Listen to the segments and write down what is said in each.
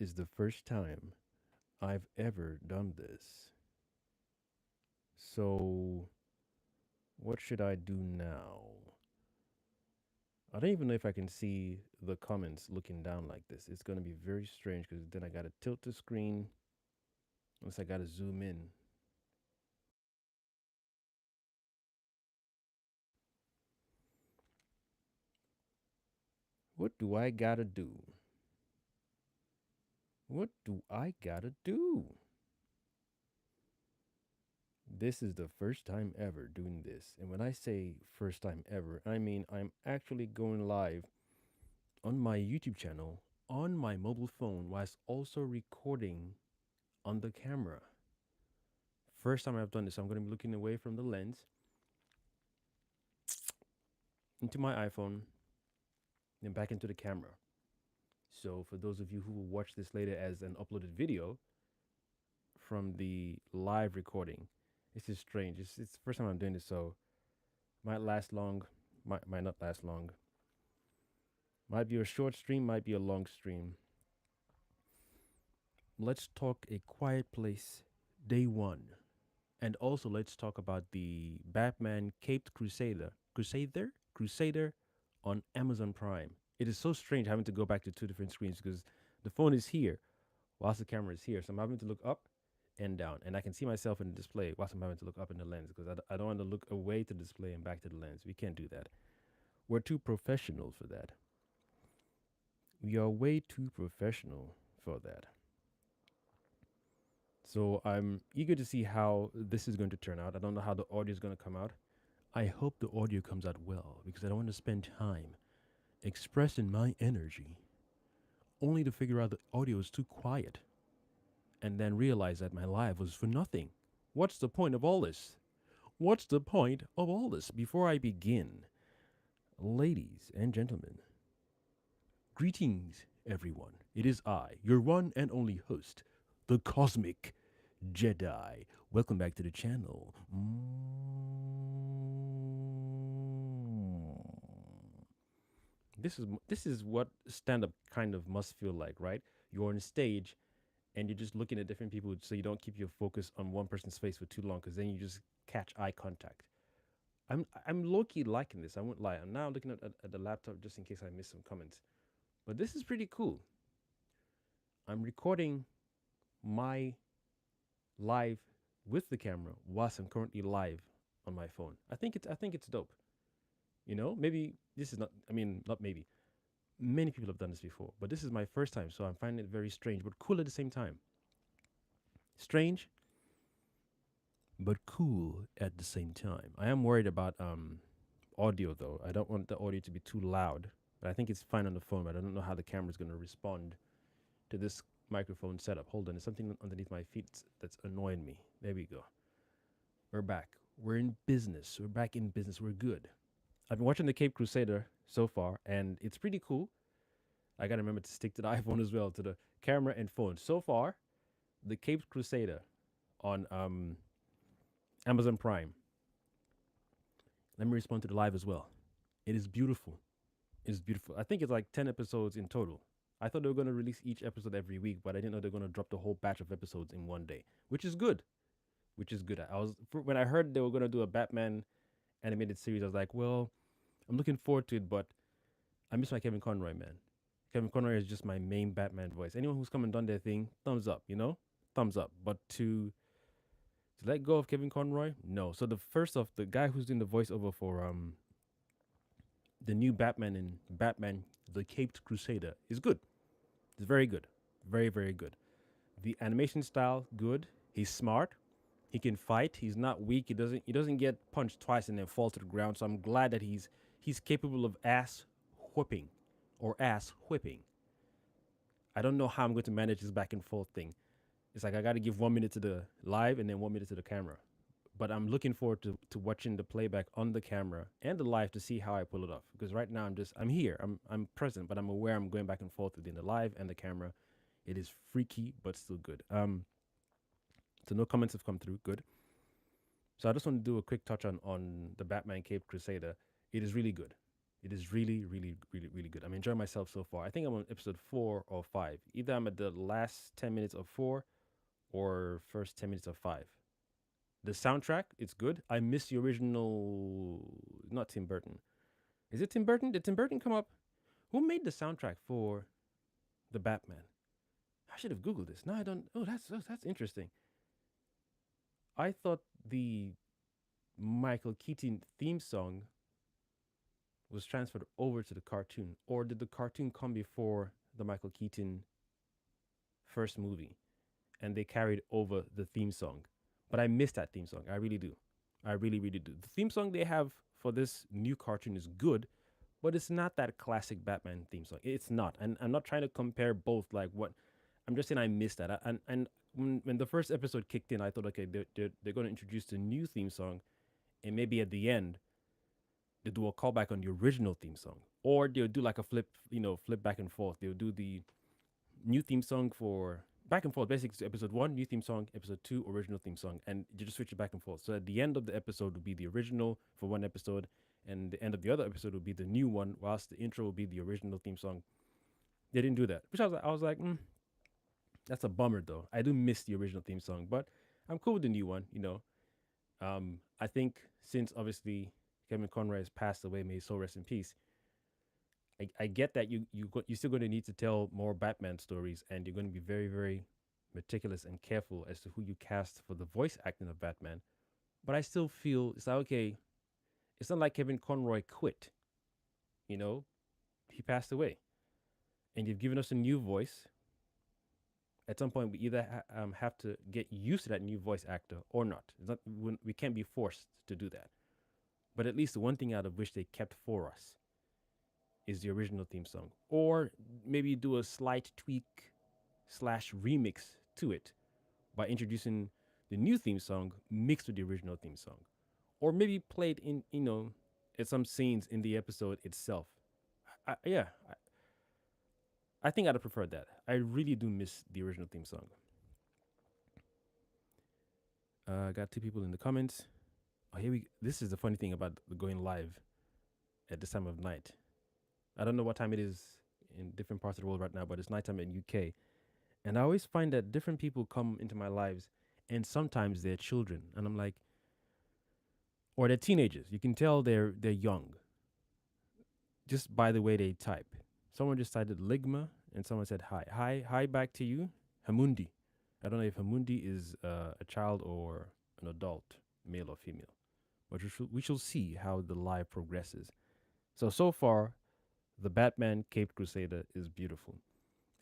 is the first time I've ever done this. So, what should I do now? I don't even know if I can see the comments looking down like this. It's going to be very strange because then I got to tilt the screen. Unless I got to zoom in. What do I got to do? What do I got to do? This is the first time ever doing this. And when I say first time ever, I mean I'm actually going live on my YouTube channel on my mobile phone whilst also recording on the camera. First time I've done this, I'm going to be looking away from the lens into my iPhone, then back into the camera. So for those of you who will watch this later as an uploaded video from the live recording, this is strange. It's the first time I'm doing this, so might last long, might not last long. Might be a short stream, might be a long stream. Let's talk A Quiet Place Day 1. And also let's talk about the Batman Caped Crusader on Amazon Prime. It is so strange having to go back to two different screens because the phone is here whilst the camera is here. So I'm having to look up and down, and I can see myself in the display whilst I'm having to look up in the lens because I don't want to look away to the display and back to the lens. We can't do that. We're too professional for that. We are way too professional for that. So I'm eager to see how this is going to turn out. I don't know how the audio is going to come out. I hope the audio comes out well because I don't want to spend time expressing my energy only to figure out the audio is too quiet and then realize that my live was for nothing. What's the point of all this? What's the point of all this? Before I begin, ladies and gentlemen, greetings, everyone. It is I, your one and only host, the Cosmic Jedi. Welcome back to the channel. This is what stand up kind of must feel like, right? You're on stage and you're just looking at different people so you don't keep your focus on one person's face for too long because then you just catch eye contact. I'm low key liking this. I won't lie. I'm now looking at the laptop just in case I miss some comments. But this is pretty cool. I'm recording my live with the camera whilst I'm currently live on my phone. I think it's dope. You know, maybe this is not. I mean, not maybe. Many people have done this before, but this is my first time, so I'm finding it very strange, but cool at the same time. Strange, but cool at the same time. I am worried about audio though. I don't want the audio to be too loud, but I think it's fine on the phone. But I don't know how the camera is going to respond to this microphone setup. Hold on, there's something underneath my feet that's annoying me. There we go. We're back. We're in business. We're back in business. We're good. I've been watching the Cape Crusader so far, and it's pretty cool. I gotta remember to stick to the iPhone as well, to the camera and phone. So far, the Cape Crusader on Amazon Prime. Let me respond to the live as well. It is beautiful. It is beautiful. I think it's like 10 episodes in total. I thought they were going to release each episode every week, but I didn't know they're going to drop the whole batch of episodes in one day, which is good. Which is good. When I heard they were going to do a Batman animated series, I was like, well, I'm looking forward to it, but I miss my Kevin Conroy, man. Kevin Conroy is just my main Batman voice. Anyone who's come and done their thing, thumbs up, you know? Thumbs up. But to let go of Kevin Conroy, no. So the guy who's doing the voiceover for the new Batman in Batman the Caped Crusader is good. It's very good. Very, very good. The animation style, good. He's smart. He can fight. He's not weak. He doesn't get punched twice and then fall to the ground. So I'm glad that he's capable of ass whipping or ass whipping. I don't know how I'm going to manage this back and forth thing. It's like I got to give 1 minute to the live and then 1 minute to the camera. But I'm looking forward to watching the playback on the camera and the live to see how I pull it off. Because right now I'm here. I'm present, but I'm aware I'm going back and forth within the live and the camera. It is freaky, but still good. So no comments have come through. Good. So I just want to do a quick touch on the Batman Cape Crusader. It is really good. It is really, really, really, really good. I'm enjoying myself so far. I think I'm on episode 4 or 5. Either I'm at the last 10 minutes of 4 or first 10 minutes of 5. The soundtrack, it's good. I miss the original. Not Tim Burton. Is it Tim Burton? Did Tim Burton come up? Who made the soundtrack for the Batman? I should have googled this. No, I don't. Oh, that's interesting. I thought the Michael Keaton theme song was transferred over to the cartoon, or did the cartoon come before the Michael Keaton first movie, and they carried over the theme song? But I miss that theme song. I really do. I really, really do. The theme song they have for this new cartoon is good, but it's not that classic Batman theme song. It's not. And I'm not trying to compare both. Like what I'm just saying, I missed that. And when the first episode kicked in, I thought, okay, they're going to introduce the new theme song, and maybe at the end they do a callback on the original theme song, or they'll do like a flip, flip back and forth. They'll do the new theme song for back and forth, basically to episode 1, new theme song, episode 2, original theme song, and you just switch it back and forth. So at the end of the episode will be the original for one episode, and the end of the other episode will be the new one, whilst the intro will be the original theme song. They didn't do that, which I was like, that's a bummer though. I do miss the original theme song, but I'm cool with the new one. I think since obviously Kevin Conroy has passed away, may his soul rest in peace. I get that you're still going to need to tell more Batman stories, and you're going to be very, very meticulous and careful as to who you cast for the voice acting of Batman. But I still feel it's like, okay, it's not like Kevin Conroy quit. You know, he passed away, and you've given us a new voice. At some point, we either have to get used to that new voice actor or not. It's not we can't be forced to do that. But at least the one thing out of which they kept for us is the original theme song, or maybe do a slight tweak slash remix to it by introducing the new theme song mixed with the original theme song, or maybe played in at some scenes in the episode itself. Yeah, I think I'd have preferred that. I really do miss the original theme song. I got 2 people in the comments. Oh, here we. This is the funny thing about going live at this time of night. I don't know what time it is in different parts of the world right now, but it's nighttime in UK. And I always find that different people come into my lives, and sometimes they're children, and I'm like, or they're teenagers. You can tell they're young just by the way they type. Someone just cited Ligma, and someone said hi back to you, Hamundi. I don't know if Hamundi is a child or an adult, male or female, but we shall see how the live progresses. So far, the Batman Caped Crusader is beautiful.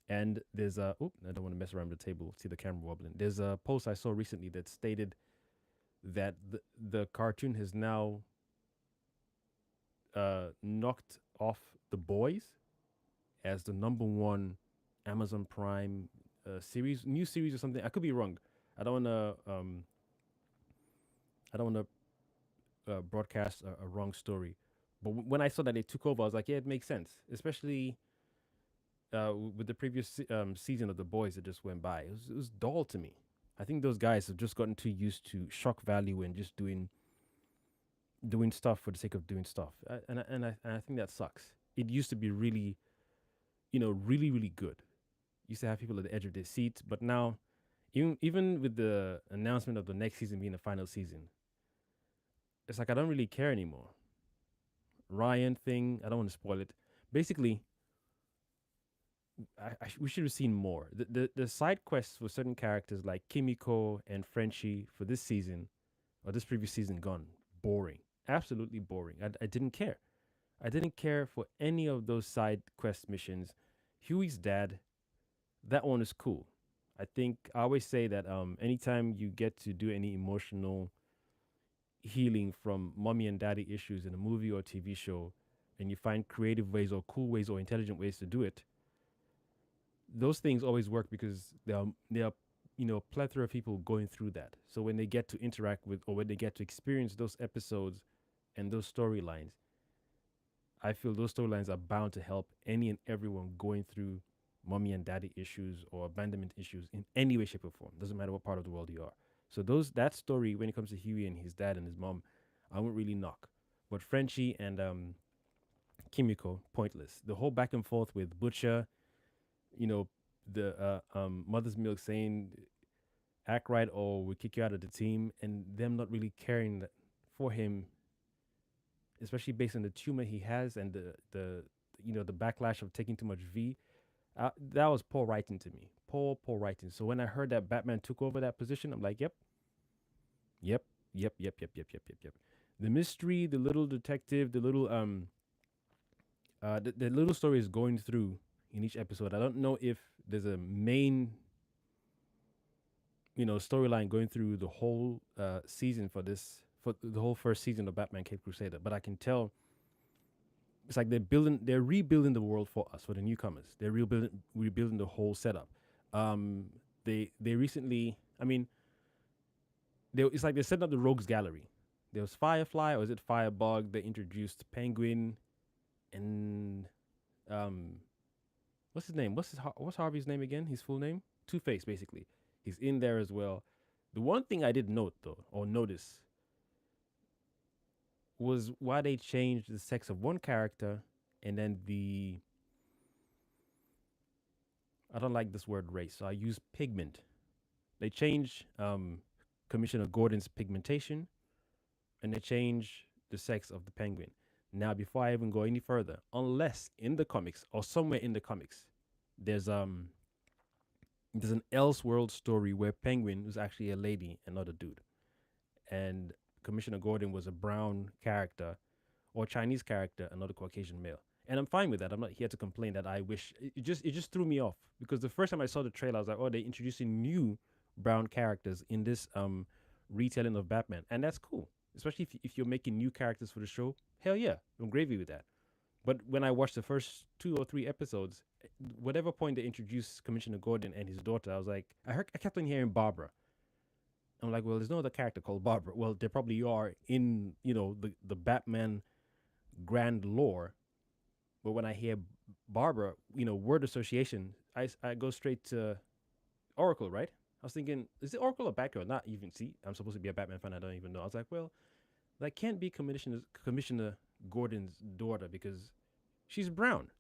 And there's a, I don't want to mess around with the table, see the camera wobbling. There's a post I saw recently that stated that the cartoon has now knocked off The Boys as the #1 Amazon Prime new series or something. I could be wrong. I don't want to broadcast a wrong story. But when I saw that they took over, I was like, yeah, it makes sense, especially with the previous season of The Boys that just went by. It was dull to me. I think those guys have just gotten too used to shock value and just doing stuff for the sake of doing stuff, and I think that sucks. It used to be really, really, really good. Used to have people at the edge of their seats, but now, even with the announcement of the next season being the final season, it's like I don't really care anymore. Ryan thing, I don't want to spoil it. Basically, we should have seen more. The side quests for certain characters like Kimiko and Frenchie for this season, or this previous season, gone boring, absolutely boring. I didn't care. I didn't care for any of those side quest missions. Huey's dad, that one is cool. I think I always say that anytime you get to do any emotional healing from mommy and daddy issues in a movie or TV show, and you find creative ways or cool ways or intelligent ways to do it, those things always work because there are a plethora of people going through that. So when they get to interact with, or when they get to experience those episodes and those storylines, I feel those storylines are bound to help any and everyone going through mommy and daddy issues or abandonment issues in any way, shape, or form. Doesn't matter what part of the world you are. So that story, when it comes to Huey and his dad and his mom, I won't really knock. But Frenchie and Kimiko, pointless. The whole back and forth with Butcher, you know, the Mother's Milk saying act right or we kick you out of the team, and them not really caring for him, especially based on the tumor he has and the backlash of taking too much V. That was poor writing to me. Poor writing. So when I heard that Batman took over that position, I'm like, yep, yep, yep. The mystery, the little detective, the little story is going through in each episode. I don't know if there's a main, storyline going through the whole season for the whole first season of Batman Cape Crusader, but I can tell it's like they're rebuilding the world for us, for the newcomers. They're rebuilding the whole setup. Um, they recently, I mean, it's like they're setting up the Rogues Gallery. There was Firefly, or is it Firebug? They introduced Penguin, and um, what's his name? What's Harvey's name again? His full name? Two Face, basically. He's in there as well. The one thing I did note though, or notice, was why they changed the sex of one character, and then I don't like this word race, so I use pigment. They change Commissioner Gordon's pigmentation, and they change the sex of the Penguin. Now, before I even go any further, unless in the comics or somewhere in the comics, there's an Elseworld story where Penguin was actually a lady and not a dude, and Commissioner Gordon was a brown character or Chinese character, another Caucasian male. And I'm fine with that. I'm not here to complain that I wish it just threw me off because the first time I saw the trailer, I was like, oh, they're introducing new brown characters in this retelling of Batman, and that's cool. Especially if you're making new characters for the show, hell yeah, I'm gravy with that. But when I watched the first 2 or 3 episodes, whatever point they introduced Commissioner Gordon and his daughter, I kept on hearing Barbara. I'm like, well, there's no other character called Barbara. Well, there probably are in the Batman grand lore, but when I hear Barbara, word association, I go straight to Oracle, right? I was thinking, is it Oracle or Batgirl? Not even. See, I'm supposed to be a Batman fan. I don't even know. I was like, well, that can't be Commissioner Gordon's daughter because she's brown.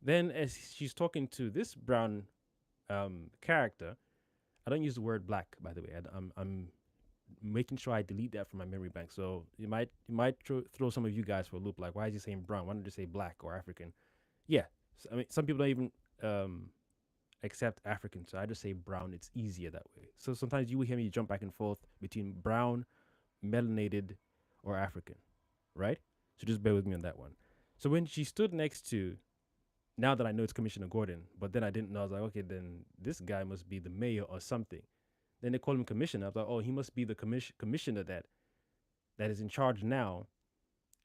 Then as she's talking to this brown character, I don't use the word black, by the way. I'm making sure I delete that from my memory bank. So it might throw some of you guys for a loop. Like, why is he saying brown? Why don't you say black or African? Yeah, I mean, some people don't even accept African, so I just say brown. It's easier that way. So sometimes you will hear me jump back and forth between brown, melanated, or African, right? So just bear with me on that one. So when she stood next to, now that I know it's Commissioner Gordon, but then I didn't know, I was like, okay, then this guy must be the mayor or something. Then they call him commissioner. I was like, oh, he must be the commissioner that is in charge now.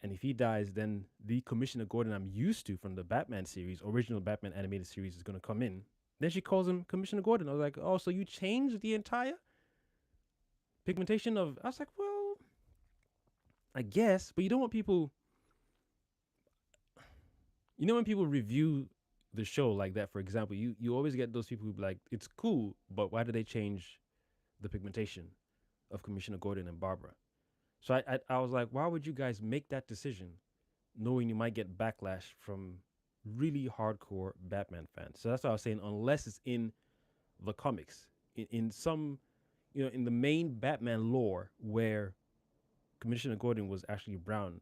And if he dies, then the Commissioner Gordon I'm used to from the Batman series, original Batman animated series, is going to come in. Then she calls him Commissioner Gordon. I was like, oh, so you changed the entire pigmentation of. I was like, well, I guess, but you don't want people. When people review the show like that, for example, you always get those people who be like, it's cool, but why did they change the pigmentation of Commissioner Gordon and Barbara? So I was like, why would you guys make that decision knowing you might get backlash from really hardcore Batman fans? So that's what I was saying, unless it's in the comics, in some, in the main Batman lore where Commissioner Gordon was actually brown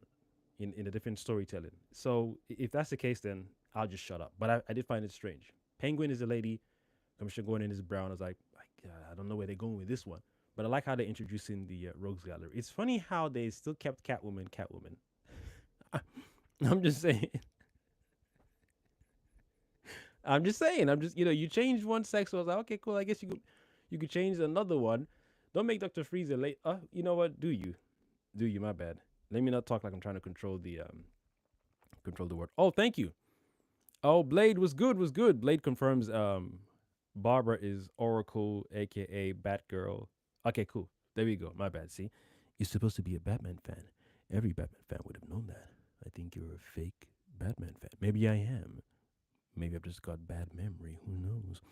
in a different storytelling. So if that's the case, then I'll just shut up. But I did find it strange. Penguin is a lady, Commissioner Gordon is brown. I was like, I don't know where they're going with this one. But I like how they're introducing the Rogues Gallery. It's funny how they still kept Catwoman. I'm just saying. I'm just saying. You changed one sex, so I was like, okay, cool. I guess you could change another one. Don't make Dr. Freezer late. You know what? Do you? My bad. Let me not talk like I'm trying to control the word. Oh, thank you. Oh, Blade was good. Blade confirms Barbara is Oracle, aka Batgirl. Okay, cool. There we go. My bad. See, you're supposed to be a Batman fan. Every Batman fan would have known that. I think you're a fake Batman fan. Maybe I am. Maybe I've just got bad memory. Who knows?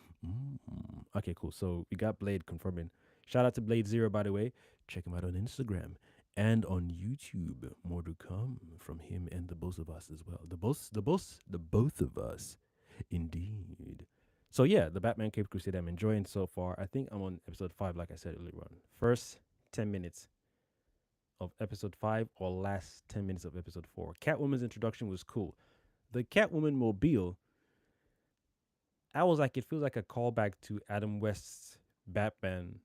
Okay, cool. So we got Blade confirming. Shout out to Blade Zero, by the way. Check him out on Instagram and on YouTube. More to come from him and the both of us as well. The both of us, indeed. So yeah, the Batman Cape Crusade I'm enjoying so far. I think I'm on episode 5, like I said earlier on. First 10 minutes of episode 5 or last 10 minutes of episode 4. Catwoman's introduction was cool. The Catwoman mobile, I was like, it feels like a callback to Adam West's Batman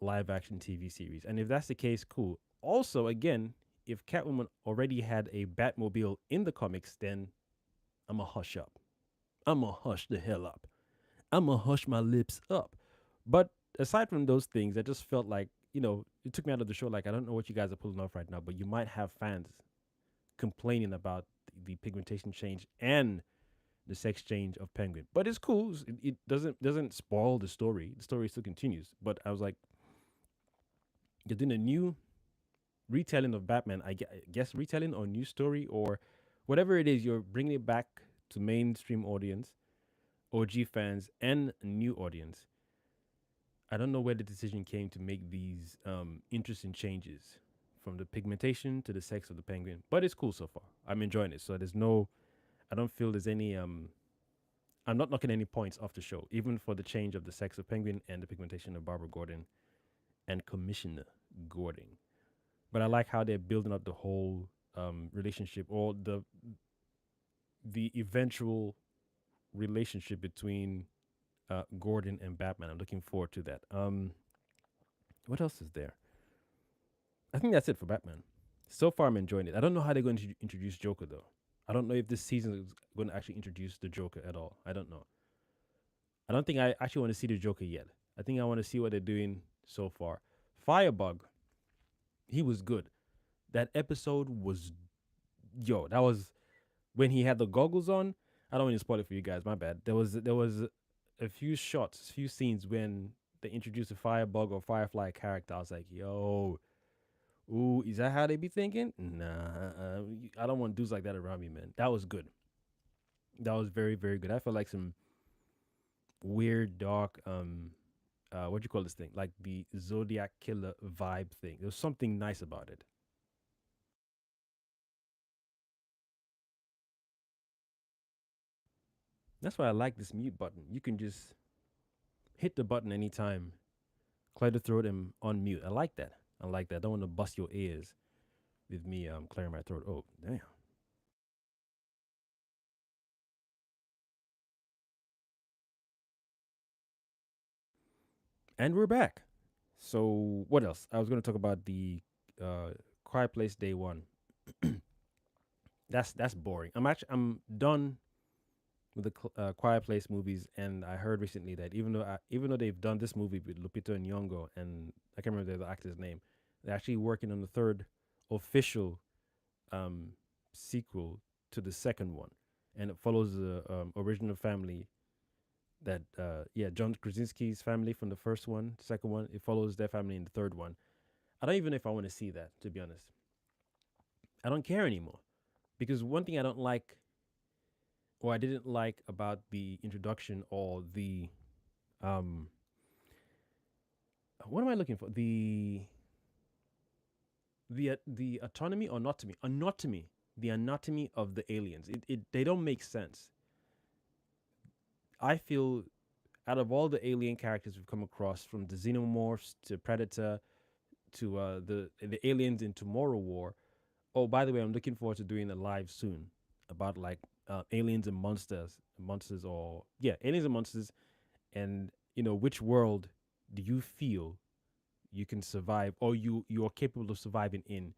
live action TV series. And if that's the case, cool. Also, again, if Catwoman already had a Batmobile in the comics, then I'm a hush up. I'm a hush the hell up. I'm a hush my lips up. But aside from those things, I just felt like, it took me out of the show. Like, I don't know what you guys are pulling off right now, but you might have fans complaining about the pigmentation change and the sex change of Penguin. But it's cool. It doesn't spoil the story. The story still continues. But I was like, you're doing a new retelling of Batman. I guess retelling or new story or whatever it is. You're bringing it back to mainstream audience, OG fans, and a new audience. I don't know where the decision came to make these interesting changes from the pigmentation to the sex of the penguin, but it's cool so far. I'm enjoying it. So I don't feel there's any I'm not knocking any points off the show, even for the change of the sex of Penguin and the pigmentation of Barbara Gordon and Commissioner Gordon. But I like how they're building up the whole relationship or the eventual relationship between Gordon and Batman. I'm looking forward to that. What else is there? I think that's it for Batman. So far, I'm enjoying it. I don't know how they're going to introduce Joker though. I don't know if this season is going to actually introduce the Joker at all. I don't know. I don't think I actually want to see the Joker yet. I think I want to see what they're doing so far. Firebug, he was good. That episode was, that was when he had the goggles on. I don't want to spoil it for you guys. My bad. There was a few shots, a few scenes when they introduced a Firebug or Firefly character. I was like, yo, ooh, is that how they be thinking? Nah, I don't want dudes like that around me, man. That was good. That was very, very good. I felt like some weird, dark, what do you call this thing? Like the Zodiac killer vibe thing. There was something nice about it. That's why I like this mute button. You can just hit the button anytime, clear the throat and on mute. I like that. I like that. I don't want to bust your ears with me clearing my throat. Oh, damn. And we're back. So what else? I was going to talk about the Quiet Place Day One. That's boring. I'm done with the Quiet Place movies, and I heard recently that even though they've done this movie with Lupita Nyong'o and I can't remember the actor's name, they're actually working on the third official um, sequel to the second one, and it follows the original family that John Krasinski's family from the first one, second one. It follows their family in the third one. I don't even know if I want to see that, to be honest. I don't care anymore because one thing I don't like or I didn't like about the introduction or the um what am I looking for? The autonomy or anatomy, the anatomy of the aliens. It they don't make sense. I feel out of all the alien characters we've come across, from the xenomorphs to Predator to the aliens in Tomorrow War. Oh, by the way, I'm looking forward to doing a live soon about like aliens and monsters, or aliens and monsters, and which world do you feel you can survive or you are capable of surviving in,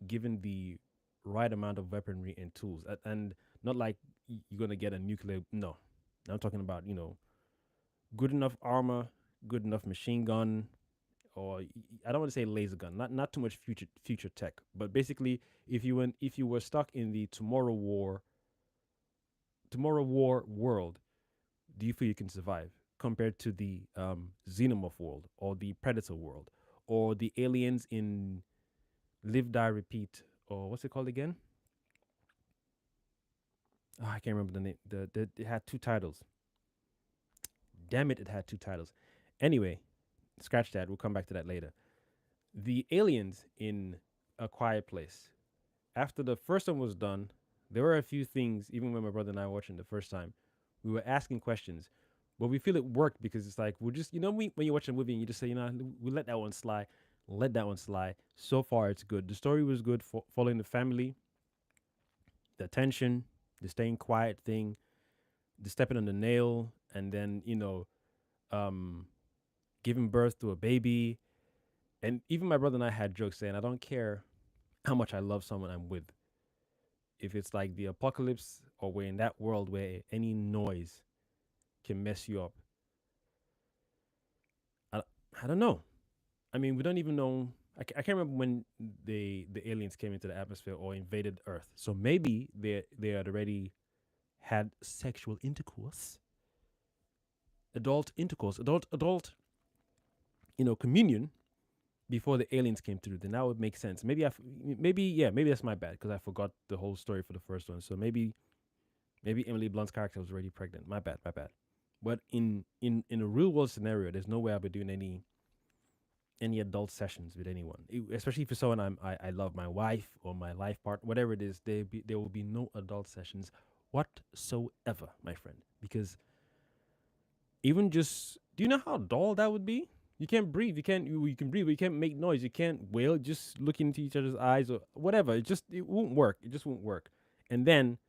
given the right amount of weaponry and tools, and not like you're gonna get a nuclear. No, I'm talking about good enough armor, good enough machine gun, or I don't want to say laser gun, not too much future tech, but basically, if you were stuck in the Tomorrow War world, do you feel you can survive compared to the xenomorph world or the predator world or the aliens in Live Die Repeat, or what's it called again? Oh, I can't remember the name. It had two titles. Damn it, it had two titles. Anyway, scratch that. We'll come back to that later. The aliens in A Quiet Place. After the first one was done, there were a few things. Even when my brother and I were watching the first time, we were asking questions, but we feel it worked because it's like we're just when you watch a movie and you just say we let that one slide, let that one slide. So far, it's good. The story was good for following the family, the tension, the staying quiet thing, the stepping on the nail, and then um, giving birth to a baby. And even my brother and I had jokes saying, I don't care how much I love someone I'm with. If it's like the apocalypse or we're in that world where any noise can mess you up, I, I don't know. I mean, we don't even know. I can't remember when the aliens came into the atmosphere or invaded Earth. So maybe they had already had sexual intercourse, adult intercourse, adult communion before the aliens came through. Then that would make sense. Maybe that's my bad because I forgot the whole story for the first one. So maybe Emily Blunt's character was already pregnant. My bad, my bad. But in a real world scenario, there's no way I'll be doing any adult sessions with anyone, especially for someone I love, my wife or my life partner, whatever it is. There will be no adult sessions whatsoever, my friend, because even just do you know how dull that would be? You can't breathe. You can breathe, but you can't make noise. You can't wail. Just looking into each other's eyes or whatever. It won't work. It just won't work. And then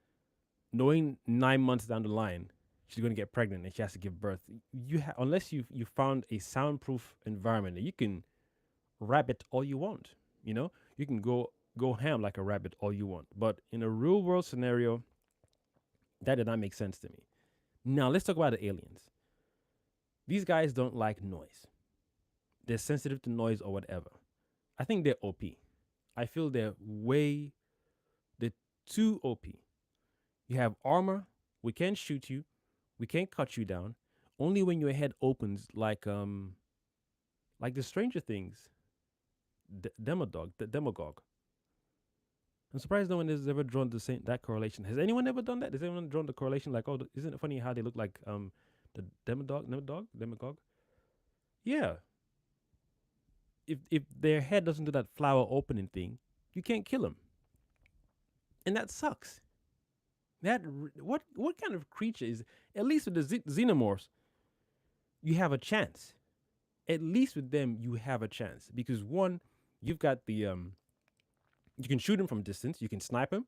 knowing 9 months down the line she's going to get pregnant and she has to give birth, unless you found a soundproof environment that you can rabbit all you want. You can go ham like a rabbit all you want. But in a real world scenario, that did not make sense to me. Now let's talk about the aliens. These guys don't like noise. They're sensitive to noise or whatever. I think they're OP. I feel they're too OP. You have armor. We can't shoot you. We can't cut you down. Only when your head opens, like the Stranger Things, the demagogue. I'm surprised no one has ever drawn that correlation. Has anyone ever done that? Has anyone drawn the correlation? Like, oh, isn't it funny how they look like the demagogue? Yeah. If their head doesn't do that flower opening thing, you can't kill them, and that sucks. What kind of creature is? At least with the xenomorphs, you have a chance. At least with them, you have a chance because one, you've got you can shoot them from distance. You can snipe them.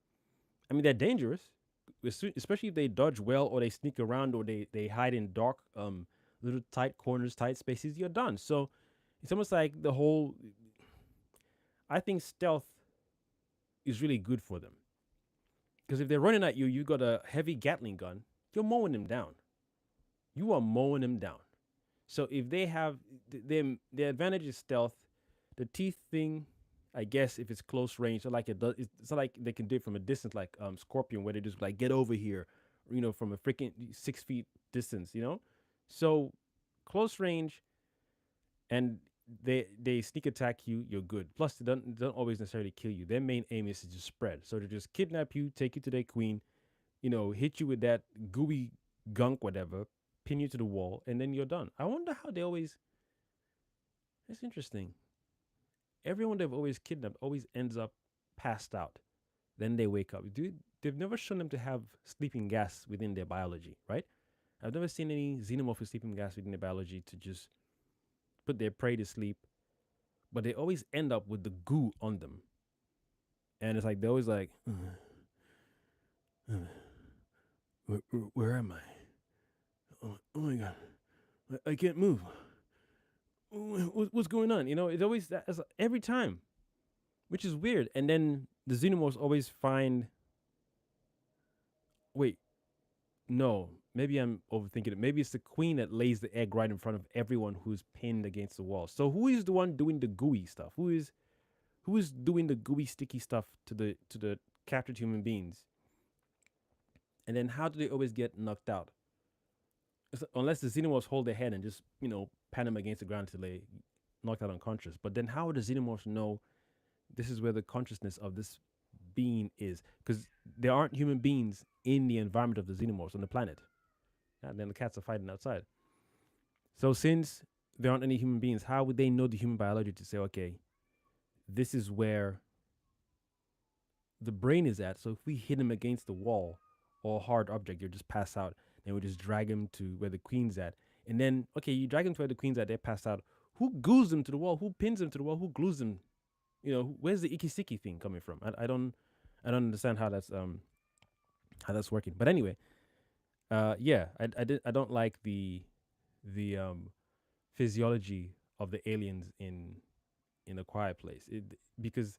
I mean, they're dangerous, especially if they dodge well or they sneak around or they hide in dark little tight corners, tight spaces. You're done. So it's almost like the whole. I think stealth is really good for them. Because if they're running at you, you got a heavy Gatling gun, you're mowing them down. You are mowing them down. So if they have their advantage is stealth, the teeth thing, I guess if it's close range, so like it's not like they can do it from a distance like Scorpion, where they just like get over here, from a freaking 6 feet distance, So close range, and they sneak attack you, you're good. Plus, they don't always necessarily kill you. Their main aim is to just spread. So to just kidnap you, take you to their queen, hit you with that gooey gunk, whatever, pin you to the wall, and then you're done. I wonder how they always. It's interesting. Everyone they've always kidnapped always ends up passed out. Then they wake up. They've never shown them to have sleeping gas within their biology, right? I've never seen any xenomorph with sleeping gas within their biology to just put their prey to sleep, but they always end up with the goo on them, and it's like they're always like, where am I? Oh my god, I can't move. What's going on? It's always that every time, which is weird. And then the xenomorphs always find. Wait, no, maybe I'm overthinking it. Maybe it's the queen that lays the egg right in front of everyone who's pinned against the wall. So who is the one doing the gooey stuff? Who is doing the gooey sticky stuff to the captured human beings? And then how do they always get knocked out? Unless the xenomorphs hold their head and just pan them against the ground until they knocked out unconscious. But then how would the xenomorphs know this is where the consciousness of this being is? Because there aren't human beings in the environment of the xenomorphs on the planet. And then the cats are fighting outside. So since there aren't any human beings, how would they know the human biology to say, okay, this is where the brain is at. So if we hit him against the wall or a hard object, he'll just pass out. Then we just drag him to where the queen's at. And then, okay, you drag him to where the queen's at, they pass out. Who glues them to the wall? Who pins them to the wall? Who glues them? You know, where's the ikisiki thing coming from? I don't understand how that's working. But anyway, yeah, I don't like the physiology of the aliens in A Quiet Place. Because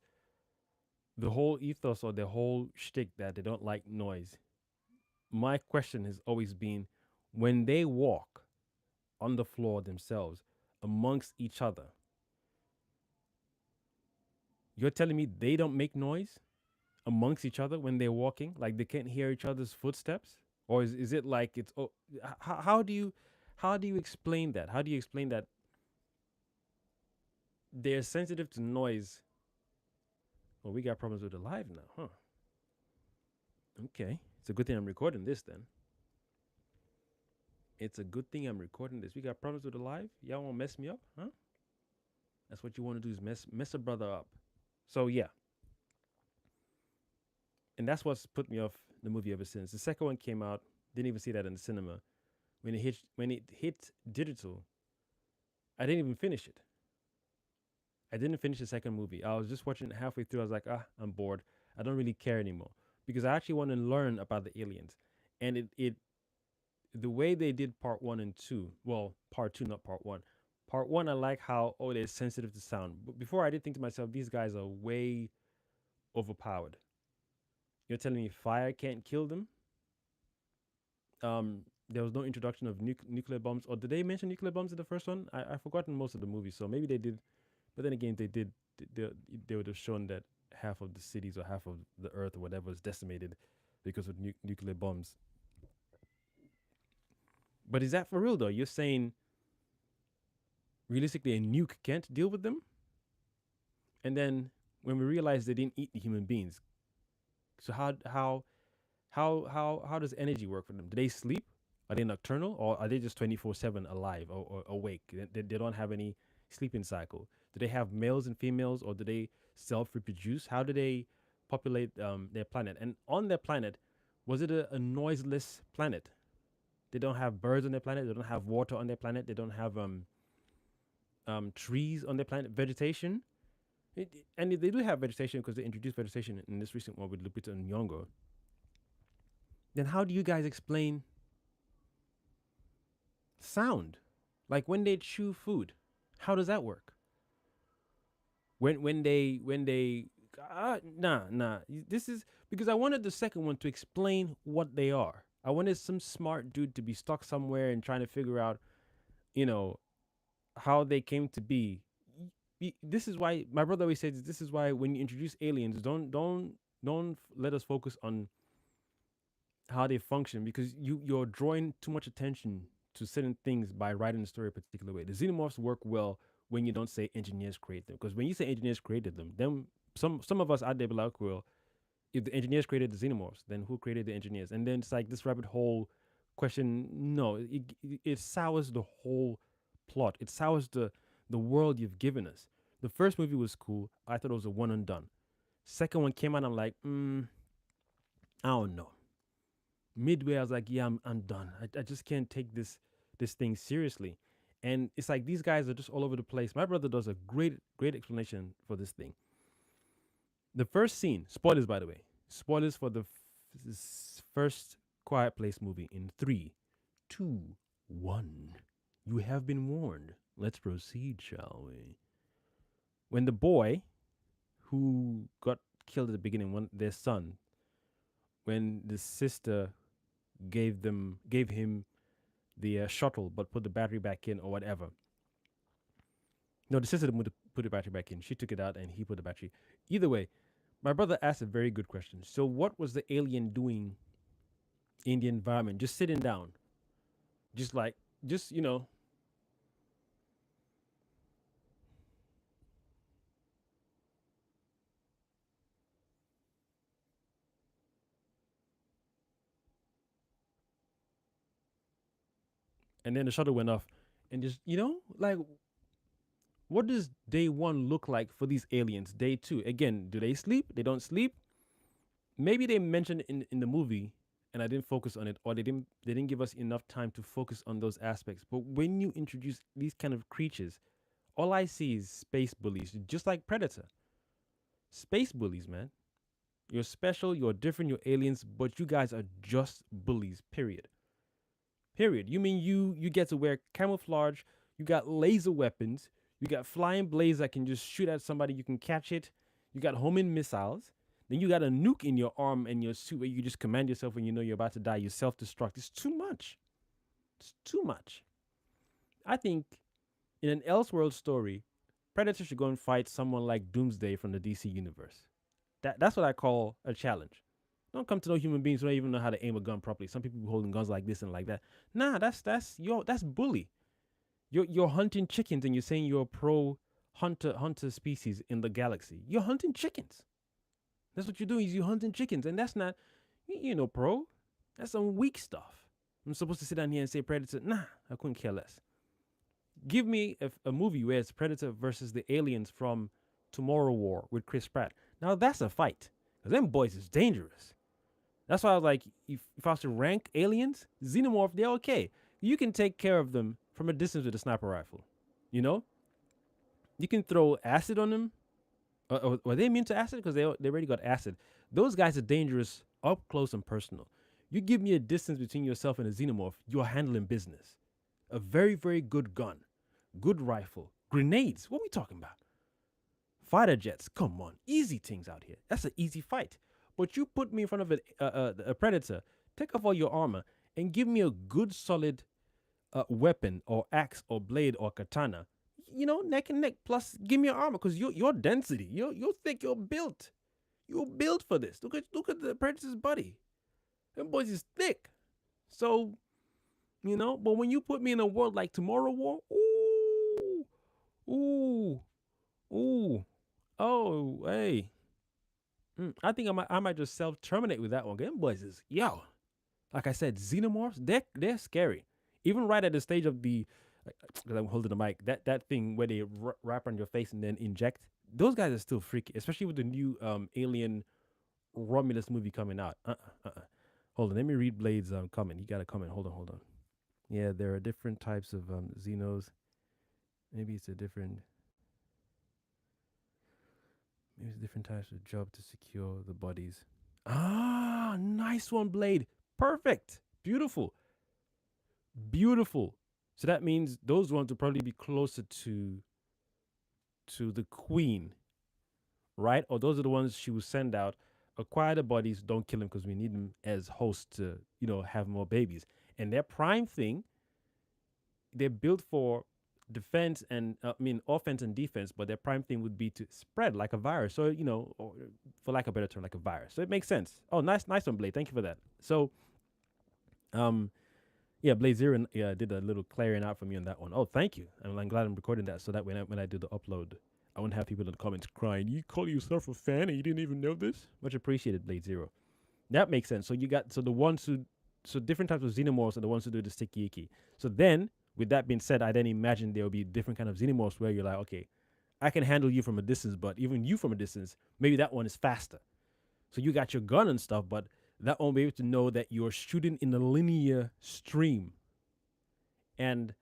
the whole ethos or the whole shtick that they don't like noise. My question has always been, when they walk on the floor themselves amongst each other, you're telling me they don't make noise amongst each other when they're walking? Like they can't hear each other's footsteps? Or is it like it's oh, how do you explain that? How do you explain that they're sensitive to noise? Well, we got problems with the live now, huh? Okay. It's a good thing I'm recording this then. It's a good thing I'm recording this. We got problems with the live? Y'all want to mess me up, huh? That's what you want to do, is mess a brother up. So yeah. And that's what's put me off the movie ever since. The second one came out, didn't even see that in the cinema. When it hit digital, I didn't even finish it. I didn't finish the second movie. I was just watching it halfway through. I was like, I'm bored. I don't really care anymore because I actually want to learn about the aliens. And it the way they did part one and two. Well, part two, not part one. Part one, I like how they're sensitive to sound. But before, I did think to myself, these guys are way overpowered. You're telling me fire can't kill them? There was no introduction of nuclear bombs. Or did they mention nuclear bombs in the first one? I've forgotten most of the movie, so maybe they did. But then again, they did. They, they would have shown that half of the cities or half of the earth or whatever is decimated because of nuclear bombs. But is that for real though? You're saying realistically a nuke can't deal with them? And then when we realize they didn't eat the human beings, so how does energy work for them? Do they sleep? Are they nocturnal or are they just 24/7 alive or awake? They don't have any sleeping cycle. Do they have males and females or do they self reproduce? How do they populate their planet? And on their planet, was it a noiseless planet? They don't have birds on their planet. They don't have water on their planet. They don't have trees on their planet, vegetation. And they do have vegetation because they introduced vegetation in this recent one with Lupita and Nyong'o. Then how do you guys explain sound? Like when they chew food, how does that work? When they nah. This is because I wanted the second one to explain what they are. I wanted some smart dude to be stuck somewhere and trying to figure out, you know, how they came to be. This is why my brother always says this is why when you introduce aliens, don't let us focus on how they function because you're drawing too much attention to certain things by writing the story a particular way. The xenomorphs work well when you don't say engineers create them, because when you say engineers created them, then some of us out there be like, well, if the engineers created the xenomorphs, then who created the engineers? And then it's like this rabbit hole question. No, it sours the whole plot. It sours the world you've given us. The first movie was cool. I thought it was a one and done. Second one came out. I'm like, I don't know. Midway, I was like, yeah, I'm done. I just can't take this thing seriously. And it's like these guys are just all over the place. My brother does a great explanation for this thing. The first scene, spoilers by the way, spoilers for the first Quiet Place movie in 3, 2, 1. You have been warned. Let's proceed, shall we? When the boy who got killed at the beginning, their son, when the sister gave him the shuttle but put the battery back in or whatever. No, the sister didn't put the battery back in. She took it out and he put the battery. Either way, my brother asked a very good question. So what was the alien doing in the environment? Just sitting down. Just and then the shuttle went off and just like What does day one look like for these aliens? Day two, again, do they sleep? They don't sleep? Maybe they mentioned in the movie and I didn't focus on it, or they didn't give us enough time to focus on those aspects. But when you introduce these kind of creatures, all I see is space bullies, just like Predator. Space bullies, man. You're special, you're different, you're aliens, but you guys are just bullies, period. Period. You mean you get to wear camouflage, you got laser weapons, you got flying blades that can just shoot at somebody, you can catch it, you got homing missiles, then you got a nuke in your arm and your suit where you just command yourself when you know you're about to die, you self-destruct. It's too much. It's too much. I think in an Elseworld story, Predator should go and fight someone like Doomsday from the DC universe. That's what I call a challenge. Don't come to no human beings who don't even know how to aim a gun properly. Some people be holding guns like this and like that. Nah, that's bully. You're hunting chickens and you're saying you're a pro hunter species in the galaxy. You're hunting chickens. That's what you're doing. Is you're hunting chickens, and that's not pro. That's some weak stuff. I'm supposed to sit down here and say Predator. Nah, I couldn't care less. Give me a movie where it's Predator versus the aliens from Tomorrow War with Chris Pratt. Now that's a fight. Cause them boys is dangerous. That's why I was like, if I was to rank aliens, xenomorph, they're okay. You can take care of them from a distance with a sniper rifle. You know, you can throw acid on them. Are they immune to acid? Because they already got acid. Those guys are dangerous up close and personal. You give me a distance between yourself and a xenomorph, you're handling business. A very, very good gun, good rifle, grenades. What are we talking about? Fighter jets. Come on, easy things out here. That's an easy fight. But you put me in front of a predator, take off all your armor, and give me a good solid weapon or axe or blade or katana. Neck and neck. Plus, give me your armor because your density. You're thick. You're built. You're built for this. Look at the predator's body. Them boys is thick. So, But when you put me in a world like Tomorrow War, ooh, oh, hey. I think I might just self-terminate with that one. Them boys is, like I said, xenomorphs, they're scary. Even right at the stage of the, because I'm holding the mic, that thing where they wrap on your face and then inject, those guys are still freaky, especially with the new Alien Romulus movie coming out. Hold on, let me read Blade's comment. You got a comment. Hold on. Yeah, there are different types of xenos. Maybe it's different types of job to secure the bodies. Ah, nice one, Blade. Perfect. Beautiful. So that means those ones will probably be closer to the queen, right? Or those are the ones she will send out. Acquire the bodies, don't kill them because we need them as hosts to, have more babies. And their prime thing, they're built for defense and offense and defense, but their prime thing would be to spread like a virus. So, or for lack of a better term, like a virus. So it makes sense. Oh, nice one, Blade. Thank you for that. So, Blade Zero did a little clearing out for me on that one. Oh, thank you. I'm glad I'm recording that so that when I do the upload, I wouldn't have people in the comments crying, you call yourself a fan and you didn't even know this? Much appreciated, Blade Zero. That makes sense. So different types of xenomorphs are the ones who do the sticky icky. So then, with that being said, I then imagine there will be different kind of xenomorphs where you're like, okay, I can handle you from a distance, but even you from a distance, maybe that one is faster. So you got your gun and stuff, but that one will be able to know that you're shooting in a linear stream. And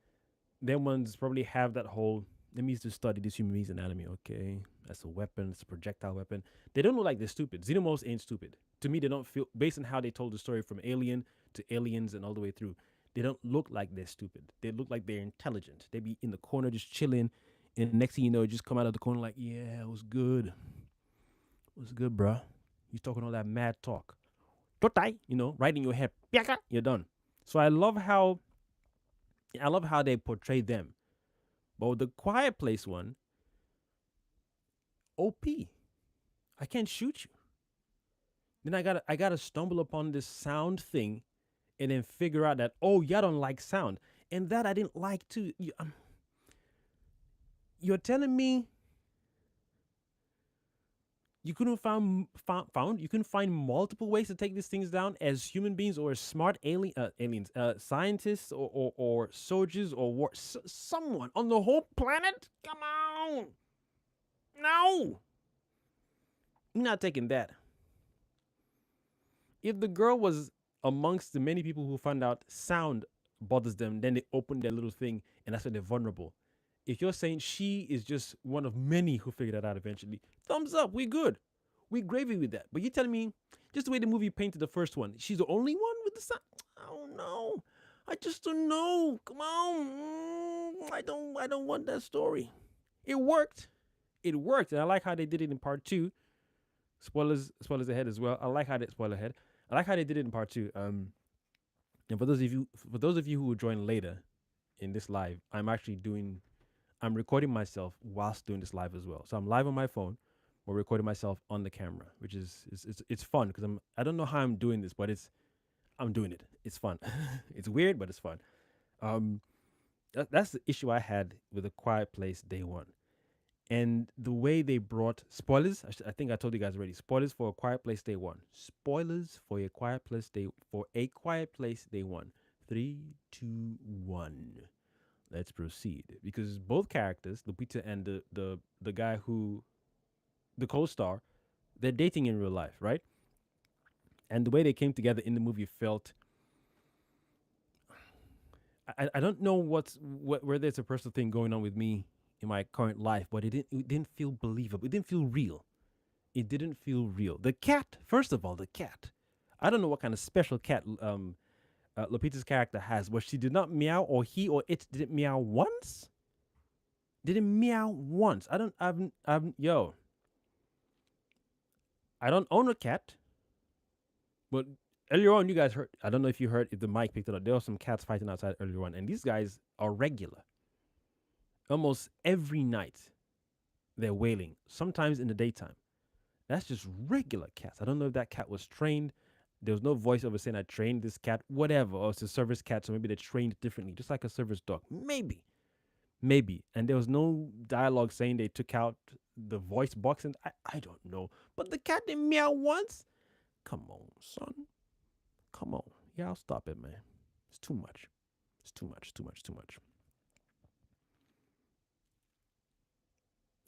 them ones probably have that whole, let me just study this human being's anatomy. Okay, that's a weapon. It's a projectile weapon. They don't look like they're stupid. Xenomorphs ain't stupid. To me, they don't feel, based on how they told the story from Alien to Aliens and all the way through, they don't look like they're stupid. They look like they're intelligent. They be in the corner just chilling, and next thing you know, just come out of the corner like, yeah, it was good. It was good, bro. You're talking all that mad talk. Right in your head. You're done. So I love how they portray them. But with the Quiet Place one, OP. I can't shoot you. Then I gotta stumble upon this sound thing and then figure out that, oh, y'all don't like sound. And that I didn't like too. You're telling me You couldn't found you couldn't find multiple ways to take these things down as human beings or as smart aliens, scientists or soldiers or someone on the whole planet. Come on, no, I'm not taking that. If the girl was amongst the many people who found out sound bothers them, then they open their little thing and that's why they're vulnerable. If you're saying she is just one of many who figured that out eventually, thumbs up, we good. We gravy with that. But you telling me just the way the movie painted the first one, she's the only one with the sound? I don't know. I just don't know. Come on. I don't want that story. It worked. It worked. And I like how they did it in part two. Spoilers ahead as well. I like how they spoiler ahead. I like how they did it in part two. And for those of you who will join later in this live, I'm recording myself whilst doing this live as well. So I'm live on my phone, or recording myself on the camera, which is it's fun because I don't know how I'm doing this, but I'm doing it. It's fun. It's weird, but it's fun. Um, that's the issue I had with A Quiet Place Day One, and the way they brought spoilers. I think I told you guys already. Spoilers for A Quiet Place Day One. Spoilers for A Quiet Place Day One. 3, 2, 1. Let's proceed because both characters, Lupita and the guy who, the co-star, they're dating in real life, right? And the way they came together in the movie felt. I don't know whether it's a personal thing going on with me in my current life, but it didn't feel believable. It didn't feel real. It didn't feel real. The cat, first of all, the cat. I don't know what kind of special cat Lupita's character has, but she did not meow, or he or it didn't meow once. Didn't meow once. Yo. I don't own a cat, but earlier on, you guys heard. I don't know if you heard, if the mic picked it up. There were some cats fighting outside earlier on, and these guys are regular. Almost every night, they're wailing. Sometimes in the daytime. That's just regular cats. I don't know if that cat was trained. There was no voiceover saying I trained this cat, whatever. Or it's a service cat, so maybe they trained differently, just like a service dog. Maybe. And there was no dialogue saying they took out the voice box, and I don't know. But the cat didn't meow once. Come on, son. Come on. Yeah, I'll stop it, man. It's too much. It's too much.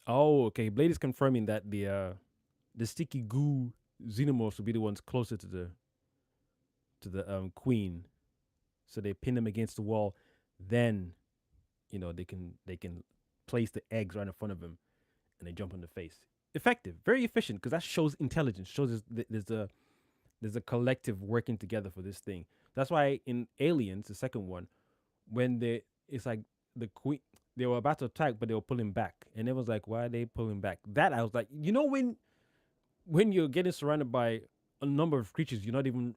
Oh, okay. Blade is confirming that the sticky goo xenomorphs will be the ones closer to the queen. So they pin them against the wall. Then, they can place the eggs right in front of him, and they jump on the face. Effective, very efficient, because that shows intelligence. Shows there's a collective working together for this thing. That's why in Aliens, the second one, when it's like the queen, they were about to attack, but they were pulling back, and it was like, why are they pulling back? That I was like, when you're getting surrounded by a number of creatures you're not even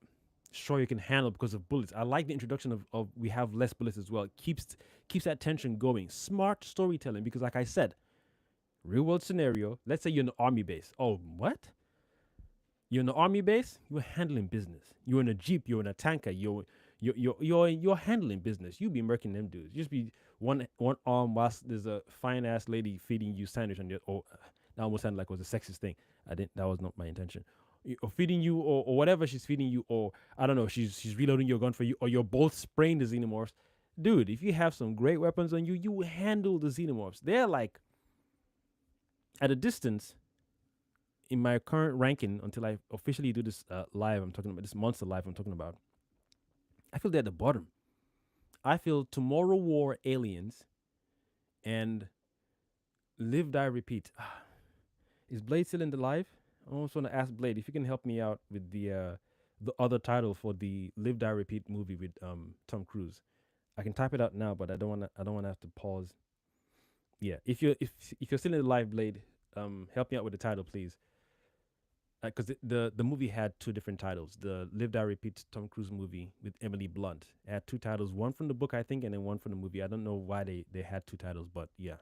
sure you can handle because of bullets. I like the introduction of we have less bullets as well. It keeps that tension going. Smart storytelling, because like I said, real world scenario. Let's say you're in an army base. Oh, what? You're in an army base. You're handling business. You're in a jeep. You're in a tanker. You're handling business. You be murking them dudes. You just be one arm whilst there's a fine ass lady feeding you sandwich on your. Oh, that almost sounded like it was a sexist thing. I didn't. That was not my intention. Or feeding you, or whatever she's feeding you, or I don't know. She's reloading your gun for you, or you're both spraying the xenomorphs. Dude, if you have some great weapons on you, you will handle the xenomorphs. They're like at a distance. In my current ranking, until I officially do this live, I'm talking about this monster live. I'm talking about. I feel they're at the bottom. I feel Tomorrow War, Aliens, and Live Die Repeat. Is Blade still in the live? I also want to ask Blade if you can help me out with the other title for the Live Die Repeat movie with Tom Cruise. I can type it out now, but I don't want to have to pause. Yeah, if you're still in the live, Blade, help me out with the title, please. Because the movie had two different titles. The Live Die Repeat Tom Cruise movie with Emily Blunt. It had two titles, one from the book, I think, and then one from the movie. I don't know why they had two titles, but yeah.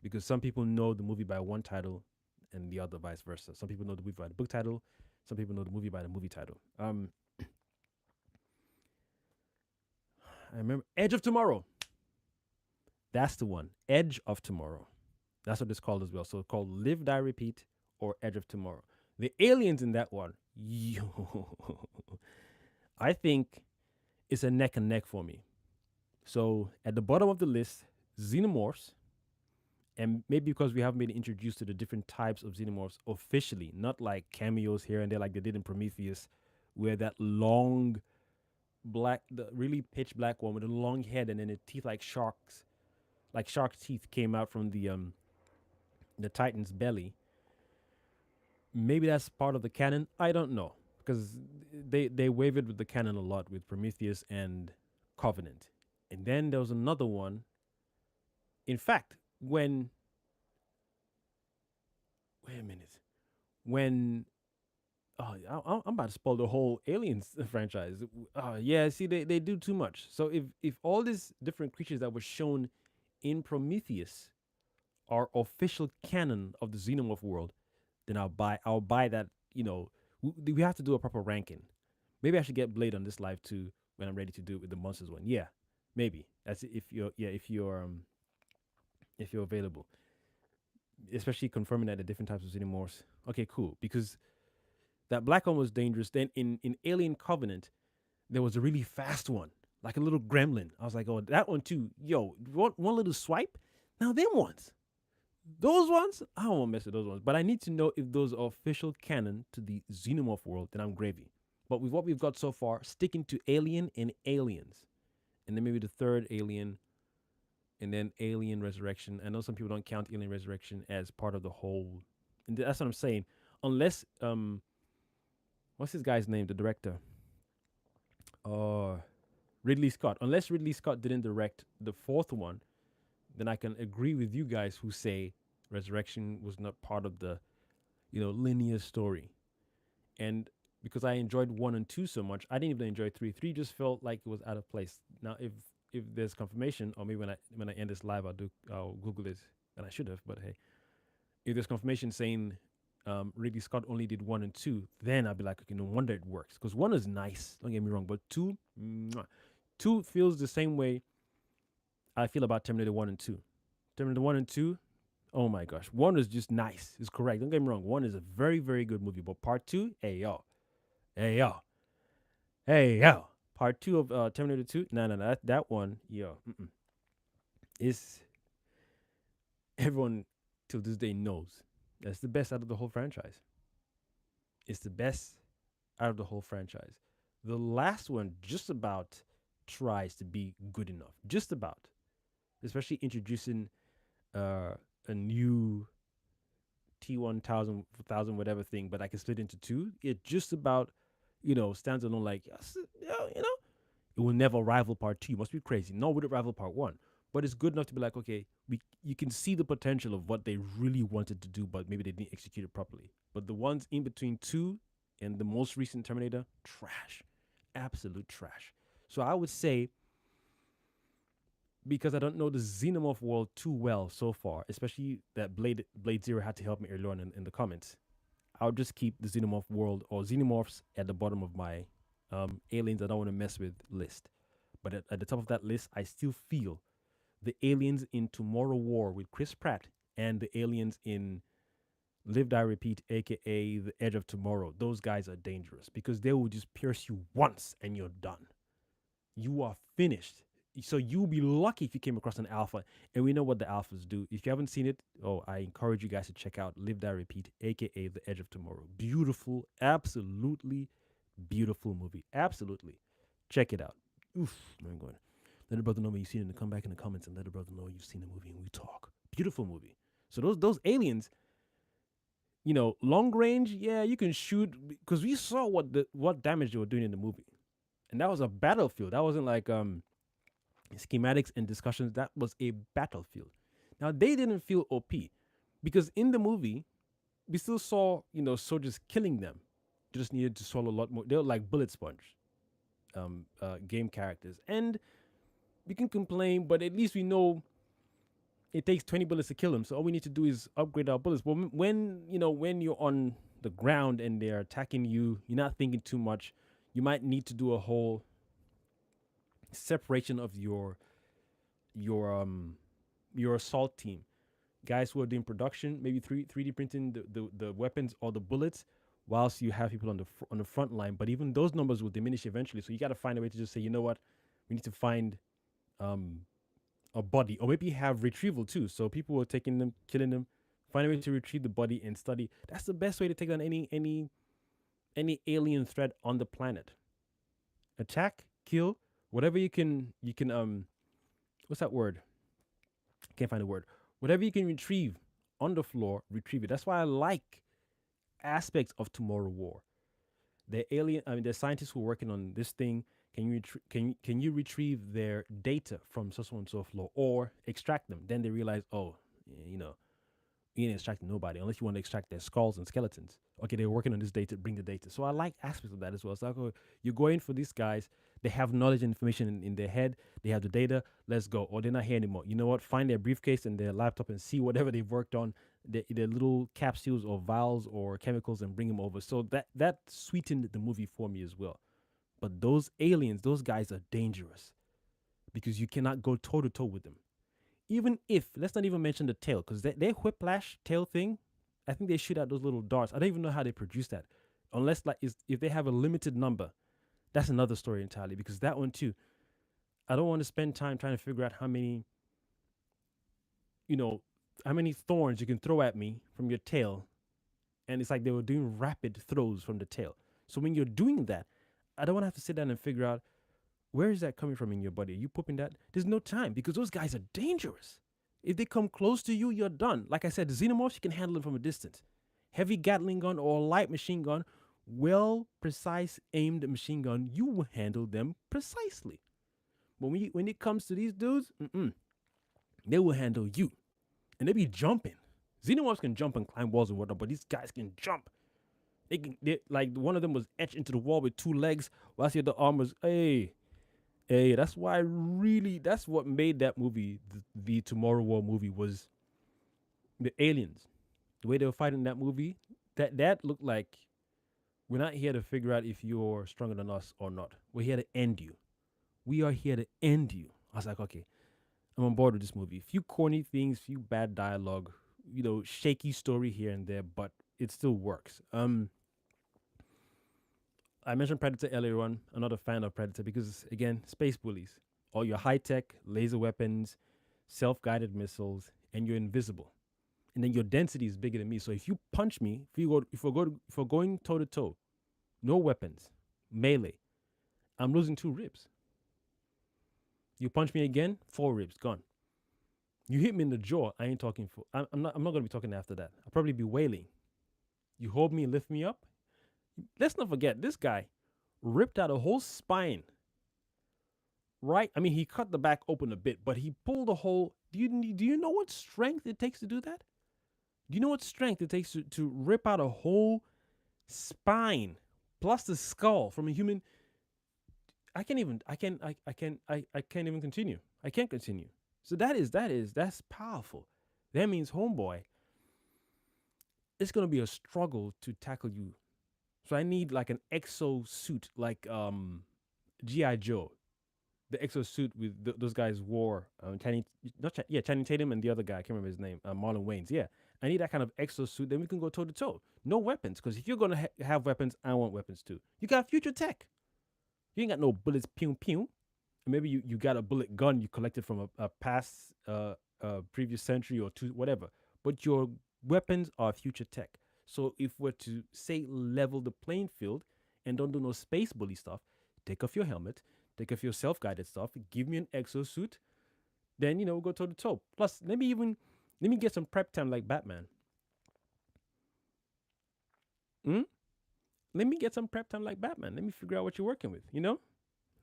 Because some people know the movie by one title and the other vice versa. Some people know the movie by the book title. Some people know the movie by the movie title. I remember Edge of Tomorrow. That's the one. Edge of Tomorrow. That's what it's called as well. So it's called Live Die Repeat or Edge of Tomorrow. The aliens in that one, yo, I think it's a neck and neck for me. So at the bottom of the list, xenomorphs, and maybe because we haven't been introduced to the different types of xenomorphs officially, not like cameos here and there like they did in Prometheus, where that long black, the really pitch black one with a long head and then the teeth like shark teeth came out from the Titan's belly. Maybe that's part of the canon. I don't know because they wavered with the canon a lot with Prometheus and Covenant, and then there was another one. In fact, when wait a minute, when I'm about to spoil the whole Aliens franchise. Yeah, see, they do too much. So if all these different creatures that were shown in Prometheus are official canon of the Xenomorph world, then I'll buy that. We have to do a proper ranking. Maybe I should get Blade on this live too when I'm ready to do it with the monsters one. Yeah, maybe that's if you're if you're available, especially confirming that the different types of xenomorphs. Okay, cool. Because that black one was dangerous. Then in Alien Covenant, there was a really fast one, like a little gremlin. I was like, oh, that one too. Yo, one little swipe. Now them ones, those ones, I don't want to mess with those ones. But I need to know if those are official canon to the xenomorph world. Then I'm gravy. But with what we've got so far, sticking to Alien and Aliens, and then maybe the third Alien, and then Alien Resurrection. I know some people don't count Alien Resurrection as part of the whole, and that's what I'm saying. Unless what's this guy's name? The director, uh, Ridley Scott. Unless Ridley Scott didn't direct the fourth one, then I can agree with you guys who say Resurrection was not part of the, linear story. And because I enjoyed one and two so much, I didn't even enjoy three. Three just felt like it was out of place. Now, if there's confirmation, or maybe when I end this live, I'll Google this, and I should have. But hey, if there's confirmation saying Ridley Scott only did one and two, then I'll be like, okay, no wonder it works. Because one is nice, don't get me wrong, but two, two feels the same way I feel about Terminator 1 and 2. Terminator 1 and 2, oh my gosh. 1 is just nice. It's correct. Don't get me wrong. 1 is a very, very good movie. But part 2, hey, yo. Hey, yo. Hey, yo. Part 2 of Terminator 2, no. That one, yo. It's, everyone till this day knows that's the best out of the whole franchise. It's the best out of the whole franchise. The last one just about tries to be good enough. Just about. Especially introducing a new T1000 whatever thing, but I can split into two. It just about stands alone. Like it will never rival part two. You must be crazy. No, would it rival part one? But it's good enough to be like, okay, you can see the potential of what they really wanted to do, but maybe they didn't execute it properly. But the ones in between two and the most recent Terminator, trash, absolute trash. So I would say, because I don't know the Xenomorph world too well so far, especially that Blade Zero had to help me earlier on in the comments. I'll just keep the Xenomorph world or Xenomorphs at the bottom of my aliens I don't want to mess with list. But at the top of that list, I still feel the aliens in Tomorrow War with Chris Pratt and the aliens in Live Die Repeat, aka The Edge of Tomorrow. Those guys are dangerous because they will just pierce you once and you're done. You are finished. So you'll be lucky if you came across an alpha. And we know what the alphas do. If you haven't seen it, I encourage you guys to check out Live Die Repeat, aka The Edge of Tomorrow. Beautiful, absolutely beautiful movie. Absolutely. Check it out. Oof, I'm going. Let a brother know when you've seen it and come back in the comments and let a brother know you've seen the movie and we talk. Beautiful movie. So those aliens, long range, yeah, you can shoot because we saw what damage they were doing in the movie. And that was a battlefield. That wasn't like schematics and discussions. That was a battlefield. Now they didn't feel OP because in the movie we still saw soldiers killing them. They just needed to swallow a lot more. They were like bullet sponge game characters, and we can complain, but at least we know it takes 20 bullets to kill them. So all we need to do is upgrade our bullets. But when you're on the ground and they're attacking you, you're not thinking too much. You might need to do a whole separation of your assault team, guys who are doing production, maybe 3D printing the weapons or the bullets, whilst you have people on on the front line. But even those numbers will diminish eventually. So you got to find a way to just say, you know what, we need to find um, a body, or maybe have retrieval too. So people were taking them, killing them, find a way to retrieve the body and study. That's the best way to take down any alien threat on the planet. Attack, kill, whatever you can what's that word? Can't find a word. Whatever you can retrieve on the floor, retrieve it. That's why I like aspects of Tomorrow War. The scientists who are working on this thing. Can you retrieve their data from so and so floor or extract them? Then they realize, oh, you know, you ain't extracting nobody unless you want to extract their skulls and skeletons. Okay, they're working on this data, bring the data. So I like aspects of that as well. It's like, oh, you're going for these guys. They have knowledge and information in their head. They have the data. Let's go. Or they're not here anymore. You know what? Find their briefcase and their laptop and see whatever they've worked on, their little capsules or vials or chemicals, and bring them over. So that sweetened the movie for me as well. But those aliens, those guys are dangerous because you cannot go toe to toe with them. Even if, let's not even mention the tail, because their whiplash tail thing, I think they shoot out those little darts. I don't even know how they produce that, unless if they have a limited number. That's another story entirely, because that one too, I don't want to spend time trying to figure out how many thorns you can throw at me from your tail, and it's like they were doing rapid throws from the tail. So when you're doing that, I don't want to have to sit down and figure out where is that coming from in your body. Are you pooping that? There's no time because those guys are dangerous. If they come close to you, you're done. Like I said, the xenomorphs, you can handle them from a distance. Heavy Gatling gun or light machine gun, well, precise aimed machine gun, you will handle them precisely. But when it comes to these dudes, they will handle you. And they be jumping. Xenomorphs can jump and climb walls and whatnot, but these guys can jump. Like one of them was etched into the wall with two legs, whilst the other arm was, Hey, that's what made that movie, the Tomorrow War movie, was the aliens. The way they were fighting that movie, that looked like we're not here to figure out if you're stronger than us or not. We're here to end you. We are here to end you. I was like, okay, I'm on board with this movie. Few corny things, few bad dialogue, shaky story here and there, but it still works. I mentioned Predator earlier on. I'm not a fan of Predator because, again, space bullies. All your high-tech laser weapons, self-guided missiles, and you're invisible. And then your density is bigger than me. So if you punch me, if we're going toe-to-toe, no weapons, melee, I'm losing 2 ribs. You punch me again, 4 ribs, gone. You hit me in the jaw, I ain't talking for... I'm not going to be talking after that. I'll probably be wailing. You hold me and lift me up. Let's not forget, this guy ripped out a whole spine. Right? I mean, he cut the back open a bit, but he pulled a whole... Do you know what strength it takes to do that? Do you know what strength it takes to rip out a whole spine plus the skull from a human? I can't even continue. I can't continue. So that's powerful. That means, homeboy, it's going to be a struggle to tackle you. So I need like an exosuit, like G.I. Joe, the exosuit with those guys wore. Channing Tatum and the other guy, I can't remember his name, Marlon Wayans. Yeah, I need that kind of exosuit. Then we can go toe to toe. No weapons, because if you're gonna have weapons, I want weapons too. You got future tech. You ain't got no bullets, pew pew. Maybe you got a bullet gun you collected from a past previous century or two, whatever. But your weapons are future tech. So if we're to say level the playing field and don't do no space bully stuff, take off your helmet, take off your self-guided stuff, give me an exosuit, then we'll go toe to toe. Plus, let me get some prep time like Batman. Let me get some prep time like Batman. Let me figure out what you're working with.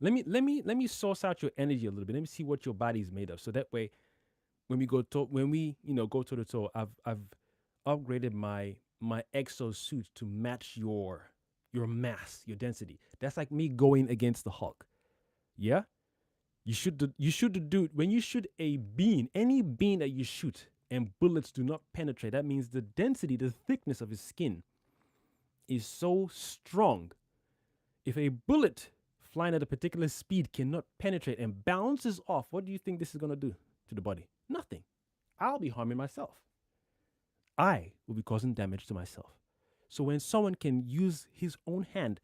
Let me source out your energy a little bit. Let me see what your body's made of. So that way, when we go toe to toe, I've upgraded my exosuit to match your mass, your density. That's like me going against the Hulk. Yeah? You should do when you shoot a bean, any bean that you shoot and bullets do not penetrate, that means the density, the thickness of his skin is so strong. If a bullet flying at a particular speed cannot penetrate and bounces off, what do you think this is going to do to the body? Nothing. I'll be harming myself. I will be causing damage to myself. So when someone can use his own hand,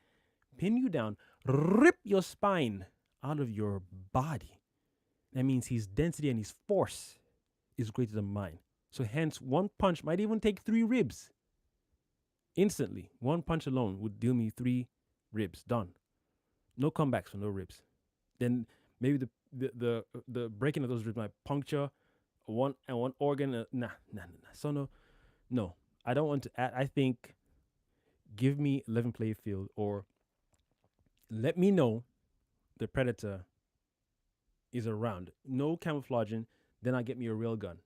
pin you down, rip your spine out of your body, that means his density and his force is greater than mine. So hence, one punch might even take 3 ribs instantly. One punch alone would deal me 3 ribs. Done. No comebacks for no ribs. Then maybe the breaking of those ribs might puncture one organ. Nah. So no. I don't want to add. I think give me 11 play field, or let me know the predator is around. No camouflaging. Then I get me a real gun.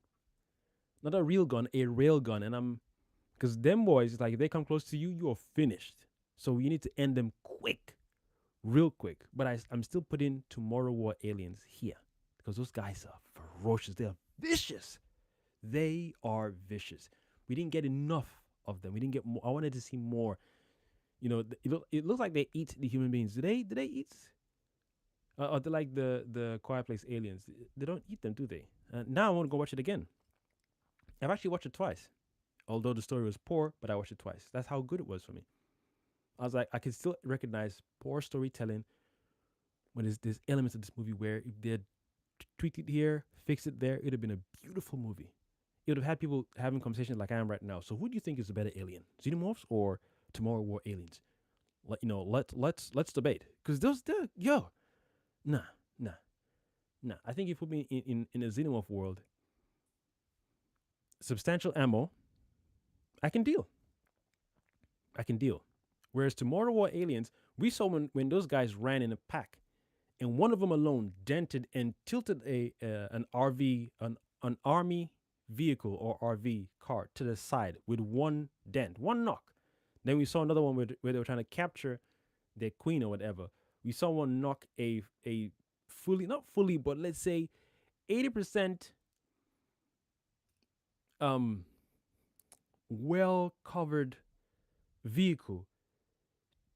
Not a real gun, a rail gun. And I'm, because them boys, like if they come close to you, you are finished. So you need to end them quick, real quick. But I'm still putting Tomorrow War Aliens here because those guys are ferocious. They are vicious. They are vicious. We didn't get enough of them. We didn't get more. I wanted to see more. You know, it looks like they eat the human beings. Do they eat? Or they like the Quiet Place aliens? They don't eat them, do they? Now I want to go watch it again. I've actually watched it twice. Although the story was poor, but I watched it twice. That's how good it was for me. I was like, I can still recognize poor storytelling when there's elements of this movie where if they'd tweaked it here, fixed it there, it would have been a beautiful movie. It would have had people having conversations like I am right now. So who do you think is the better alien? Xenomorphs or Tomorrow War Aliens? Let's debate. Because nah. I think if you put me in a Xenomorph world, substantial ammo, I can deal. Whereas Tomorrow War Aliens, we saw when those guys ran in a pack, and one of them alone dented and tilted an army vehicle or RV car to the side with one dent, one knock. Then we saw another one where they were trying to capture their queen or whatever. We saw one knock a fully, not fully, but let's say 80% well covered vehicle,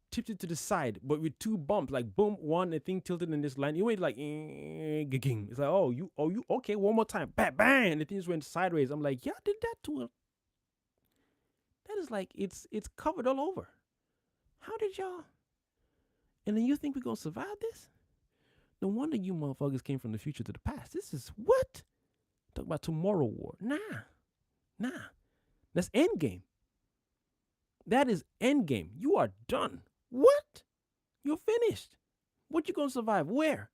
tipped it to the side, but with 2 bumps, like boom, one, the thing tilted in this line. You went like, it's like, oh, you okay, one more time, bang, bang, and the thing just went sideways. I'm like, yeah, I did that to a, that is like, it's covered all over. How did y'all? And then you think we're gonna survive this? No wonder you motherfuckers came from the future to the past. This is what? Talk about Tomorrow War. Nah. That's Endgame. That is Endgame. You are done. What? You're finished. What you gonna survive? Where?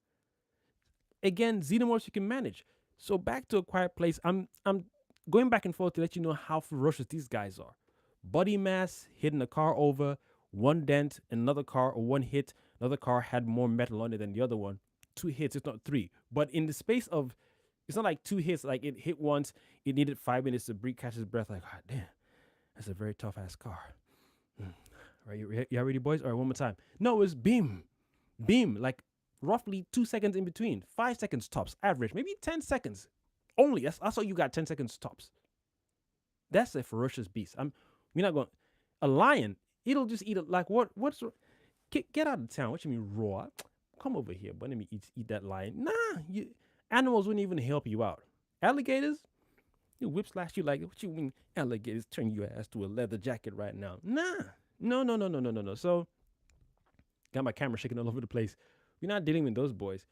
Again, Xenomorphs you can manage. So back to A Quiet Place. I'm going back and forth to let you know how ferocious these guys are. Body mass, hitting a car over, one dent, another car, or one hit, another car had more metal on it than the other one. 2 hits, it's not 3. But in the space of, it's not like 2 hits, like it hit once, it needed 5 minutes to catch his breath, like, God damn, that's a very tough ass car. Right, you ready, boys? All right, one more time. No, it's beam, like roughly 2 seconds in between, 5 seconds tops, average, maybe 10 seconds. Only, that's all you got, 10 seconds tops. That's a ferocious beast. We're not going, a lion, it'll just eat it, like what's, get out of town. What you mean raw? Come over here, but let me eat that lion. Nah, animals wouldn't even help you out. Alligators, you whip slash you like, what you mean alligators turn your ass to a leather jacket right now? Nah. No. So, got my camera shaking all over the place. We're not dealing with those boys.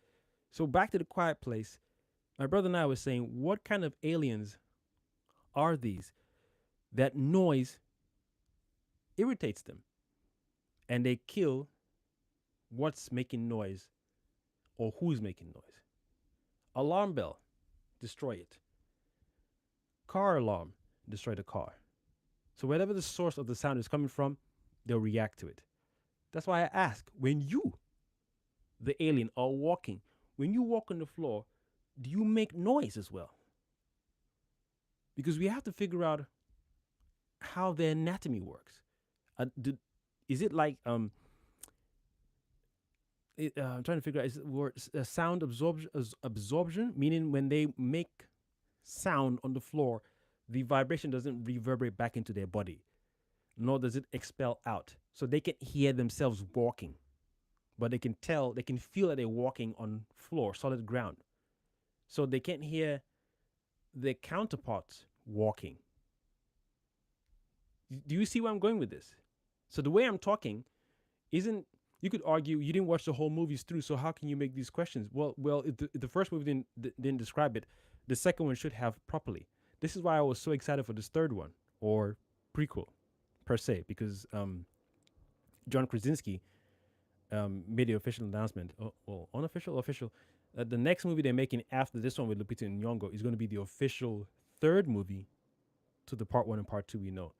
So back to The Quiet Place. My brother and I was saying, what kind of aliens are these? That noise irritates them. And they kill what's making noise or who's making noise. Alarm bell, destroy it. Car alarm, destroy the car. So wherever the source of the sound is coming from, they'll react to it. That's why I ask, when you, the alien, are walking, when you walk on the floor, do you make noise as well? Because we have to figure out how their anatomy works. Is it like I'm trying to figure out, is it sound absorption, meaning when they make sound on the floor, the vibration doesn't reverberate back into their body, nor does it expel out. So they can hear themselves walking, but they can feel that they're walking on floor, solid ground. So they can't hear their counterparts walking. Do you see where I'm going with this? So the way I'm talking isn't. You could argue you didn't watch the whole movies through, so how can you make these questions? Well, if the first movie didn't describe it, the second one should have properly. This is why I was so excited for this third one or prequel, per se, because John Krasinski made the official announcement, well, unofficial, official. The next movie they're making after this one with Lupita Nyong'o is going to be the official third movie to the part one and part two we know.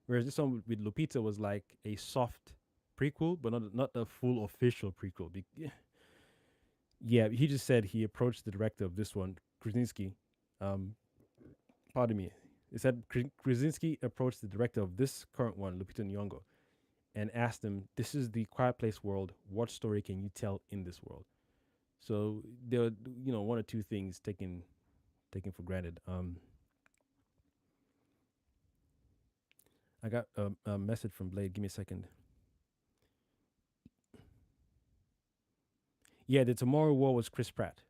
Whereas this one with Lupita was like a soft prequel, but not the full official prequel. Yeah, he just said he approached the director of this one, Krasinski. Um, pardon me. He said Krasinski approached the director of this current one, Lupita Nyong'o, and asked him, "This is the Quiet Place world. What story can you tell in this world?" So there, are, one or two things taken for granted. I got a message from Blade. Give me a second. Yeah, the Tomorrow War was Chris Pratt.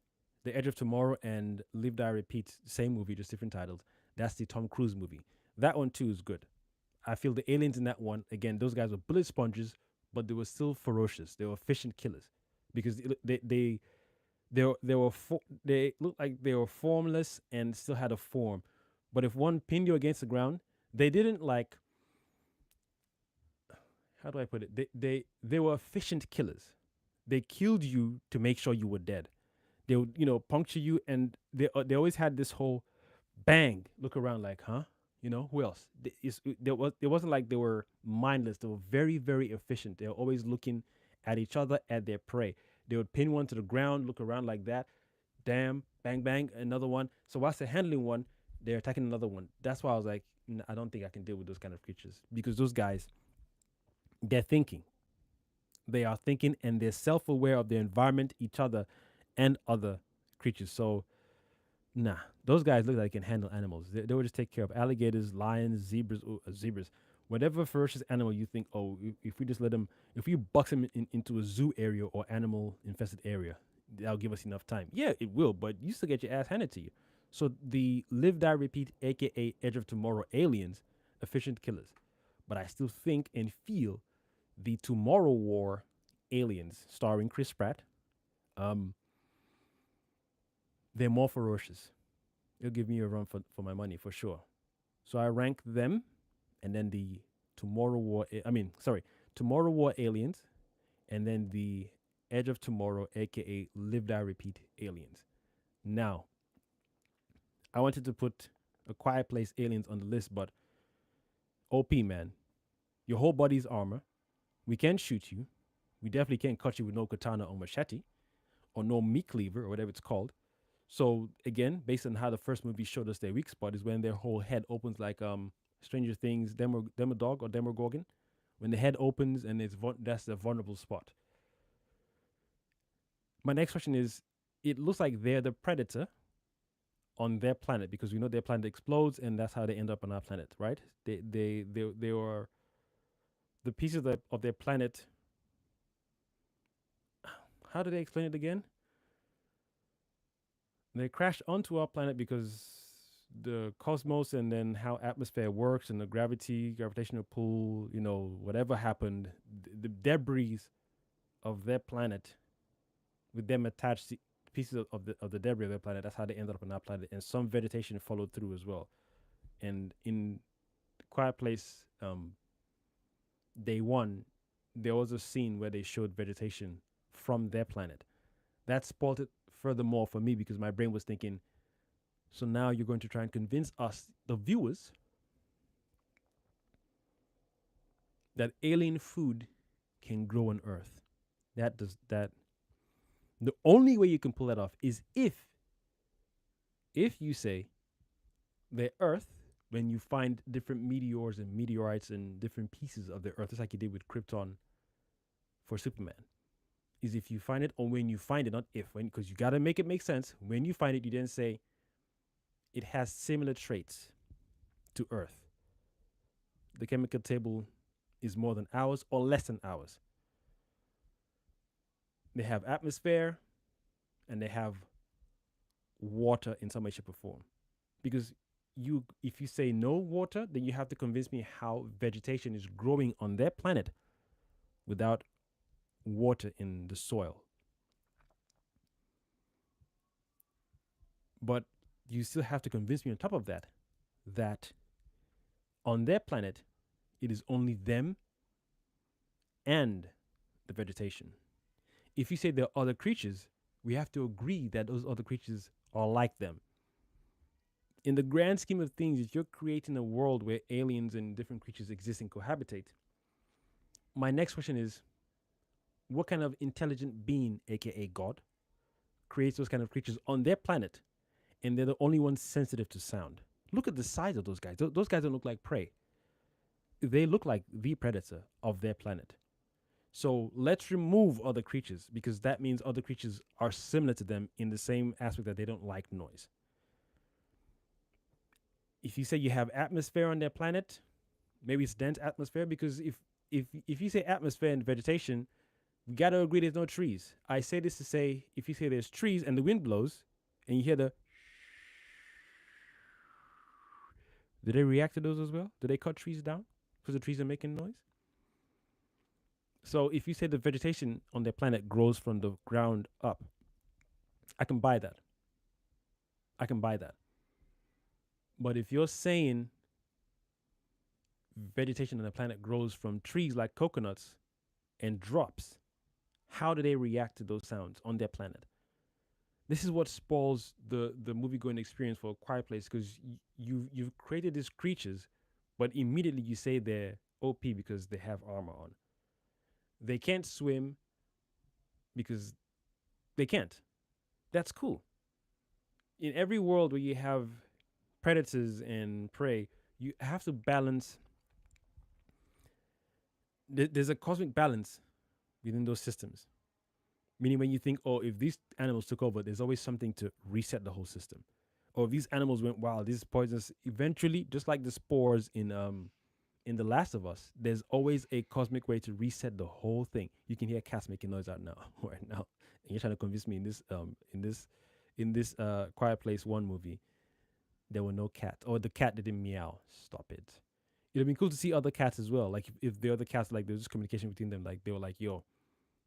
The Edge of Tomorrow and Live Die Repeat, same movie, just different titles. That's the Tom Cruise movie. That one too is good. I feel the aliens in that one, again, those guys were bullet sponges, but they were still ferocious. They were efficient killers because they looked like they were formless and still had a form. But if one pinned you against the ground, they didn't like. How do I put it? They were efficient killers. They killed you to make sure you were dead. They would puncture you, and they always had this whole bang look around like, huh? Who else? There wasn't like they were mindless. They were very, very efficient. They were always looking at each other, at their prey. They would pin one to the ground, look around like that, damn, bang, bang, another one. So whilst they're handling one, they're attacking another one. That's why I was like, I don't think I can deal with those kind of creatures because those guys, they're thinking. They are thinking and they're self-aware of their environment, each other, and other creatures. So nah, those guys look like they can handle animals. They would just take care of alligators, lions, zebras, whatever ferocious animal you think. Oh, if we just let them, if we box them into a zoo area or animal infested area, that'll give us enough time. Yeah, it will, but you still get your ass handed to you. So the Live Die Repeat, aka Edge of Tomorrow aliens, efficient killers. But I still think and feel the Tomorrow War aliens, starring Chris Pratt, um, they're more ferocious. It'll give me a run for my money for sure. So I rank them, and then the Tomorrow War. Tomorrow War aliens, and then the Edge of Tomorrow, aka Live Die Repeat aliens. Now, I wanted to put a Quiet Place aliens on the list, but OP man, your whole body's armor. We can't shoot you. We definitely can't cut you with no katana or machete or no meat cleaver or whatever it's called. So again, based on how the first movie showed us their weak spot is when their whole head opens like Stranger Things Demodog or Demogorgon. When the head opens and that's the vulnerable spot. My next question is, it looks like they're the predator on their planet because we know their planet explodes and that's how they end up on our planet, right? They are the pieces of their planet. How do they explain it again? They crash onto our planet because the cosmos and then how atmosphere works and the gravitational pull, whatever happened, the debris of their planet with them attached to pieces of the debris of their planet, that's how they ended up on our planet. And some vegetation followed through as well. And in Quiet Place, day one, there was a scene where they showed vegetation from their planet. That spoiled it furthermore for me because my brain was thinking, so now you're going to try and convince us, the viewers, that alien food can grow on Earth. The only way you can pull that off is if you say the Earth, when you find different meteors and meteorites and different pieces of the Earth, just like you did with Krypton for Superman, is if you find it or when you find it, not if, when, because you got to make it make sense. When you find it, you then say it has similar traits to Earth. The chemical table is more than ours or less than ours. They have atmosphere and they have water in some way, shape, or form. Because if you say no water, then you have to convince me how vegetation is growing on their planet without water in the soil. But you still have to convince me on top of that that on their planet it is only them and the vegetation. If you say there are other creatures, we have to agree that those other creatures are like them. In the grand scheme of things, if you're creating a world where aliens and different creatures exist and cohabitate, my next question is what kind of intelligent being, aka God, creates those kind of creatures on their planet and they're the only ones sensitive to sound? Look at the size of those guys. Those guys don't look like prey. They look like the predator of their planet. So let's remove other creatures because that means other creatures are similar to them in the same aspect that they don't like noise. If you say you have atmosphere on their planet, maybe it's dense atmosphere because if you say atmosphere and vegetation, we got to agree there's no trees. I say this to say if you say there's trees and the wind blows and you hear the do they react to those as well? Do they cut trees down because the trees are making noise? So if you say the vegetation on their planet grows from the ground up, I can buy that. I can buy that. But if you're saying vegetation on the planet grows from trees like coconuts and drops, how do they react to those sounds on their planet? This is what spoils the movie going experience for A Quiet Place because you've created these creatures, but immediately you say they're OP because they have armor on. They can't swim because they can't. That's cool. In every world where you have predators and prey, you have to balance. There's a cosmic balance within those systems. Meaning, when you think, oh, if these animals took over, there's always something to reset the whole system. Or if these animals went wild, this is poisonous. Eventually, just like the spores in The Last of Us, there's always a cosmic way to reset the whole thing. You can hear cats making noise out now, right now, and you're trying to convince me in this Quiet Place 1 movie, there were no cats, or the cat didn't meow. Stop it. It'd be cool to see other cats as well. Like if the other cats, like there's just communication between them. Like they were like, "Yo,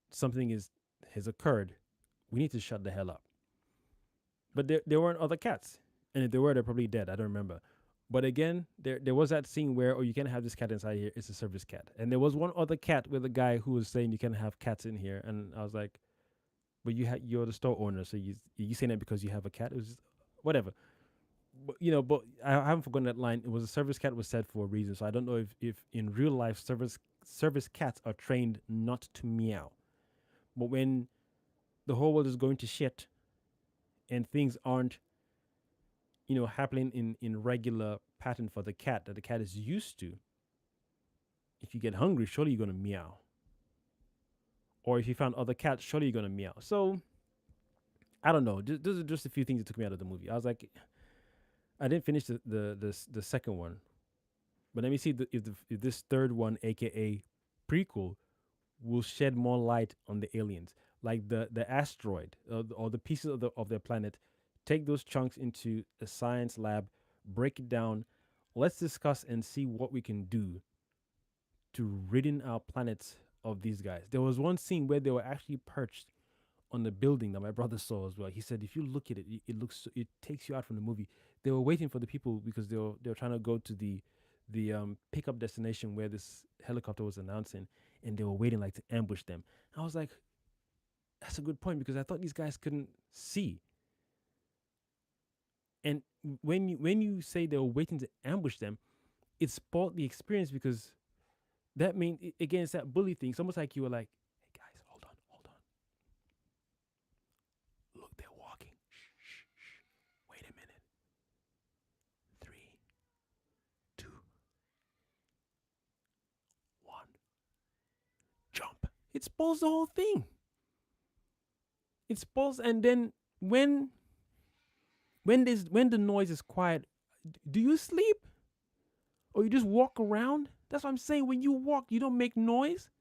something has occurred. We need to shut the hell up." But there weren't other cats, and if there were, they're probably dead. I don't remember. But again, there was that scene where, oh, you can't have this cat inside here. It's a service cat. And there was one other cat with a guy who was saying you can't have cats in here. And I was like, but you're the store owner, so you saying that because you have a cat? It was just, whatever. But I haven't forgotten that line. It was a service cat was said for a reason. So I don't know if in real life service cats are trained not to meow. But when the whole world is going to shit and things aren't happening in regular pattern for the cat that the cat is used to, if you get hungry, surely you're going to meow. Or if you found other cats, surely you're going to meow. So I don't know. Those are just a few things that took me out of the movie. I was like, I didn't finish the second one, but let me see if this third one, aka prequel, will shed more light on the aliens, like the asteroid or the pieces of their planet. Take those chunks into a science lab, break it down. Let's discuss and see what we can do to ridding our planets of these guys. There was one scene where they were actually perched on the building that my brother saw as well. He said, if you look at it, it takes you out from the movie. They were waiting for the people because they were trying to go to the pickup destination where this helicopter was announcing, and they were waiting like to ambush them. I was like, that's a good point because I thought these guys couldn't see. And when you say they were waiting to ambush them, it spoiled the experience because that means, again, it's that bully thing. It's almost like you were like, hey guys, hold on. Look, they're walking. Shh. Wait a minute. 3, 2, 1. Jump. It spoils the whole thing. It spoils, and then when the noise is quiet, do you sleep? Or you just walk around? That's what I'm saying. When you walk, you don't make noise.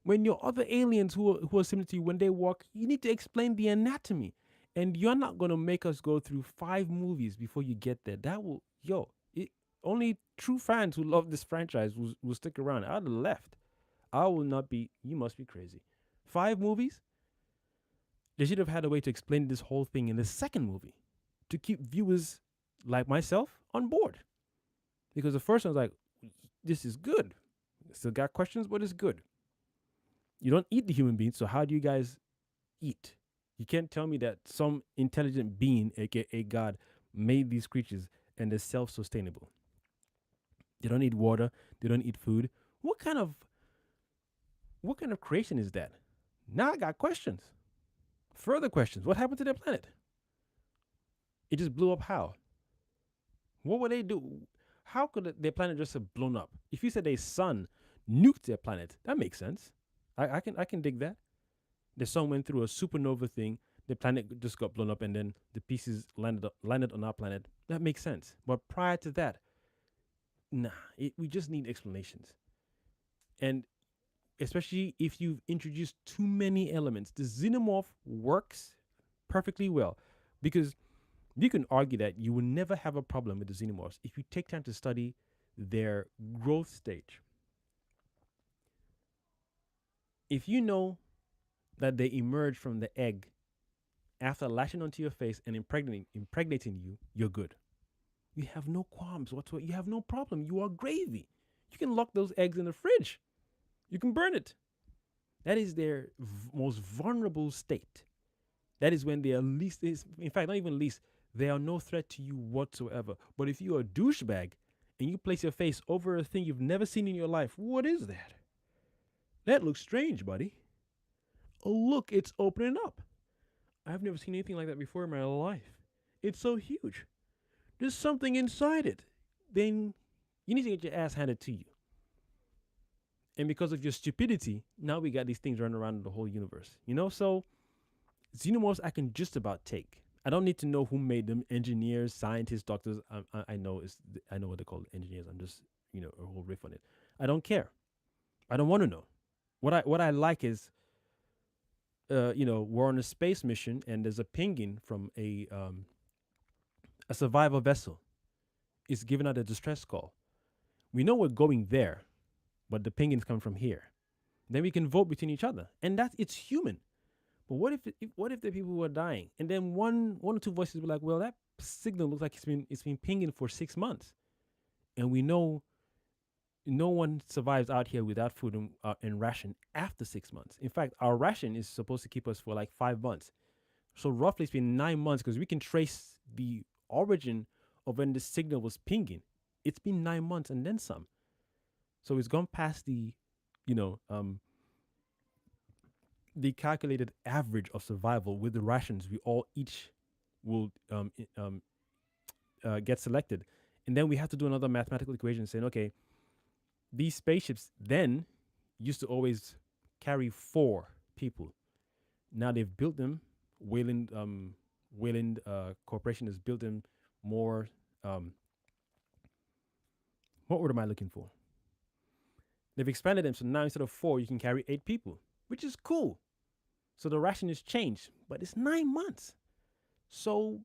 When your other aliens who are similar to you, when they walk, you need to explain the anatomy. And you're not going to make us go through 5 movies before you get there. Yo, only true fans who love this franchise will stick around. I'd have left. I will not be. You must be crazy. 5 movies? They should have had a way to explain this whole thing in the second movie to keep viewers like myself on board. Because the first one's like, this is good. Still got questions, but it's good. You don't eat the human beings, so how do you guys eat? You can't tell me that some intelligent being, aka God, made these creatures and they're self-sustainable. They don't eat water. They don't eat food. What kind of creation is that? Now I got questions. Further questions. What happened to their planet? It just blew up. How? What would they do? How could their planet just have blown up? If you said a sun nuked their planet, that makes sense. I can dig that. The sun went through a supernova thing. The planet just got blown up, and then the pieces landed on our planet. That makes sense. But prior to that, nah. We just need explanations, and especially if you've introduced too many elements, the xenomorph works perfectly well because you can argue that you will never have a problem with the xenomorphs if you take time to study their growth stage. If you know that they emerge from the egg after lashing onto your face and impregnating you, you're good. You have no qualms whatsoever. You have no problem. You are gravy. You can lock those eggs in the fridge. You can burn it. That is their most vulnerable state. That is when they are least, in fact, not even least, they are no threat to you whatsoever. But if you're a douchebag and you place your face over a thing you've never seen in your life, what is that? That looks strange, buddy. Oh, look, it's opening up. I've never seen anything like that before in my life. It's so huge. There's something inside it. Then you need to get your ass handed to you. And because of your stupidity, now we got these things running around the whole universe. So xenomorphs I can just about take. I don't need to know who made them. Engineers, scientists, doctors. I know what they call engineers. I'm just a whole riff on it. I don't care. I don't want to know. What I like is, we're on a space mission and there's a pinging from a survivor vessel. It's giving out a distress call. We know we're going there, but the pinging's coming from here. Then we can vote between each other, and it's human. But what if the people who are dying, and then one or two voices will be like, well, that signal looks like it's been pinging for 6 months, and we know no one survives out here without food and ration after 6 months. In fact, our ration is supposed to keep us for like 5 months. So roughly it's been 9 months because we can trace the origin of when the signal was pinging. It's been 9 months and then some. So it's gone past the calculated average of survival with the rations we all each will get selected. And then we have to do another mathematical equation saying, okay, these spaceships then used to always carry 4 people. Now they've built them. Wayland Corporation has built them more. What word am I looking for? They've expanded them, so now instead of 4, you can carry 8 people, which is cool. So the ration has changed, but it's 9 months. So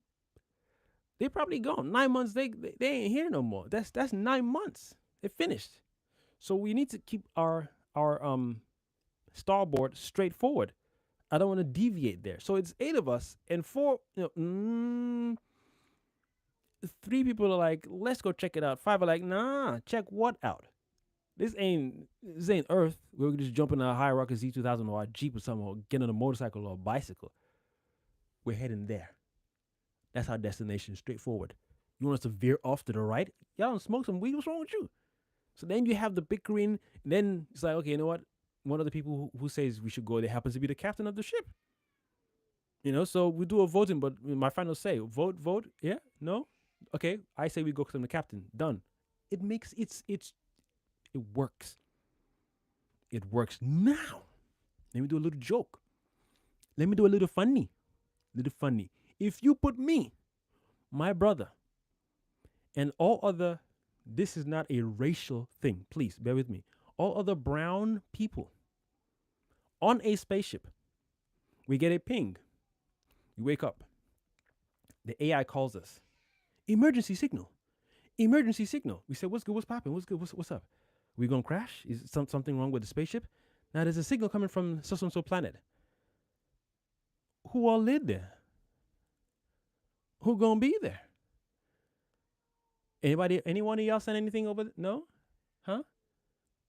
they're probably gone. 9 months, they ain't here no more. That's 9 months. They're finished. So we need to keep our starboard straightforward. I don't want to deviate there. So it's 8 of us, and 4, 3 people are like, let's go check it out. 5 are like, nah, check what out? This ain't Earth. We're just jump in a Hierarchy Z2000 or a Jeep or something, or get on a motorcycle or a bicycle. We're heading there. That's our destination, straightforward. You want us to veer off to the right? Y'all don't smoke some weed? What's wrong with you? So then you have the bickering. Then it's like, okay, you know what? One of the people who says we should go there happens to be the captain of the ship. So we do a voting, but my final say, vote, yeah, no, okay. I say we go because I'm the captain. Done. It works. It works. Now, let me do a little joke. Let me do a little funny. If you put me, my brother, and all other, this is not a racial thing. Please bear with me. All other brown people on a spaceship, we get a ping. We wake up. The AI calls us. Emergency signal. Emergency signal. We say, what's good? What's popping? What's good? What's up? We gonna crash? Is something wrong with the spaceship? Now there's a signal coming from so and so planet. Who all live there? Who gonna be there? Anybody? Anyone of y'all send anything over? No, huh?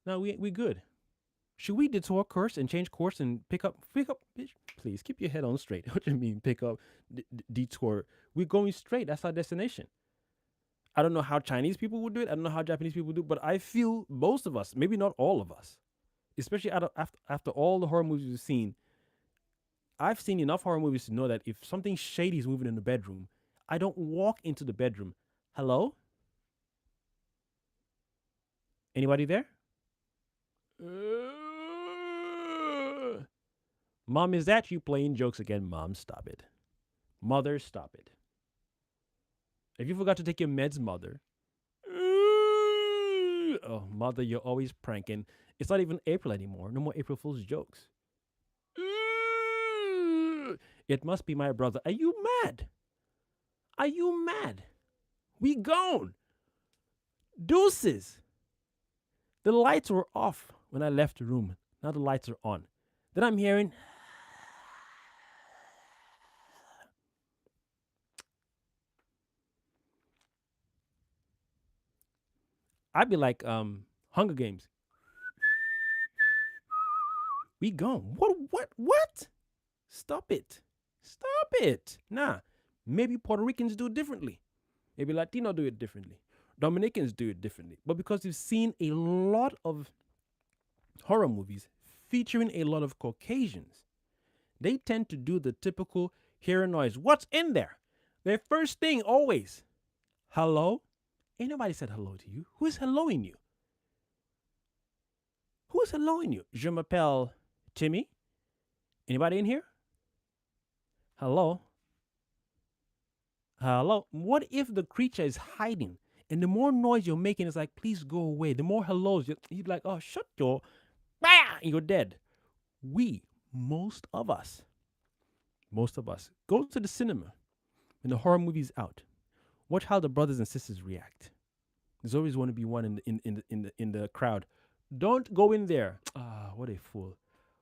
No, we good. Should we detour course and change course and pick up? Bitch, please keep your head on straight. What do you mean pick up, detour? We're going straight. That's our destination. I don't know how Chinese people would do it. I don't know how Japanese people do it, but I feel most of us, maybe not all of us, especially after all the horror movies we've seen, I've seen enough horror movies to know that if something shady is moving in the bedroom, I don't walk into the bedroom. Hello? Anybody there? Mom, is that you playing jokes again? Mom, stop it. Mother, stop it. If you forgot to take your meds, mother. Oh, mother, you're always pranking. It's not even April anymore. No more April Fool's jokes. It must be my brother. Are you mad? Are you mad? We gone. Deuces. The lights were off when I left the room. Now the lights are on. Then I'm hearing. I'd be like, Hunger Games. We gone. What? Stop it. Stop it. Nah. Maybe Puerto Ricans do it differently. Maybe Latino do it differently. Dominicans do it differently. But because we've seen a lot of horror movies featuring a lot of Caucasians, they tend to do the typical hearing noise. What's in there? Their first thing always, hello? Ain't nobody said hello to you. Who is helloing you? Who is helloing you? Je m'appelle Timmy. Anybody in here? Hello? Hello? What if the creature is hiding and the more noise you're making is like, please go away. The more hellos, you're like, oh, shut your, bah! You're dead. Most of us, go to the cinema when the horror movie's out. Watch how the brothers and sisters react. There's always going to be one in the crowd. Don't go in there. Ah, what a fool.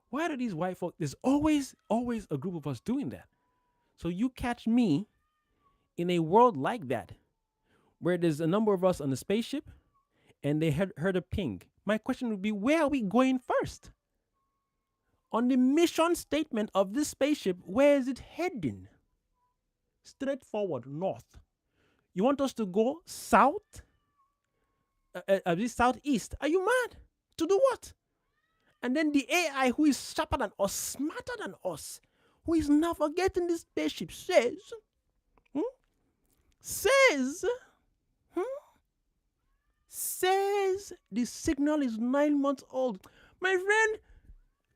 Why do these white folk? There's always a group of us doing that. So you catch me in a world like that, where there's a number of us on the spaceship, and they heard a ping. My question would be, where are we going first? On the mission statement of this spaceship, where is it heading? Straight forward, north. You want us to go south? Southeast? Are you mad? To do what? And then the AI, who is sharper than us, smarter than us, who is navigating this spaceship, says the signal is 9 months old. My friend,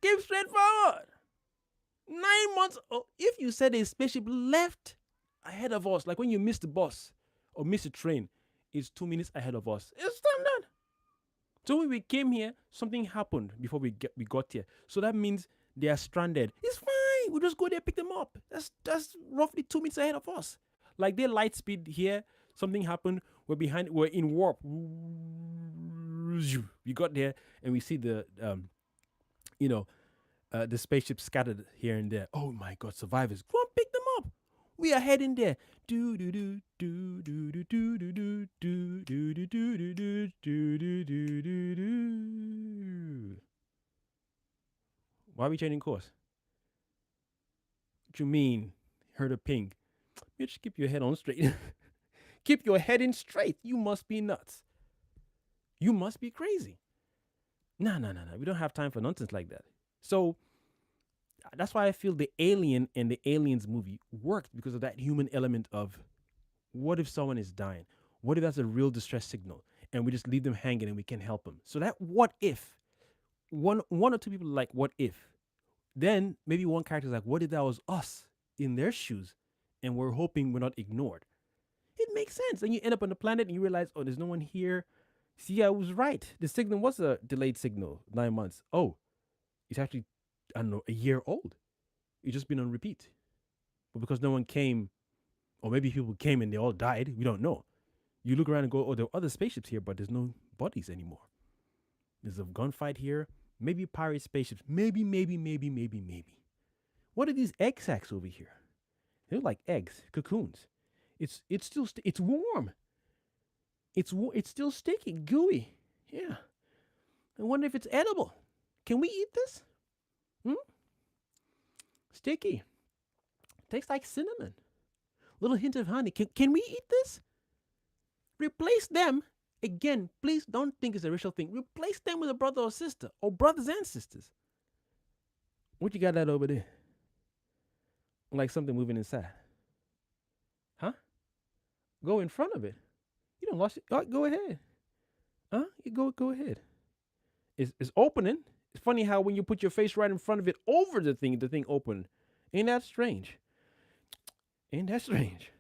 keep straight forward. 9 months old. If you said a spaceship left ahead of us, like when you miss the bus or miss a train, it's 2 minutes ahead of us. It's standard. So when we came here, something happened before we got here. So that means they are stranded. It's fine. We'll just go there, pick them up. That's roughly 2 minutes ahead of us. Like their light speed here, something happened. We're in warp. We got there and we see the spaceship scattered here and there. Oh my God, survivors! Go and pick them up. We are heading there. Do do do do do do do do do do do do do do do do do do. Why are we changing course? What you mean? Heard a ping? Bitch, keep your head on straight. Keep your head in straight. You must be nuts. You must be crazy. No. We don't have time for nonsense like that. So that's why I feel the Alien and the Aliens movie worked, because of that human element of, what if someone is dying? What if that's a real distress signal and we just leave them hanging and we can help them? So that what if, one or two people are like, what if? Then maybe one character is like, what if that was us in their shoes and we're hoping we're not ignored? It makes sense. And you end up on the planet and you realize, oh, there's no one here. See, I was right. The signal was a delayed signal, 9 months. Oh, it's actually, I don't know, a year old. It's just been on repeat. But because no one came, or maybe people came and they all died, we don't know. You look around and go, oh, there are other spaceships here, but there's no bodies anymore. There's a gunfight here. Maybe pirate spaceships. Maybe, maybe, maybe, maybe, maybe. What are these egg sacs over here? They look like eggs, cocoons. It's still it's warm. It's still sticky, gooey. Yeah. I wonder if it's edible. Can we eat this? Hmm? Sticky. Tastes like cinnamon. Little hint of honey. Can we eat this? Replace them. Again, please don't think it's a racial thing. Replace them with a brother or sister, or brothers and sisters. What you got that over there? Like something moving inside. Huh? Go in front of it. You don't lost it. Oh, go ahead. Huh? You go ahead. It's opening. It's funny how when you put your face right in front of it over the thing opened. Ain't that strange? Ain't that strange?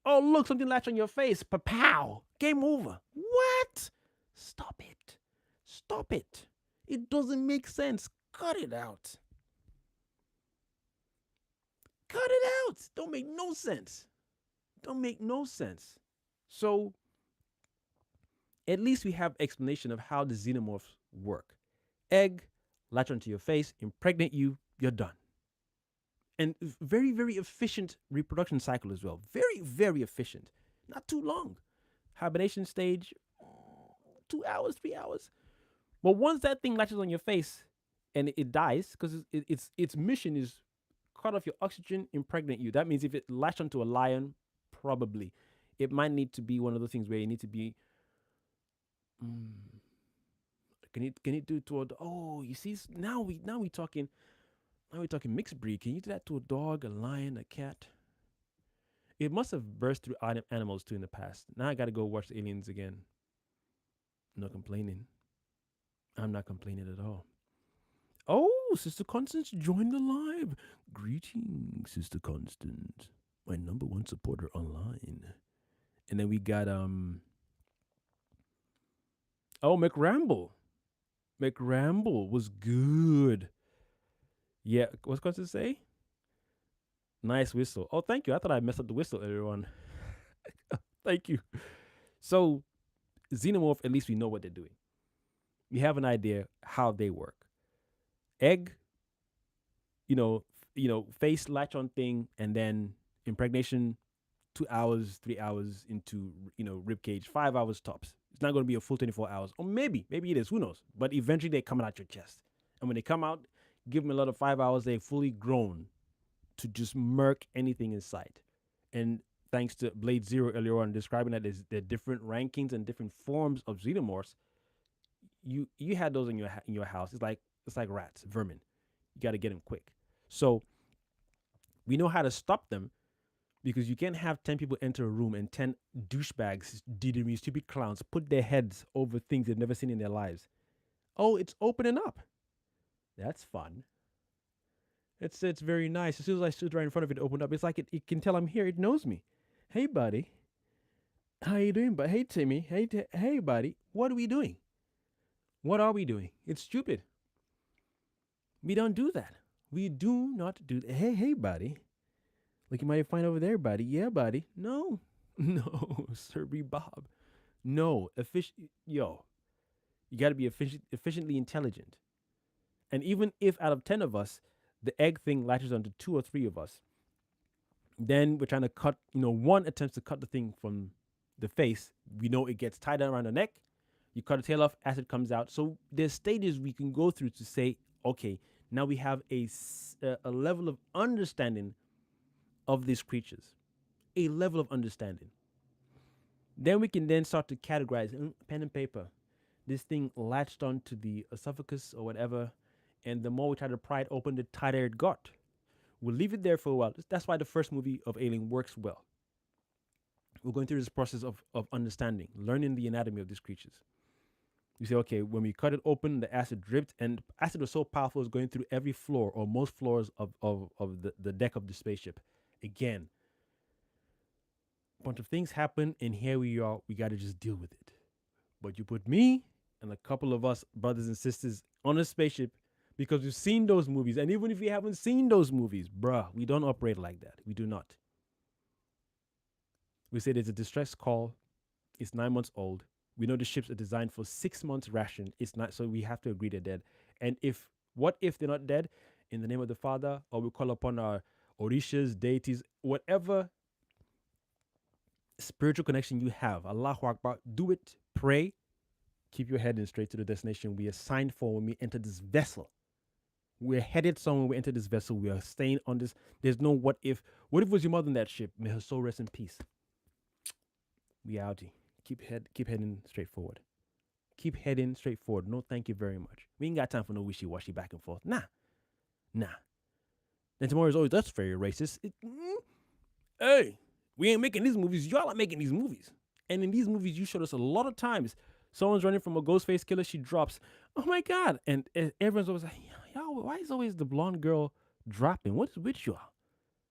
Oh, look, something latched on your face. Pa-pow. Game over. What? Stop it. Stop it. It doesn't make sense. Cut it out. Cut it out. Don't make no sense. Don't make no sense. So, at least we have explanation of how the xenomorphs work. Egg, latch onto your face, impregnate you, you're done. And very, very efficient reproduction cycle as well. Very, very efficient. Not too long. Hibernation stage, 2 hours, 3 hours. But once that thing latches on your face and it dies, because its mission is cut off your oxygen, impregnate you. That means if it latched onto a lion, probably. It might need to be one of those things where you need to be... Can it do it to a... Oh, you see, now we talking... Now we're talking mixed breed. Can you do that to a dog, a lion, a cat? It must have burst through animals too in the past. Now I got to go watch the Aliens again. No complaining. I'm not complaining at all. Oh, Sister Constance joined the live. Greetings, Sister Constance, my #1 supporter online. And then we got McRamble. McRamble was good. Yeah, what's Constance say? Nice whistle. Oh, thank you. I thought I messed up the whistle earlier on. Thank you. So, xenomorph, at least we know what they're doing. We have an idea how they work. Egg, face latch on thing, and then impregnation 2 hours, 3 hours into, rib cage, 5 hours tops. It's not going to be a full 24 hours. Or maybe it is. Who knows? But eventually they're coming out your chest. And when they come out, give them another 5 hours, they're fully grown to just murk anything in sight. And thanks to Blade Zero earlier on describing that there are different rankings and different forms of xenomorphs. You had those in your house. It's like rats, vermin. You got to get them quick. So we know how to stop them, because you can't have 10 people enter a room and 10 douchebags, stupid clowns, put their heads over things they've never seen in their lives. Oh, it's opening up. That's fun. It's very nice. As soon as I stood right in front of it, opened up. It's like it can tell I'm here. It knows me. Hey, buddy. How you doing? But hey, Timmy. Hey, buddy. What are we doing? What are we doing? It's stupid. We don't do that. We do not do that. Hey, buddy. Like you might find over there, buddy. Yeah, buddy. No. No, Sir B. Bob. No. Yo. You got to be efficiently intelligent. And even if out of 10 of us, the egg thing latches onto 2 or 3 of us, then we're trying to cut, one attempts to cut the thing from the face. We know it gets tied around the neck. You cut the tail off, acid comes out. So there's stages we can go through to say, okay, now we have a level of understanding of these creatures, a level of understanding. Then we can then start to categorize, pen and paper. This thing latched onto the esophagus or whatever, and the more we try to pry it open, the tighter it got. We'll leave it there for a while. That's why the first movie of Alien works well. We're going through this process of understanding, learning the anatomy of these creatures. You say, okay, when we cut it open, the acid dripped, and acid was so powerful, it was going through every floor or most floors of the deck of the spaceship. Again, a bunch of things happen, and here we are. We got to just deal with it. But you put me and a couple of us brothers and sisters on a spaceship because we've seen those movies. And even if we haven't seen those movies, bruh, we don't operate like that. We do not. We say there's a distress call. It's 9 months old. We know the ships are designed for 6 months ration. It's not, so we have to agree they're dead. And if what if they're not dead? In the name of the Father, or we call upon our orishas, deities, whatever spiritual connection you have. Allahu Akbar. Do it. Pray. Keep your head in straight to the destination we are signed for when we enter this vessel. We're headed somewhere when we enter this vessel. We are staying on this. There's no what if. What if it was your mother in that ship? May her soul rest in peace. We outie. Keep heading straight forward. Keep heading straight forward. No, thank you very much. We ain't got time for no wishy-washy back and forth. Nah. Then tomorrow is always, that's very racist. Hey, we ain't making these movies. Y'all are making these movies. And in these movies, you showed us a lot of times. Someone's running from a ghost face killer. She drops. Oh my God. And everyone's always like, y'all, why is always the blonde girl dropping? What is with y'all?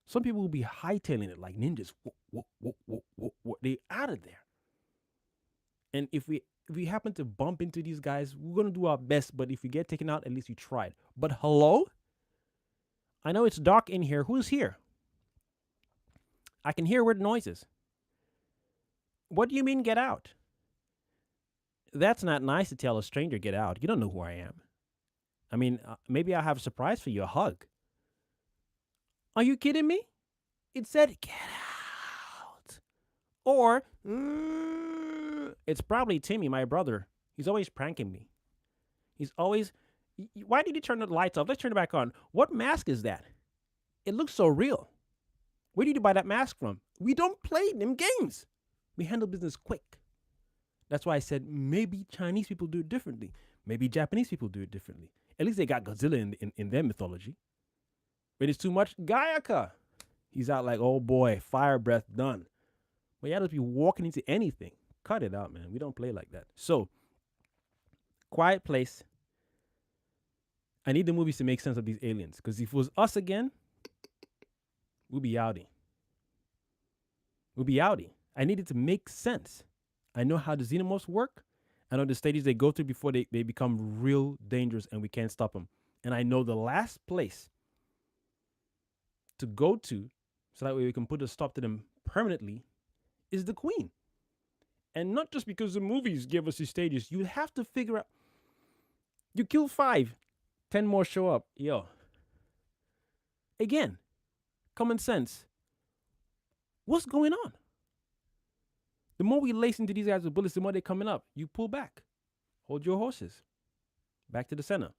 Some people will be hightailing it like ninjas. They out of there. And if we happen to bump into these guys, we're going to do our best. But if we get taken out, at least we tried. But hello? I know it's dark in here. Who's here? I can hear weird noises. What do you mean get out? That's not nice to tell a stranger get out. You don't know who I am. I mean, maybe I have a surprise for you, a hug. Are you kidding me? It said get out. Or, it's probably Timmy, my brother. He's always pranking me. He's always, why did you turn the lights off? Let's turn it back on. What mask is that? It looks so real. Where did you buy that mask from? We don't play them games. We handle business quick. That's why I said maybe Chinese people do it differently. Maybe Japanese people do it differently. At least they got Godzilla in their mythology. When it's too much, Gaiaka. He's out like, oh boy, fire breath done. But you have to be walking into anything. Cut it out, man. We don't play like that. So, Quiet Place. I need the movies to make sense of these aliens. Because if it was us again, we'll be outie. I need it to make sense. I know how the xenomorphs work. I know the stages they go through before they become real dangerous and we can't stop them. And I know the last place to go to so that way we can put a stop to them permanently is the Queen. And not just because the movies give us these stages. You have to figure out. You kill 5, 10 more show up. Yo. Again, common sense. What's going on? The more we lace into these guys with bullets, the more they're coming up. You pull back. Hold your horses. Back to the center.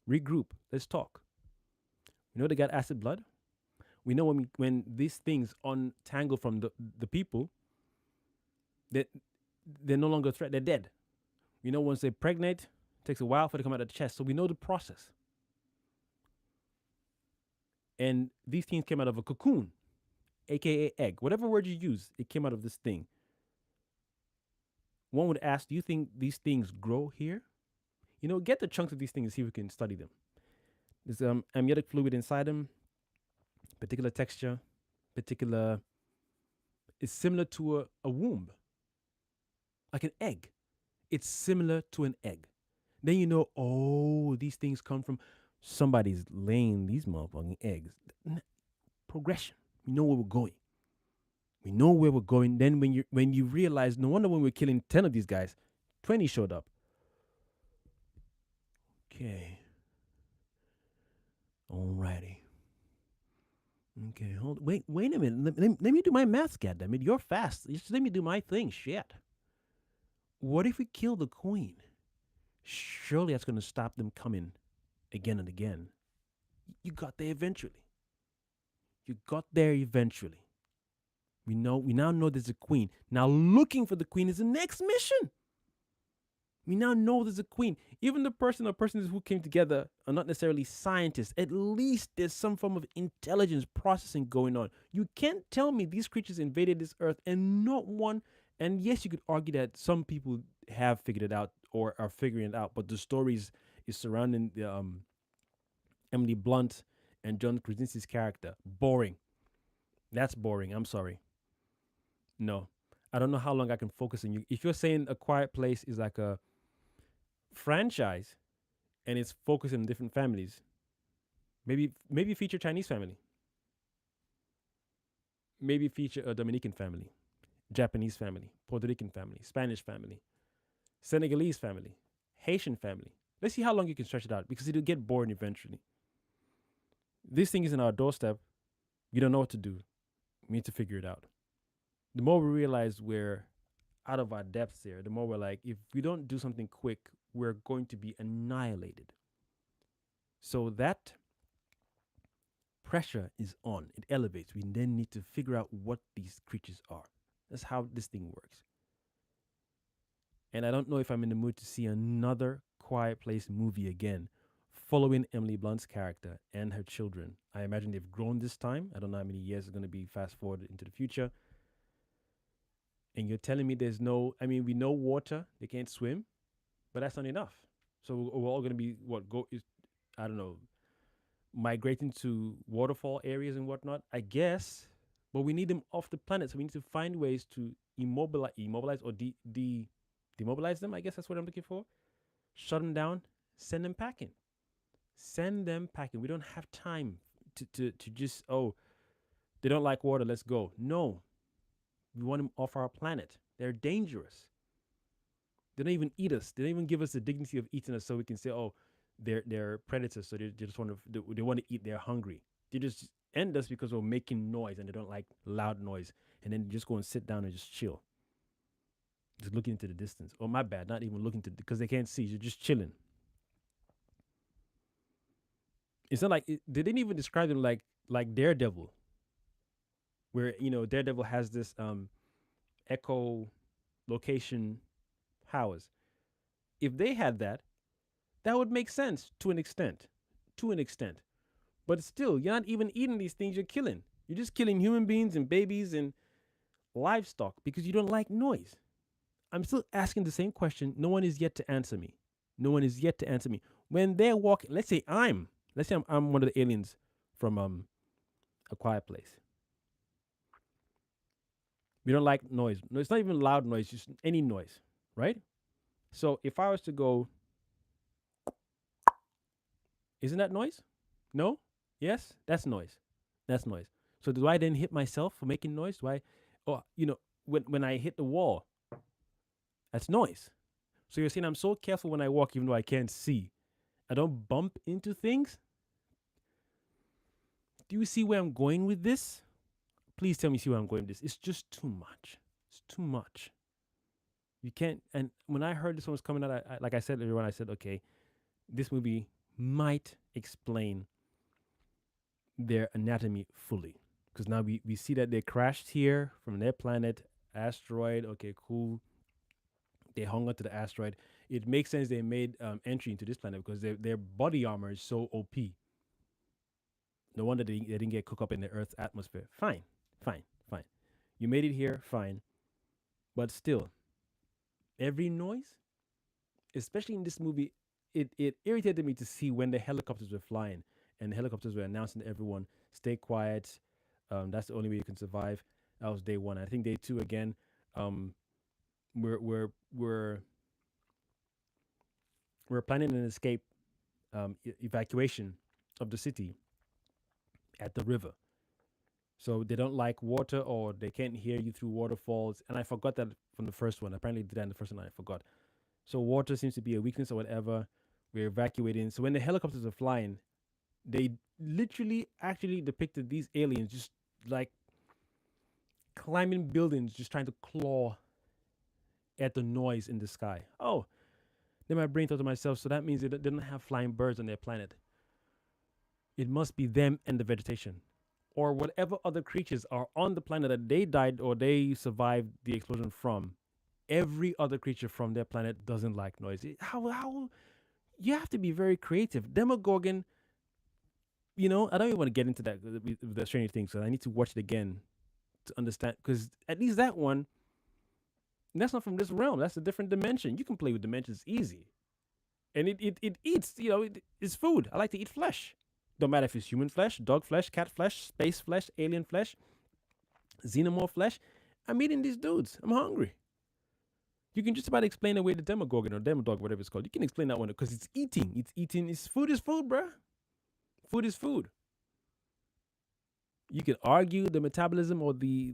Regroup. Let's talk. We know they got acid blood. We know when these things untangle from the people, they're no longer a threat. They're dead. We know once they pregnate, it takes a while for them to come out of the chest. So we know the process. And these things came out of a cocoon, a.k.a. egg. Whatever word you use, it came out of this thing. One would ask, do you think these things grow here? Get the chunks of these things and see if we can study them. There's amniotic fluid inside them, particular texture, it's similar to a womb, like an egg. It's similar to an egg. Then these things come from somebody's laying these motherfucking eggs. Progression. We know where we're going. Then when you realize, no wonder when we're killing 10 of these guys, 20 showed up. Okay. Alrighty. Okay, wait a minute. Let me do my math, goddammit. You're fast. Just let me do my thing. Shit. What if we kill the Queen? Surely that's going to stop them coming again and again. You got there eventually. We now know there's a Queen. Now looking for the Queen is the next mission. We now know there's a Queen. Even the person or persons who came together are not necessarily scientists. At least there's some form of intelligence processing going on. You can't tell me these creatures invaded this earth and not one. And yes, you could argue that some people have figured it out or are figuring it out, but the stories is surrounding the Emily Blunt and John Krasinski's character. Boring. That's boring. I'm sorry. No. I don't know how long I can focus on you. If you're saying A Quiet Place is like a franchise and it's focused on different families, maybe feature Chinese family. Maybe feature a Dominican family. Japanese family, Puerto Rican family, Spanish family, Senegalese family, Haitian family. Let's see how long you can stretch it out because it'll get boring eventually. This thing is in our doorstep. You don't know what to do. We need to figure it out. The more we realize we're out of our depths here, the more we're like, if we don't do something quick, we're going to be annihilated. So that pressure is on. It elevates. We then need to figure out what these creatures are. That's how this thing works. And I don't know if I'm in the mood to see another Quiet Place movie again, following Emily Blunt's character and her children. I imagine they've grown this time. I don't know how many years are going to be fast forwarded into the future. And you're telling me there's no, I mean, we know water, they can't swim, but that's not enough. So we're all going to be, I don't know, migrating to waterfall areas and whatnot, I guess. But we need them off the planet. So we need to find ways to immobilize or demobilize them. I guess that's what I'm looking for. Shut them down, send them packing. Send them packing. We don't have time to just, oh, they don't like water, let's go. No. We want them off our planet. They're dangerous. They don't even eat us. They don't even give us the dignity of eating us so we can say, oh, they're predators, so they just want to they want to eat, they're hungry. They just end us because we're making noise and they don't like loud noise. And then just go and sit down and just chill. Just looking into the distance. Oh, my bad, not even looking to, because they can't see. You're just chilling. It's not like they didn't even describe them like Daredevil, where Daredevil has this echo location powers. If they had that, that would make sense to an extent. To an extent. But still, you're not even eating these things you're killing. You're just killing human beings and babies and livestock because you don't like noise. I'm still asking the same question. No one is yet to answer me. No one is yet to answer me. When they're walking, let's say I'm one of the aliens from A Quiet Place. We don't like noise. No, it's not even loud noise, just any noise, right? So if I was to go, isn't that noise? No? Yes? That's noise. That's noise. So do I then hit myself for making noise? Do I, when I hit the wall, that's noise. So you're saying I'm so careful when I walk, even though I can't see. I don't bump into things. Do you see where I'm going with this? Please tell me you see where I'm going with this. It's just too much. It's too much. You can't. And when I heard this one was coming out, like I said earlier, I said, okay, this movie might explain their anatomy fully. Because now we see that they crashed here from their planet, asteroid. Okay, cool. They hung onto the asteroid. It makes sense they made entry into this planet because their body armor is so OP. No wonder they didn't get cooked up in the Earth's atmosphere. Fine. You made it here, fine. But still, every noise, especially in this movie, it irritated me to see when the helicopters were flying and the helicopters were announcing to everyone, stay quiet. That's the only way you can survive. That was day one. I think day two again. We're planning an escape, evacuation of the city at the river. So they don't like water or they can't hear you through waterfalls. And I forgot that from the first one. Apparently did that in the first one. I forgot. So water seems to be a weakness or whatever. We're evacuating. So when the helicopters are flying, they literally actually depicted these aliens just like climbing buildings, just trying to claw at the noise in the sky. Oh, then my brain thought to myself, so that means they don't have flying birds on their planet. It must be them and the vegetation. Or whatever other creatures are on the planet that they died or they survived the explosion from. Every other creature from their planet doesn't like noise. How you have to be very creative. Demogorgon, I don't even want to get into that with the Stranger Things, so I need to watch it again to understand. Because at least that one, that's not from this realm. That's a different dimension. You can play with dimensions easy, and it eats. It's food. I like to eat flesh. Don't matter if it's human flesh, dog flesh, cat flesh, space flesh, alien flesh, xenomorph flesh. I'm eating these dudes. I'm hungry. You can just about explain away the Demogorgon or Demodog, whatever it's called. You can explain that one because it's eating. It's eating. Food is food, bruh. Food is food. You can argue the metabolism or the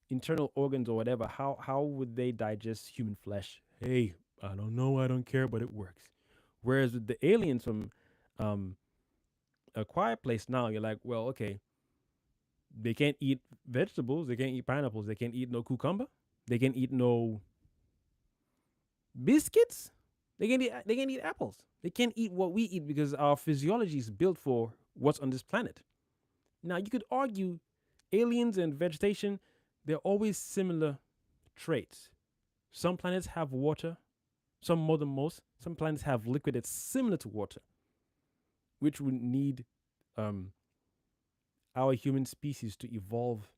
internal organs or whatever, how would they digest human flesh? Hey, I don't know, I don't care, but it works. Whereas with the aliens from um, A Quiet Place, now you're like, well, okay, they can't eat vegetables, they can't eat pineapples, they can't eat no cucumber, they can't eat no biscuits, they can't eat apples, they can't eat what we eat because our physiology is built for what's on this planet. Now you could argue aliens and vegetation, they're always similar traits. Some planets have water, some more than most. Some planets have liquid that's similar to water, which would need um, our human species to evolve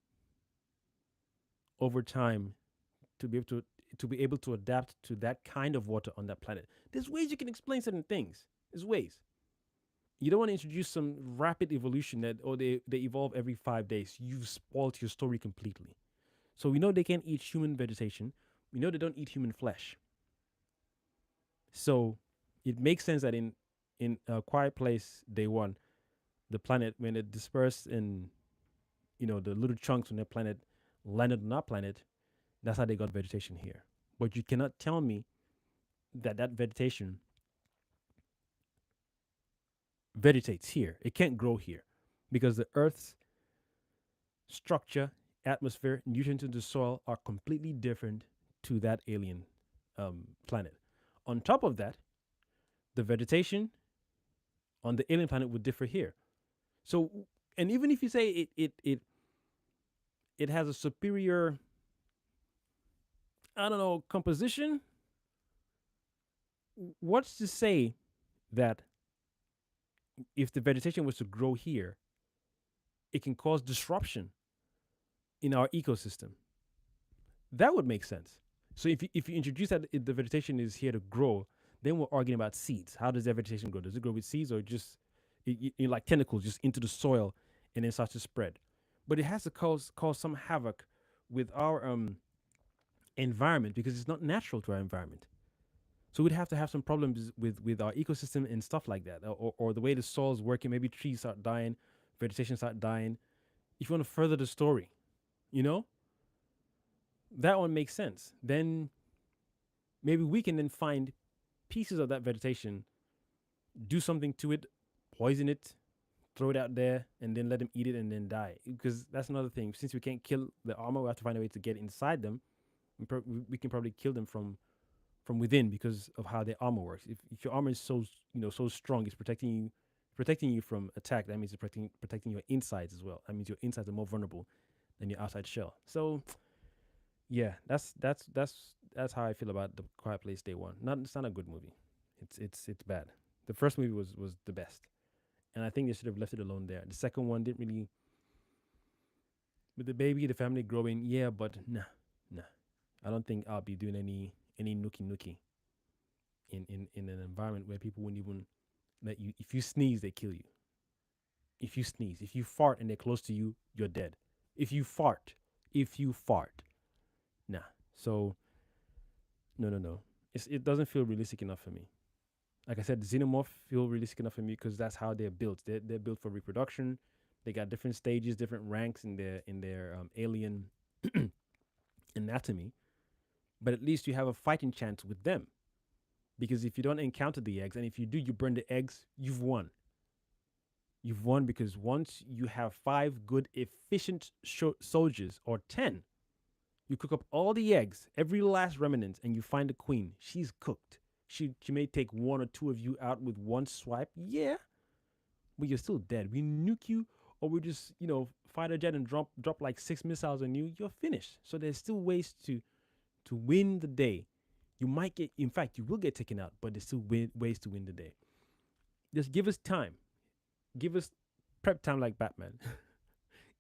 over time to be able to adapt to that kind of water on that planet. There's ways you can explain certain things. There's ways. You don't want to introduce some rapid evolution that they evolve every 5 days. You've spoiled your story completely. So we know they can't eat human vegetation. We know they don't eat human flesh. So it makes sense that in A Quiet Place Day One, the planet when it dispersed and the little chunks on that planet landed on our planet, that's how they got vegetation here. But you cannot tell me that that vegetation vegetates here. It can't grow here because the Earth's structure, atmosphere, nutrients in the soil are completely different to that alien planet. On top of that, the vegetation on the alien planet would differ here. So, and even if you say it has a superior, I don't know, composition, what's to say that if the vegetation was to grow here, it can cause disruption in our ecosystem? That would make sense. So if you introduce that the vegetation is here to grow, then we're arguing about seeds. How does that vegetation grow? Does it grow with seeds or just like tentacles just into the soil and then starts to spread? But it has to cause some havoc with our environment because it's not natural to our environment. So we'd have to have some problems with our ecosystem and stuff like that, or the way the soil's working. Maybe trees start dying, vegetation start dying. If you want to further the story, you know, that one makes sense. Then maybe we can then find pieces of that vegetation, do something to it, poison it, throw it out there, and then let them eat it and then die. Because that's another thing. Since we can't kill the armor, we have to find a way to get inside them. We can probably kill them from within because of how their armor works. If your armor is so strong, it's protecting you from attack. That means it's protecting your insides as well. That means your insides are more vulnerable than your outside shell. So yeah, that's how I feel about The Quiet Place Day One. It's not a good movie. It's bad. The first movie was the best, and I think they should have left it alone there. The second one didn't really, with the baby, the family growing. Yeah, but nah. I don't think I'll be doing any nookie in an environment where people wouldn't even let you. If you sneeze, they kill you. If you fart and they're close to you, you're dead. If you fart, nah. So no. It doesn't feel realistic enough for me. Like I said, the xenomorph feel realistic enough for me because that's how they're built. They're built for reproduction. They got different stages, different ranks in their alien anatomy. But at least you have a fighting chance with them. Because if you don't encounter the eggs, and if you do, you burn the eggs, you've won. You've won because once you have 5 good, efficient soldiers, or 10, you cook up all the eggs, every last remnant, and you find the queen. She's cooked. She may take one or two of you out with one swipe, yeah, but you're still dead. We nuke you, or we just fighter jet and drop like 6 missiles on you. You're finished. So there's still ways to win the day. You might get, in fact, you will get taken out, but there's still ways to win the day. Just give us time. Give us prep time like Batman.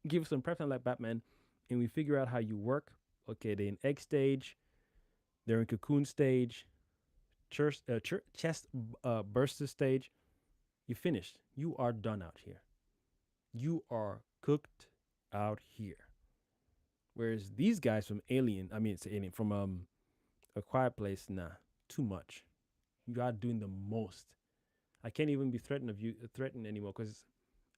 Give us some prep time like Batman, and we figure out how you work. Okay, they're in egg stage, they're in cocoon stage, chest burster stage. You finished. You are done out here. You are cooked out here. Whereas these guys from it's Alien from A Quiet Place, nah, too much. You are doing the most. I can't even be threatened anymore because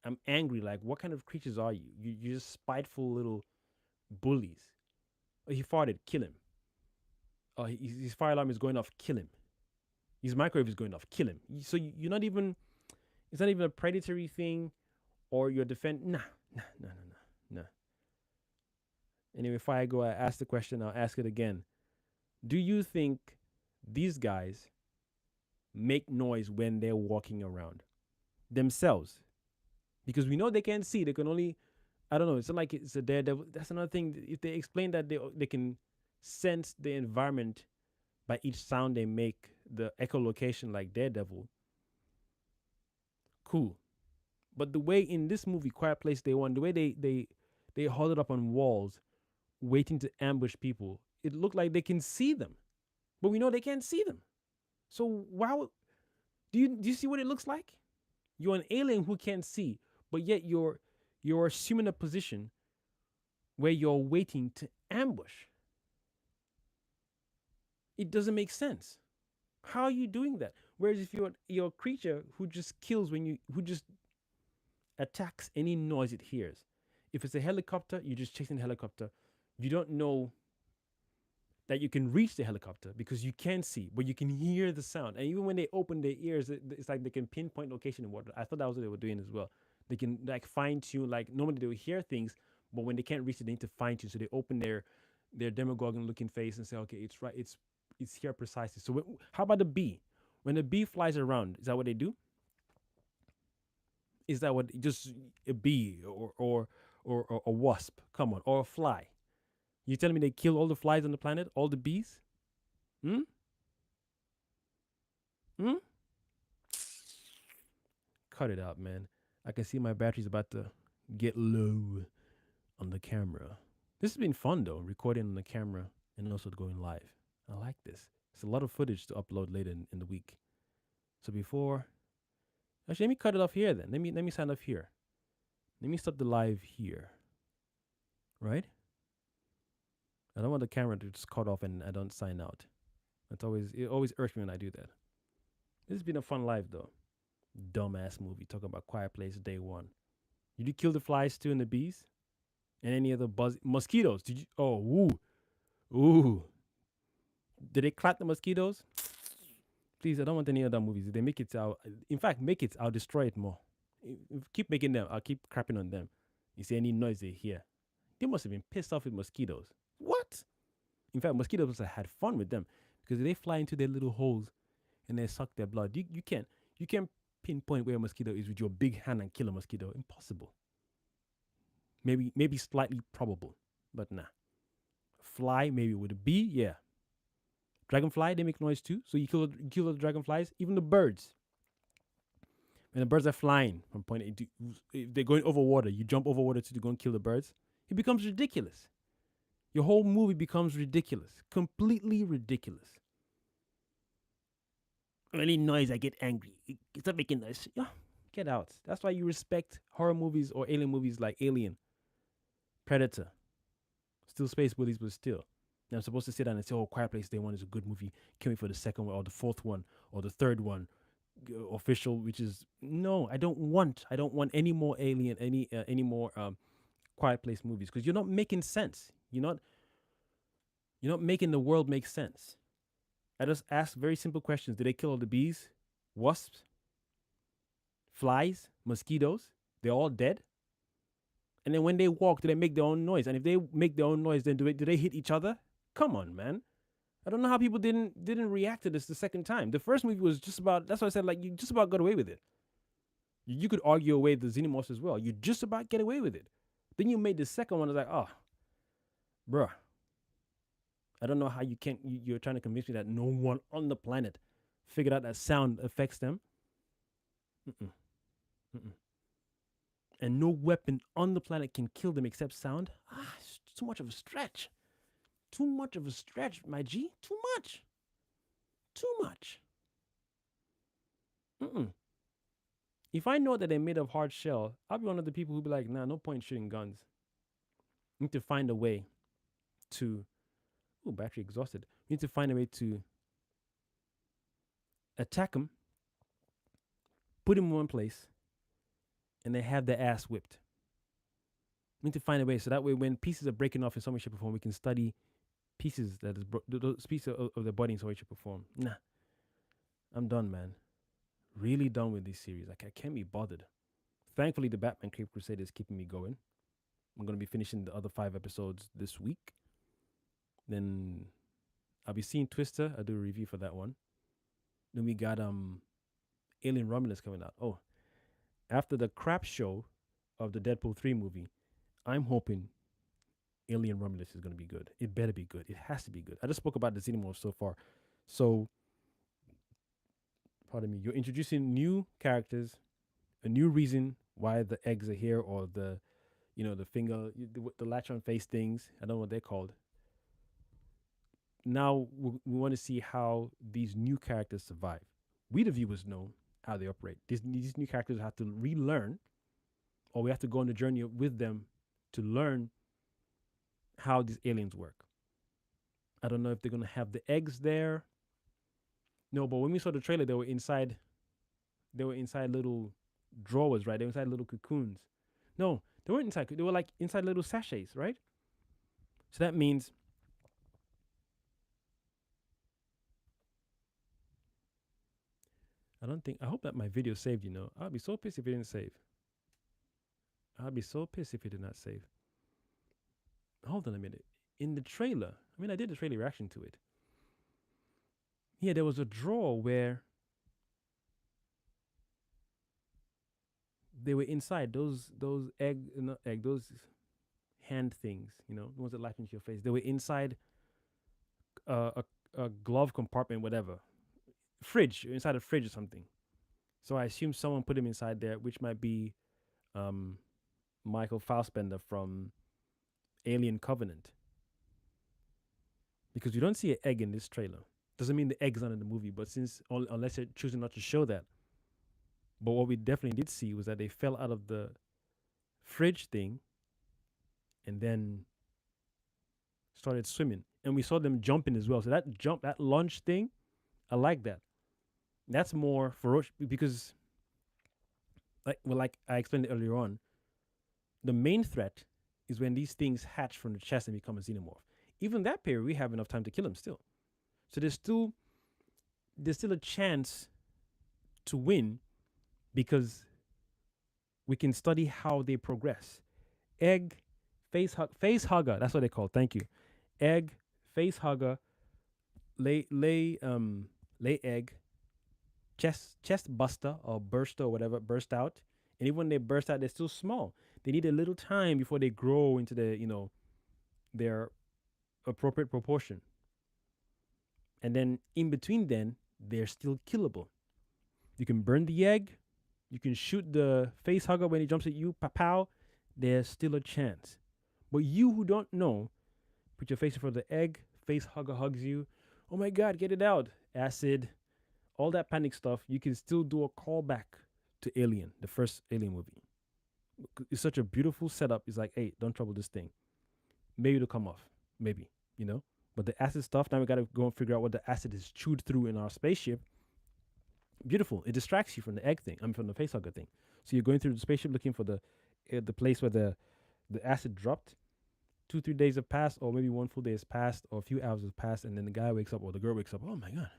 I'm angry. Like, what kind of creatures are you? You're just spiteful little bullies. Oh, he farted, kill him. Oh, his fire alarm is going off, kill him. His microwave is going off, kill him. So you're not even, it's not even a predatory thing or you're nah, nah. Anyway, if I go, I ask the question, I'll ask it again. Do you think these guys make noise when they're walking around themselves? Because we know they can't see, they can only, I don't know, it's not like it's a daredevil. That's another thing. If they explain that they can sense the environment by each sound they make, the echolocation like Daredevil, cool. But the way in this movie, Quiet Place Day One, the way they hold it up on walls, waiting to ambush people, it looked like they can see them, but we know they can't see them. So wow, do you see what it looks like? You're an alien who can't see, but yet you're assuming a position where you're waiting to ambush. It doesn't make sense. How are you doing that? Whereas if you're a creature who just kills who just attacks any noise it hears. If it's a helicopter, you're just chasing the helicopter. You don't know that you can reach the helicopter because you can't see, but you can hear the sound. And even when they open their ears, it's like they can pinpoint location in water. I thought that was what they were doing as well. They can like fine tune. Like normally they will hear things, but when they can't reach it, they need to fine tune. So they open their Demogorgon looking face and say, okay, it's right. It's here precisely. So how about the bee? When the bee flies around, is that what they do? Is that what just a bee or a wasp? Come on, or a fly? You telling me they kill all the flies on the planet, all the bees? Hmm? Hmm? Cut it out, man. I can see my battery's about to get low on the camera. This has been fun though, recording on the camera and also going live. I like this. It's a lot of footage to upload later in the week. So before, actually, let me cut it off here then. Let me sign off here. Let me stop the live here. Right? I don't want the camera to just cut off and I don't sign out. It always irks me when I do that. This has been a fun live though. Dumbass movie talking about Quiet Place Day One. Did you kill the flies too and the bees? And any other mosquitoes? Did you? Oh, ooh. Did they clap the mosquitoes? Please, I don't want any other movies. If they make it out, in fact, make it, I'll destroy it more. Keep making them, I'll keep crapping on them. You see any noise they hear? They must have been pissed off with mosquitoes. What? In fact, mosquitoes must have had fun with them because they fly into their little holes and they suck their blood. You can't pinpoint where a mosquito is with your big hand and kill a mosquito. Impossible. Maybe slightly probable, but nah. Fly, maybe with a bee, yeah. Dragonfly, they make noise too. So you kill the dragonflies, even the birds. When the birds are flying from point A to, if they're going over water, you jump over water to go and kill the birds. It becomes ridiculous. Your whole movie becomes ridiculous, completely ridiculous. Any noise, I get angry. Stop making noise. Yeah, get out. That's why you respect horror movies or alien movies like Alien, Predator, still Space Bullies, but still. I'm supposed to sit down and say, oh, Quiet Place Day One is a good movie. Can't wait for the second one or the fourth one or the third one, official, which is no. I don't want any more Alien, any more Quiet Place movies because you're not making sense. You're not making the world make sense. I just ask very simple questions. Did they kill all the bees, wasps, flies, mosquitoes? They're all dead. And then when they walk, do they make their own noise? And if they make their own noise, then do they hit each other? Come on, man. I don't know how people didn't react to this the second time. The first movie was just about, that's why I said, like, you just about got away with it. You could argue away the Xenomorphs as well. You just about get away with it. Then you made the second one, I was like, oh, bruh. I don't know how you're trying to convince me that no one on the planet figured out that sound affects them. And no weapon on the planet can kill them except sound. It's too much of a stretch. Too much of a stretch, my G. Too much. Too much. If I know that they're made of hard shell, I'll be one of the people who'll be like, nah, no point shooting guns. Need to find a way to... Oh, battery exhausted. We need to find a way to attack them, put them in one place, and then have their ass whipped. We need to find a way so that way when pieces are breaking off in some way, shape, or form, we can study pieces that is those pieces of the body in some way, shape, or form. Nah, I'm done, man. Really done with this series. Like I can't be bothered. Thankfully, the Batman Cape Crusader is keeping me going. I'm gonna be finishing the other 5 episodes this week. Then I'll be seeing Twister. I'll do a review for that one. Then we got Alien Romulus coming out. Oh, after the crap show of the Deadpool 3 movie, I'm hoping Alien Romulus is gonna be good. It better be good. It has to be good. I just spoke about the Xenomorph so far. So pardon me, you're introducing new characters, a new reason why the eggs are here, or the, the finger, the latch on face things. I don't know what they're called. Now we want to see how these new characters survive. We, the viewers, know how they operate. These new characters have to relearn, or we have to go on the journey with them to learn how these aliens work. I don't know if they're going to have the eggs there. No, but when we saw the trailer, they were inside little drawers, right? They were inside little cocoons. No, they weren't inside. They were like inside little sachets, right? So that means I hope that my video saved, I'd be so pissed if it didn't save. I'd be so pissed if it did not save. Hold on a minute. In the trailer, I did the trailer reaction to it. Yeah, there was a drawer where they were inside those those hand things, the ones that latch into your face. They were inside a glove compartment, whatever, fridge, inside a fridge or something. So I assume someone put him inside there, which might be Michael Fassbender from Alien Covenant, because you don't see an egg in this trailer. Doesn't mean the egg's not in the movie, but unless they're choosing not to show that. But what we definitely did see was that they fell out of the fridge thing and then started swimming. And we saw them jumping as well. So that launch thing, I like that. That's more ferocious because, like I explained earlier on, the main threat is when these things hatch from the chest and become a xenomorph. Even that period, we have enough time to kill them still. So there's still a chance to win, because we can study how they progress. Egg, face hugger, that's what they call. Thank you. Egg, face hugger, lay egg, chest buster or burster or whatever, burst out. And even when they burst out, they're still small. They need a little time before they grow into their appropriate proportion. And then in between then, they're still killable. You can burn the egg. You can shoot the face hugger when he jumps at you. Pow. There's still a chance. But you who don't know, put your face in front of the egg. Face hugger hugs you. Oh my God, get it out. Acid. All that panic stuff. You can still do a callback to Alien, the first Alien movie. It's such a beautiful setup. It's like, hey, don't trouble this thing. Maybe it'll come off. Maybe, But the acid stuff, now we got to go and figure out what the acid is chewed through in our spaceship. Beautiful. It distracts you from the egg thing. From the facehugger thing. So you're going through the spaceship looking for the place where the acid dropped. 2-3 days have passed, or maybe 1 full day has passed, or a few hours have passed, and then the guy wakes up or the girl wakes up. Oh my God,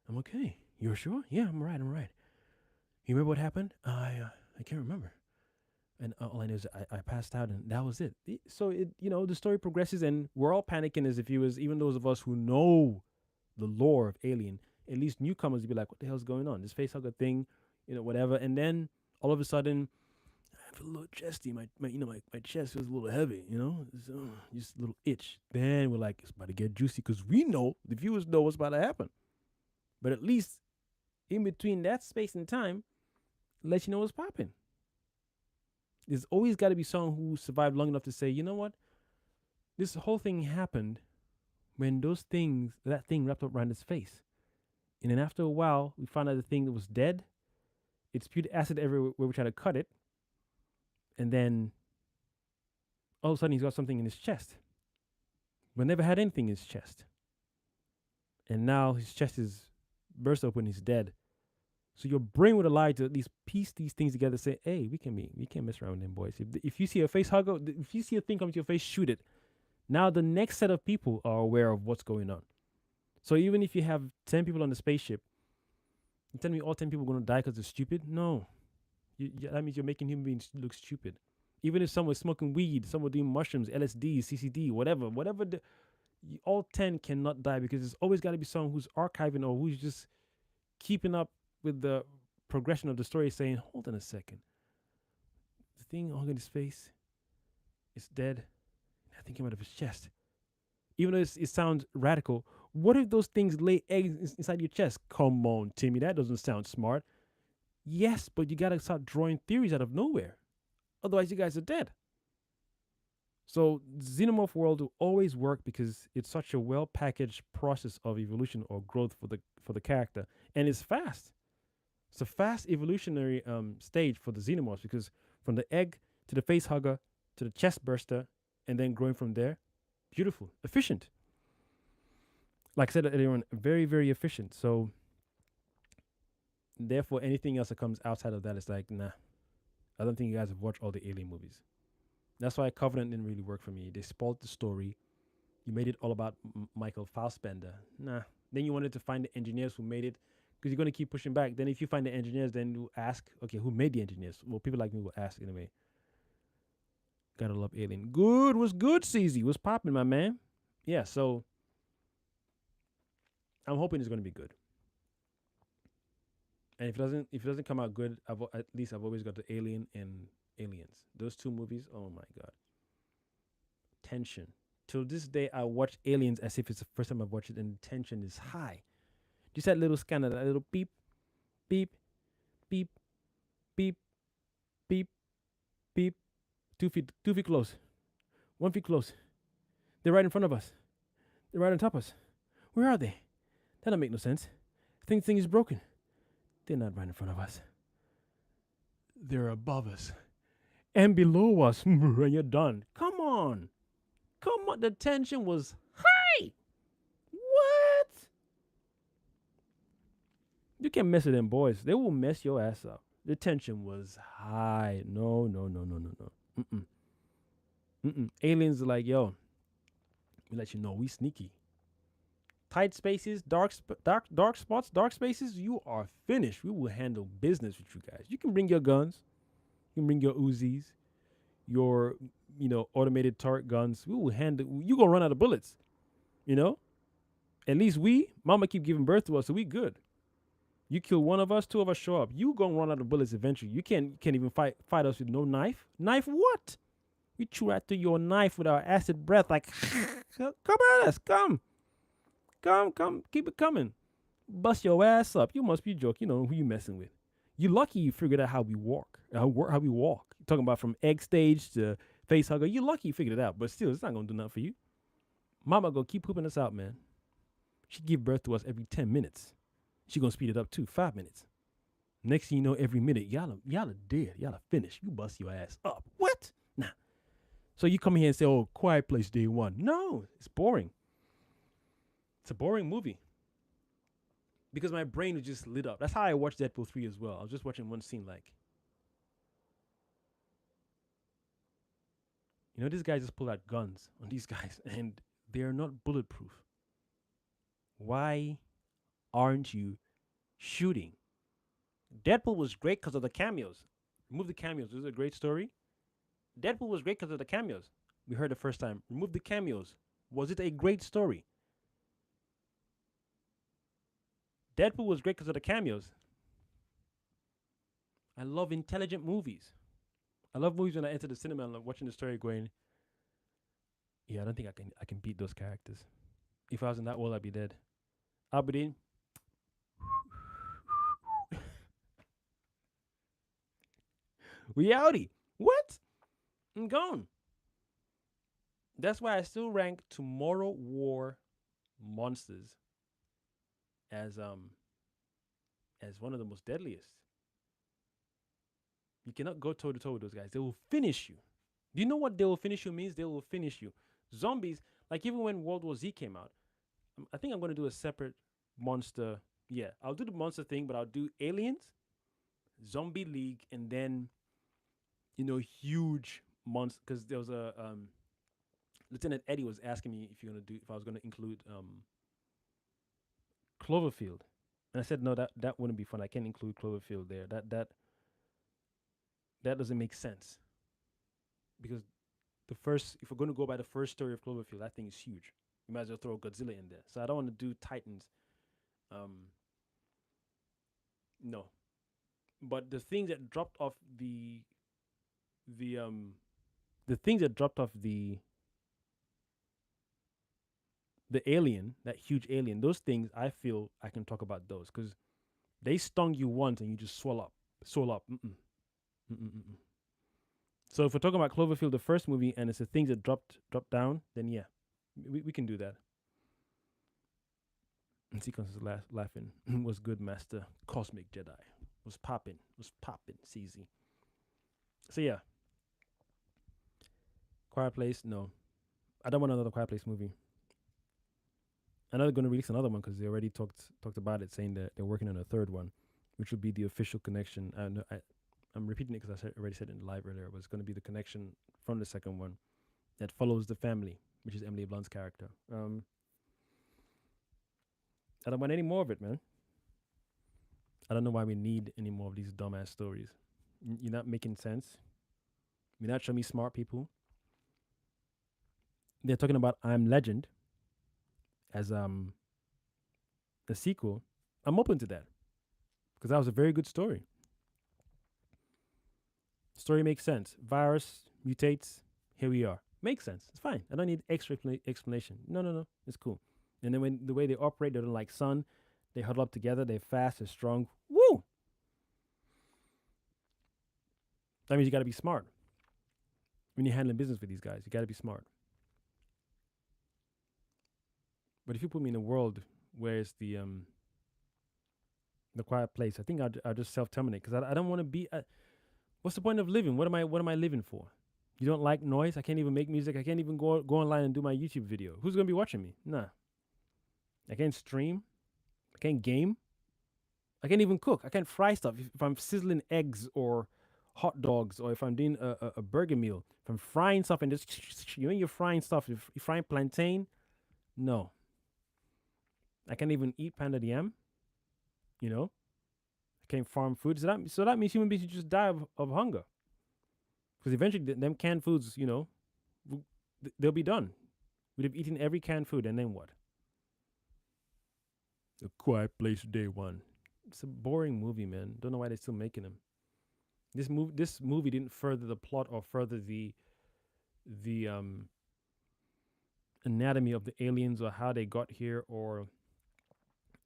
I'm okay. You're sure? Yeah, I'm right. You remember what happened? I can't remember. And all I know is I passed out, and that was it. So the story progresses, and we're all panicking as if even those of us who know the lore of Alien, at least newcomers, would be like, what the hell's going on? This facehugger thing, whatever. And then all of a sudden, I feel a little chesty. My chest feels a little heavy, just a little itch. Then we're like, it's about to get juicy, because we know, the viewers know what's about to happen. But at least in between that space and time, let you know what's popping. There's always got to be someone who survived long enough to say, you know what? This whole thing happened when that thing wrapped up around his face. And then after a while, we found out the thing that was dead. It spewed acid everywhere we tried to cut it. And then all of a sudden, he's got something in his chest. But never had anything in his chest. And now his chest is burst open, he's dead. So your brain would allow you to at least piece these things together and say, hey, we can't mess around with them boys. If you see a face hugger, if you see a thing come to your face, shoot it. Now the next set of people are aware of what's going on. So even if you have 10 people on the spaceship, you tell me all 10 people are going to die because they're stupid? No. That means you're making human beings look stupid. Even if someone's smoking weed, someone doing mushrooms, LSD, CCD, whatever, all 10 cannot die because there's always got to be someone who's archiving or who's just keeping up with the progression of the story, saying, hold on a second. The thing hogging his face is dead. I think came out of his chest. Even though it sounds radical, what if those things lay eggs inside your chest? Come on, Timmy, that doesn't sound smart. Yes, but you got to start drawing theories out of nowhere. Otherwise, you guys are dead. So Xenomorph World will always work because it's such a well-packaged process of evolution or growth for the character, and it's fast. It's a fast evolutionary stage for the Xenomorphs because from the egg to the face hugger to the chest burster, and then growing from there, beautiful, efficient. Like I said earlier on, very, very efficient. So therefore, anything else that comes outside of that is like, nah. I don't think you guys have watched all the Alien movies. That's why Covenant didn't really work for me. They spoiled the story. You made it all about Michael Fassbender. Nah. Then you wanted to find the engineers who made it because you're going to keep pushing back. Then if you find the engineers, then you ask, okay, who made the engineers? Well, people like me will ask anyway. Gotta love Alien. Good was good, CZ. Was popping, my man. Yeah, so I'm hoping it's going to be good. And if it doesn't come out good, at least I've always got the Alien and Aliens. Those two movies, oh my god. Tension. Till this day, I watch Aliens as if it's the first time I've watched it, and the tension is high. Just that little scanner, that little beep, beep, beep, beep, beep, beep. 2 feet close. 1 feet close. They're right in front of us. They're right on top of us. Where are they? That don't make no sense. Thing is broken. They're not right in front of us. They're above us. And below us. And you're done. Come on. Come on. The tension was high. What? You can't mess with them boys. They will mess your ass up. The tension was high. No. Aliens are like, yo, we let you know we sneaky. Tight spaces, dark spots, dark spaces, you are finished. We will handle business with you guys. You can bring your guns. You can bring your Uzis, your, automated turret guns. We will handle, you going to run out of bullets, At least mama keep giving birth to us, so we good. You kill one of us, 2 of us show up. You going to run out of bullets eventually. You can't even fight us with no knife. Knife what? We chew right through your knife with our acid breath like, come at us, come, keep it coming. Bust your ass up. You must be joking. You know who you messing with. You lucky you figured out how we walk. How we walk. You're talking about from egg stage to face hugger. You lucky you figured it out, but still, it's not going to do nothing for you. Mama going to keep pooping us out, man. She give birth to us every 10 minutes. She going to speed it up too, 5 minutes. Next thing you know, every minute, y'all are dead. Y'all are finished. You bust your ass up. What? Nah. So you come here and say, oh, Quiet Place Day 1. No, it's boring. It's a boring movie. Because my brain was just lit up. That's how I watched Deadpool 3 as well. I was just watching one scene like, this guy just pulled out guns on these guys and they're not bulletproof. Why aren't you shooting? Deadpool was great because of the cameos. Remove the cameos. This is a great story. Deadpool was great because of the cameos. We heard the first time. Remove the cameos. Was it a great story? Deadpool was great because of the cameos. I love intelligent movies. I love movies when I enter the cinema and I'm watching the story going, yeah, I don't think I can beat those characters. If I was in that world, I'd be dead. Aberdeen. We outie. What? I'm gone. That's why I still rank Tomorrow War Monsters as one of the most deadliest. You cannot go toe to toe with those guys. They will finish you. Do you know what they will finish you means? They will finish you. Zombies, like even when World War Z came out, I think I'm going to do a separate monster. Yeah, I'll do the monster thing, but I'll do aliens, Zombie League, and then, huge monster. Because there was Lieutenant Eddie was asking me if I was gonna include Cloverfield, and I said no, that wouldn't be fun. I can't include Cloverfield there. That doesn't make sense because the first, if we're going to go by the first story of Cloverfield, that thing is huge. You might as well throw Godzilla in there. So I don't want to do Titans. Um, no, but the things that dropped off the the things that dropped off the alien, that huge alien, those things I feel I can talk about those because they stung you once and you just swell up. Mm-mm. Mm-mm, mm-mm. So if we're talking about Cloverfield, the first movie, and it's the things that dropped down, then yeah, we can do that. And Sequence is laughing. Was good, Master. Cosmic Jedi. Was popping. CZ. So yeah. Quiet Place, no. I don't want another Quiet Place movie. I know they're going to release another one because they already talked about it, saying that they're working on a third one, which would be the official connection. I'm repeating it because already said it in the live earlier. But it's going to be the connection from the second one that follows the family, which is Emily Blunt's character. I don't want any more of it, man. I don't know why we need any more of these dumbass stories. You're not making sense. You're not showing me smart people. They're talking about I'm Legend as a sequel. I'm open to that because that was a very good story. Story makes sense. Virus mutates. Here we are. Makes sense. It's fine. I don't need extra explanation. No. It's cool. And then when the way they operate, they're like sun. They huddle up together. They're fast. They're strong. Woo! That means you got to be smart. When you're handling business with these guys, you got to be smart. But if you put me in a world where it's the Quiet Place, I think I'll just self-terminate because I don't want to be. What's the point of living? What am I living for? You don't like noise? I can't even make music. I can't even go online and do my YouTube video. Who's gonna be watching me? Nah. I can't stream. I can't game. I can't even cook. I can't fry stuff. If I'm sizzling eggs or hot dogs, or if I'm doing a burger meal, if I'm frying stuff and just you're frying stuff, if you're frying plantain, no. I can't even eat pounded yam. You know, I can't farm food. So that means human beings just die of hunger. Because eventually, them canned foods, they'll be done. We'd have eaten every canned food, and then what? A Quiet Place Day One. It's a boring movie, man. Don't know why they're still making them. This movie didn't further the plot or further the anatomy of the aliens or how they got here, or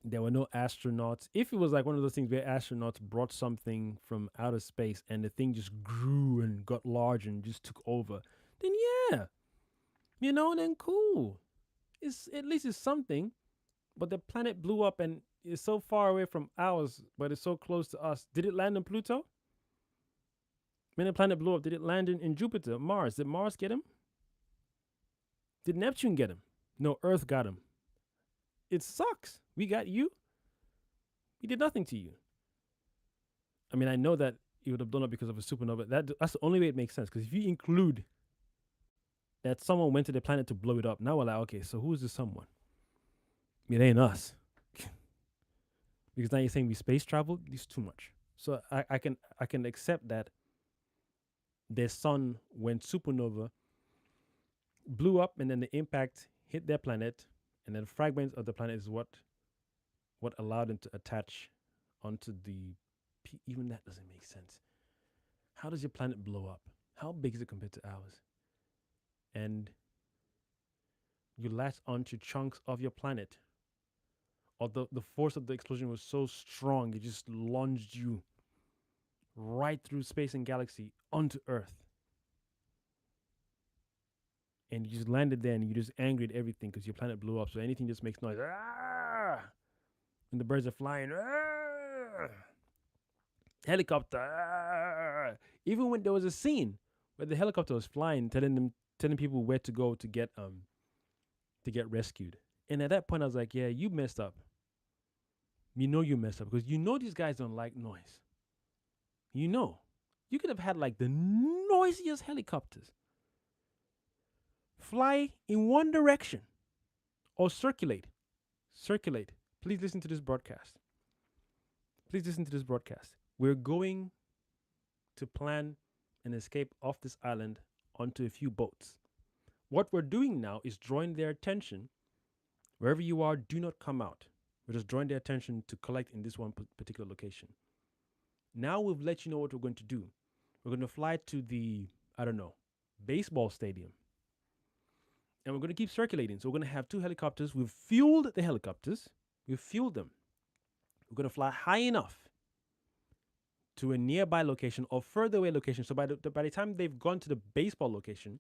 there were no astronauts. If it was like one of those things where astronauts brought something from outer space and the thing just grew and got large and just took over, then yeah, then cool. It's at least it's something. But the planet blew up and is so far away from ours, but it's so close to us. Did it land on Pluto? When the planet blew up, did it land in Jupiter, Mars? Did Mars get him? Did Neptune get him? No, Earth got him. It sucks. We got you. We did nothing to you. I mean, I know that it would have blown up because of a supernova. That's the only way it makes sense. Because if you include that someone went to the planet to blow it up, now we're like, okay, so who is this someone? It ain't us. Because now you're saying we space traveled. It's too much. So I can accept that their sun went supernova, blew up, and then the impact hit their planet, and then fragments of the planet is what allowed them to attach onto the. Even that doesn't make sense. How does your planet blow up? How big is it compared to ours? And you latch onto chunks of your planet. Or the force of the explosion was so strong, it just lunged you right through space and galaxy onto Earth. And you just landed there and you just angry at everything because your planet blew up. So anything just makes noise. Ah! And the birds are flying. Ah! Helicopter. Ah! Even when there was a scene where the helicopter was flying, telling people where to go to get rescued. And at that point, I was like, yeah, you messed up. You messed up because these guys don't like noise. You could have had like the noisiest helicopters fly in one direction or circulate. Circulate. Please listen to this broadcast. Please listen to this broadcast. We're going to plan an escape off this island onto a few boats. What we're doing now is drawing their attention. Wherever you are, do not come out. We're just drawing their attention to collect in this one particular location. Now we've let you know what we're going to do. We're going to fly to the, I don't know, baseball stadium. And we're going to keep circulating. So we're going to have 2 helicopters. We've fueled the helicopters. We've fueled them. We're going to fly high enough to a nearby location or further away location. So by the time they've gone to the baseball location,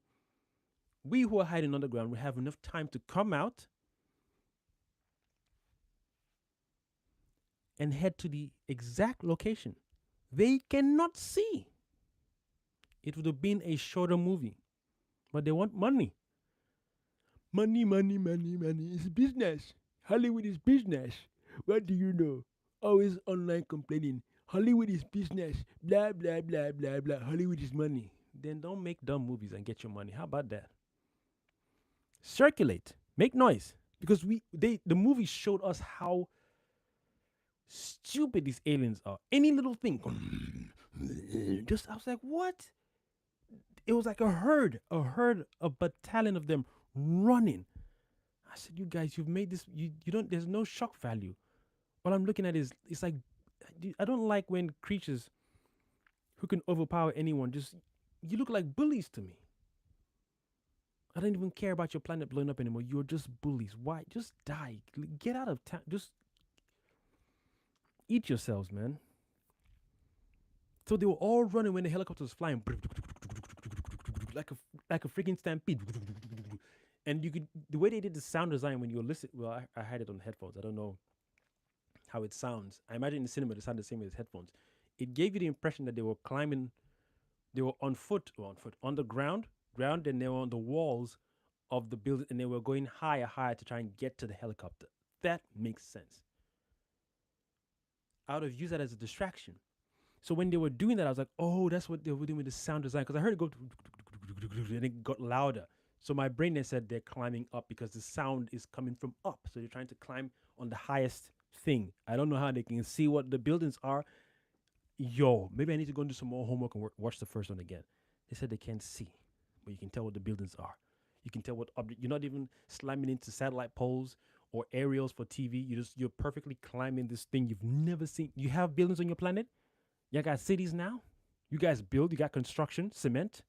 we who are hiding underground will have enough time to come out and head to the exact location they cannot see. It would have been a shorter movie, but they want money. Money, money, money, money. It's business. Hollywood is business. What do you know? Always online complaining. Hollywood is business. Blah, blah, blah, blah, blah. Hollywood is money. Then don't make dumb movies and get your money. How about that? Circulate. Make noise. Because the movie showed us how stupid these aliens are. Any little thing. I was like, what? It was like a herd, a battalion of them running. I said, you guys, you've made this, you don't, there's no shock value. All I'm looking at is, it's like, I don't like when creatures who can overpower anyone, you look like bullies to me. I don't even care about your planet blowing up anymore. You're just bullies. Why? Just die. Get out of town. Just eat yourselves, man. So they were all running when the helicopter was flying, like a freaking stampede. And you could, the way they did the sound design when you listen, well, I had it on headphones. I don't know how it sounds. I imagine in the cinema it sounded the same as headphones. It gave you the impression that they were climbing, they were on the ground, and they were on the walls of the building, and they were going higher to try and get to the helicopter. That makes sense. I would have used that as a distraction. So when they were doing that, I was like, oh, that's what they were doing with the sound design. Because I heard it go, and it got louder. So my brain then said they're climbing up because the sound is coming from up. So they're trying to climb on the highest thing. I don't know how they can see what the buildings are. Maybe I need to go and do some more homework and watch the first one again. They said they can't see, but you can tell what the buildings are. You can tell what object. You're not even slamming into satellite poles or aerials for TV. You're perfectly climbing this thing you've never seen. You have buildings on your planet. You got cities now. You guys build. You got construction, cement.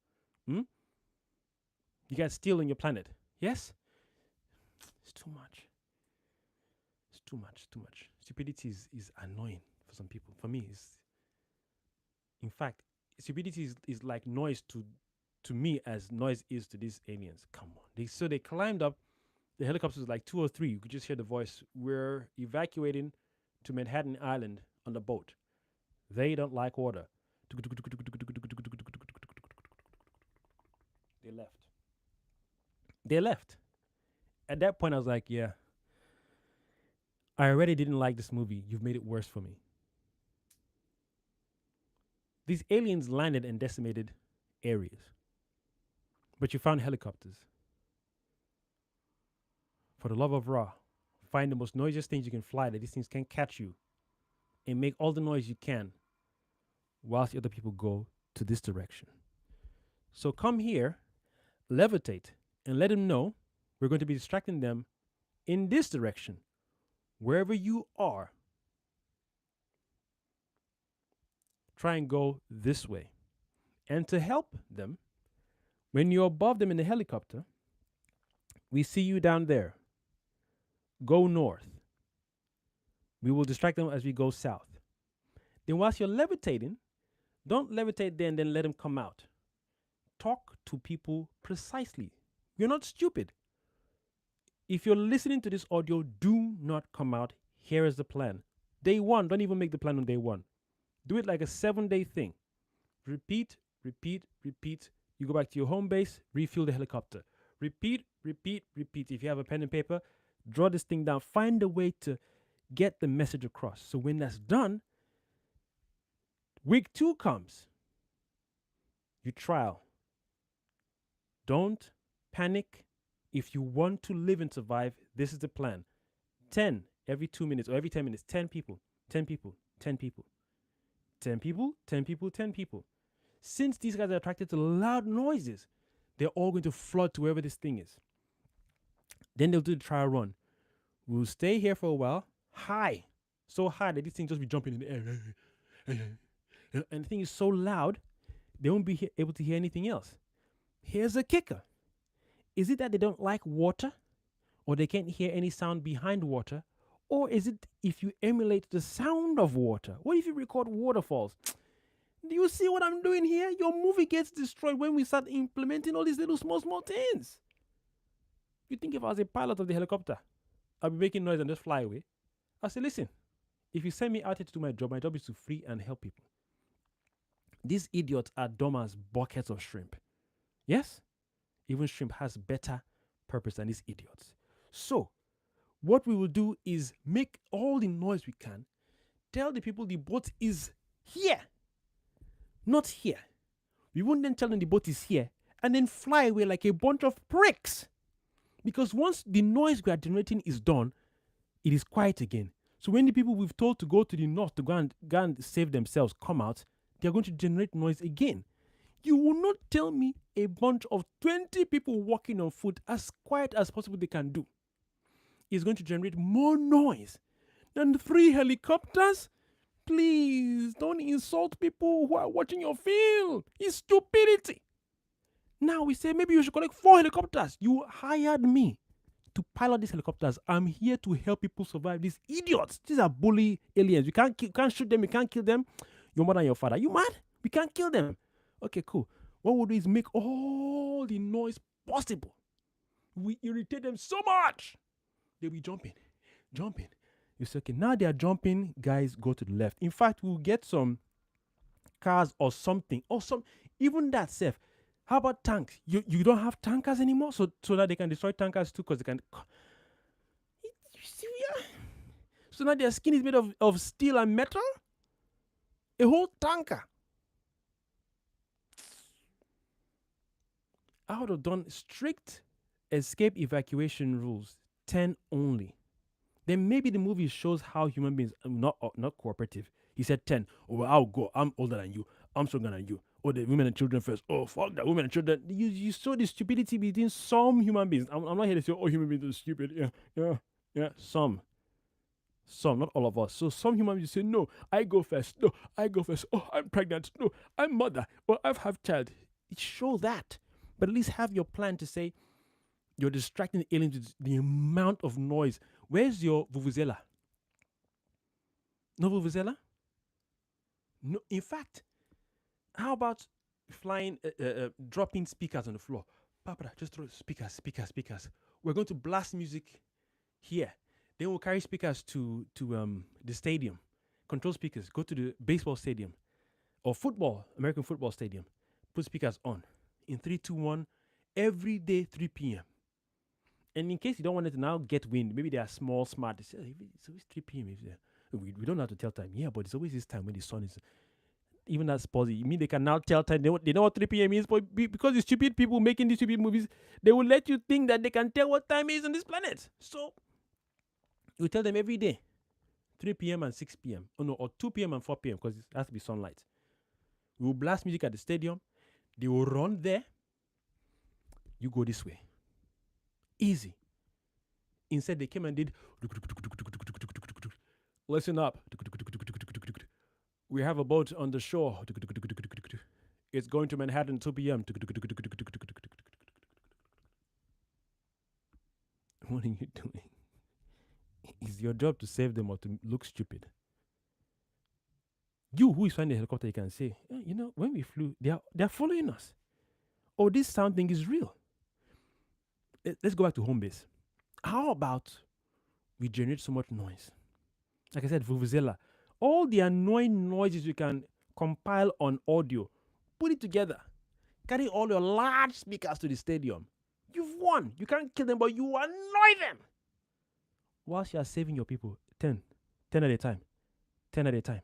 You got steel on your planet. Yes? It's too much. It's too much. Stupidity is annoying for some people. For me, in fact, stupidity is like noise to me as noise is to these aliens. Come on. They climbed up. The helicopters like 2 or 3. You could just hear the voice. We're evacuating to Manhattan Island on the boat. They don't like water. They left. At that point, I was like, yeah, I already didn't like this movie. You've made it worse for me. These aliens landed and decimated areas. But you found helicopters. For the love of Ra, find the most noisiest things you can fly that these things can't catch you. And make all the noise you can whilst the other people go to this direction. So come here, levitate, and let them know we're going to be distracting them in this direction. Wherever you are, try and go this way. And to help them, when you're above them in the helicopter, we see you down there. Go north. We will distract them as we go south. Then whilst you're levitating, don't levitate there and then let them come out. Talk to people precisely. You're not stupid. If you're listening to this audio, do not come out. Here is the plan. Day 1, don't even make the plan on day 1. Do it like a 7-day thing. Repeat. You go back to your home base, refuel the helicopter. Repeat. If you have a pen and paper, draw this thing down. Find a way to get the message across. So when that's done, week 2 comes. You trial. Don't panic. If you want to live and survive, this is the plan. 10 every 2 minutes or every 10 minutes, 10 people, 10 people, 10 people, 10 people, 10 people, 10 people. Since these guys are attracted to loud noises, they're all going to flood to wherever this thing is. Then they'll do the trial run. We'll stay here for a while, high, so high that this thing just be jumping in the air. And the thing is so loud, they won't be able to hear anything else. Here's a kicker. Is it that they don't like water, or they can't hear any sound behind water, or is it if you emulate the sound of water? What if you record waterfalls? Do you see what I'm doing here? Your movie gets destroyed when we start implementing all these little small things. You think if I was a pilot of the helicopter, I'd be making noise and just fly away? I say, listen, if you send me out here to do my job is to free and help people. These idiots are dumb as buckets of shrimp. Yes? Even shrimp has better purpose than these idiots. So, what we will do is make all the noise we can, tell the people the boat is here, not here. We won't then tell them the boat is here and then fly away like a bunch of pricks. Because once the noise we are generating is done, it is quiet again. So when the people we've told to go to the north to go and save themselves come out, they're going to generate noise again. You will not tell me a bunch of 20 people walking on foot as quiet as possible they can do is going to generate more noise than 3 helicopters. Please don't insult people who are watching your film. It's stupidity. Now we say maybe you should collect 4 helicopters. You hired me to pilot these helicopters. I'm here to help people survive. These idiots. These are bully aliens. You can't shoot them. You can't kill them. Your mother and your father. You mad? We can't kill them. Okay, cool. What we'll do is make all the noise possible. We irritate them so much. They'll be jumping. You say, okay, now they are jumping, guys, go to the left. In fact, we'll get some cars or something. Even that safe. How about tanks? You don't have tankers anymore? So that they can destroy tankers too, because they can. You see, yeah. So now their skin is made of steel and metal? A whole tanker. I would have done strict escape evacuation rules, 10 only. Then maybe the movie shows how human beings are not cooperative. He said 10. Oh, well, I'll go. I'm older than you. I'm stronger than you. Oh, the women and children first. Oh, fuck that. Women and children. You saw the stupidity between some human beings. I'm not here to say, oh, human beings are stupid. Yeah. Some, not all of us. So some human beings say, no, I go first. No, I go first. Oh, I'm pregnant. No, I'm mother. Well, I have child. Show that. But at least have your plan to say you're distracting the aliens with the amount of noise. Where's your vuvuzela? No vuvuzela? No. In fact, how about flying, dropping speakers on the floor? Papa, just throw speakers. We're going to blast music here. Then we'll carry speakers to the stadium. Control speakers. Go to the baseball stadium or American football stadium. Put speakers on. In 3, 2, 1, every day 3 p.m. And in case you don't want it to now get wind, maybe they are small, smart. They say, it's always 3 p.m. We don't have to tell time. Yeah, but it's always this time when the sun is. Even that's positive. You mean they can now tell time? They know what 3 p.m. is, but because the stupid people making these stupid movies, they will let you think that they can tell what time is on this planet. So you tell them every day, 3 p.m. and 6 p.m. Oh no, or 2 p.m. and 4 p.m. because it has to be sunlight. We will blast music at the stadium. They will run there. You go this way. Easy. Instead, they came and did. Listen up. We have a boat on the shore. It's going to Manhattan 2 p.m. What are you doing? It's your job to save them or to look stupid. You who is flying the helicopter, you can say, when we flew, they're following us. Oh, this sound thing is real. Let's go back to home base. How about we generate so much noise? Like I said, vuvuzela. All the annoying noises you can compile on audio, put it together. Carry all your large speakers to the stadium. You've won. You can't kill them, but you annoy them. Whilst you are saving your people, 10 at a time, 10 at a time,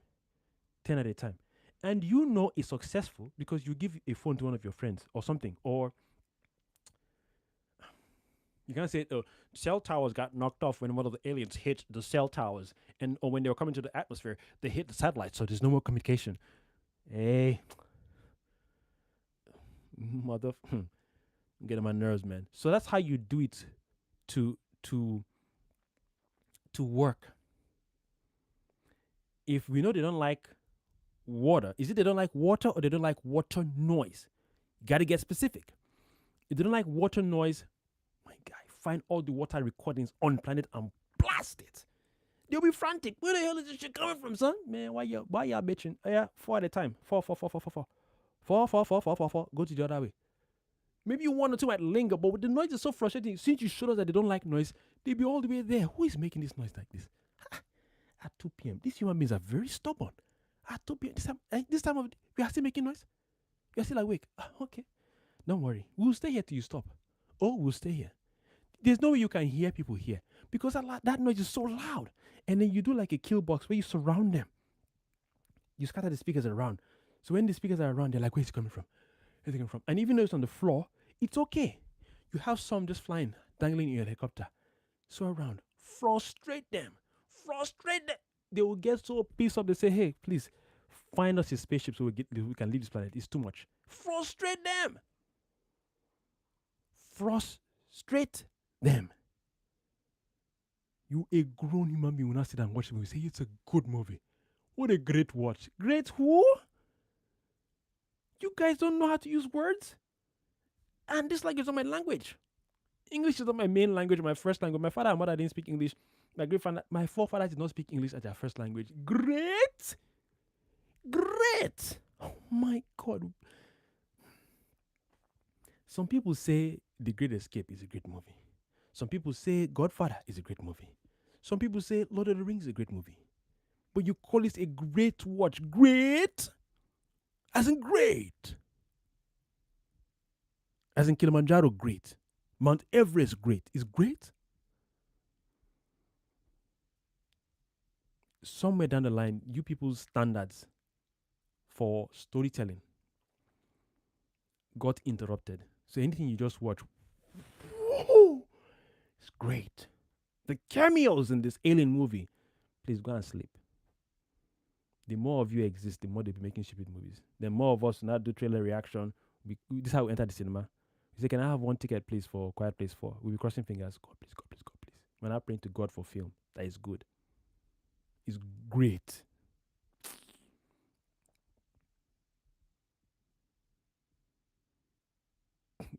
10 at a time. And you know it's successful because you give a phone to one of your friends or something. Or You can't say cell towers got knocked off when one of the aliens hit the cell towers, and or when they were coming to the atmosphere, they hit the satellite, so there's no more communication. Hey, mother, I'm getting my nerves, man. So that's how you do it to to to work. If we know they don't like water, is it they don't like water or they don't like water noise? You got to get specific. If they don't like water noise, my guy, find all the water recordings on planet and blast it. They'll be frantic. Where the hell is this shit coming from, son? Man, why y'all bitching? Oh, yeah, four at a time. Four, four, four, four, four, four. Four, four, four, four, four, four. Go to the other way. Maybe one or two might linger, but the noise is so frustrating. Since you showed us that they don't like noise, they'll be all the way there. Who is making this noise like this? At 2 p.m. These human beings are very stubborn. At 2 p.m. This time of we are still making noise. We are still awake. Okay. Don't worry. We'll stay here till you stop. Oh, we'll stay here. There's no way you can hear people here because that noise is so loud. And then you do like a kill box where you surround them. You scatter the speakers around. So when the speakers are around, they're like, where's it coming from? Where's it coming from? And even though it's on the floor, it's okay. You have some just flying, dangling in your helicopter. So around. Frustrate them. Frustrate them. They will get so pissed off. They say, hey, please, find us a spaceship so we can leave this planet. It's too much. Frustrate them. Frustrate them. You, a grown human being, will not sit and watch the movie. Say it's a good movie. What a great watch. Great who? You guys don't know how to use words? And this language is not my language. English is not my main language, my first language. My father and mother didn't speak English. My forefathers did not speak English as their first language. Great! Great! Oh my God. Some people say The Great Escape is a great movie. Some people say Godfather is a great movie. Some people say Lord of the Rings is a great movie. But you call it a great watch. Great? As in great. As in Kilimanjaro, great. Mount Everest, great. Is great? Somewhere down the line, you people's standards for storytelling got interrupted. So anything you just watch, whoa, it's great. The cameos in this alien movie, please go and sleep. The more of you exist, the more they'll be making stupid movies. The more of us not do trailer reaction. This is how we enter the cinema. We say, can I have one ticket, please, for Quiet Place 4? We'll be crossing fingers. God, please, God, please, God, please. We're not praying to God for film. That is good. It's great.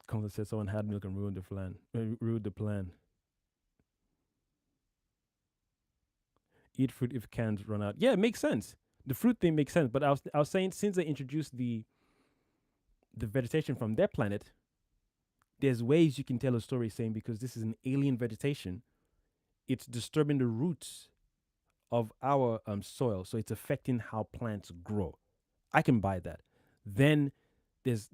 Comes and says someone had milk and ruined the plan. Ruined the plan. Eat fruit if cans run out. Yeah, it makes sense. The fruit thing makes sense. But I was saying since they introduced the vegetation from their planet, there's ways you can tell a story saying because this is an alien vegetation, it's disturbing the roots of our soil, so it's affecting how plants grow. I can buy that. Then there's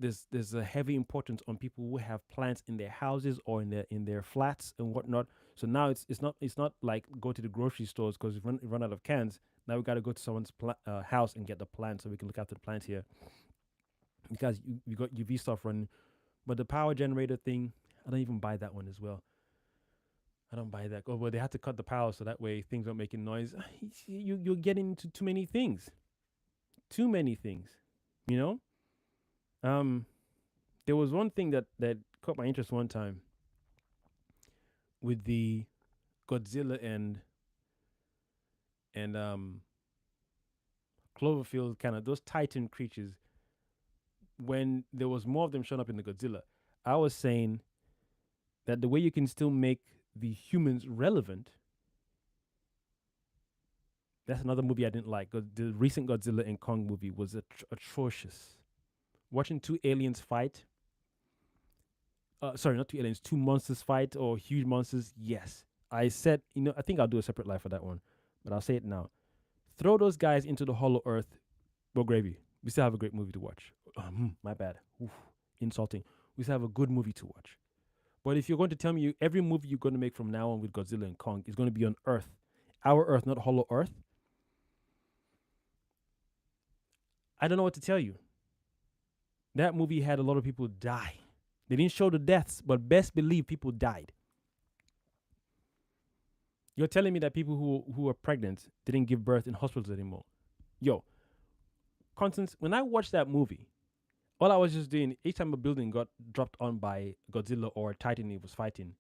a heavy importance on people who have plants in their houses or in their flats and whatnot. So now it's not like go to the grocery stores because we run out of cans. Now we got to go to someone's house and get the plant so we can look after the plant here because you got UV stuff running. But the power generator thing, I don't even buy that one as well. I don't buy that. Oh, well, they had to cut the power so that way things aren't making noise. You're getting into too many things. Too many things. You know? There was one thing that caught my interest one time with the Godzilla and Cloverfield kind of those Titan creatures. When there was more of them showing up in the Godzilla, I was saying that the way you can still make the humans relevant. That's another movie I didn't like. The recent Godzilla and Kong movie was atrocious. Watching two aliens fight. Sorry, not two aliens, two monsters fight or huge monsters. Yes. I said, I think I'll do a separate live for that one, but I'll say it now. Throw those guys into the hollow earth. Well, gravy. We still have a great movie to watch. My bad. Oof, insulting. We still have a good movie to watch. But if you're going to tell me every movie you're going to make from now on with Godzilla and Kong is going to be on Earth, our Earth, not hollow Earth, I don't know what to tell you. That movie had a lot of people die. They didn't show the deaths, but best believe people died. You're telling me that people who are pregnant didn't give birth in hospitals anymore. Yo, Constance, when I watched that movie, all I was just doing, each time a building got dropped on by Godzilla or a Titan he was fighting,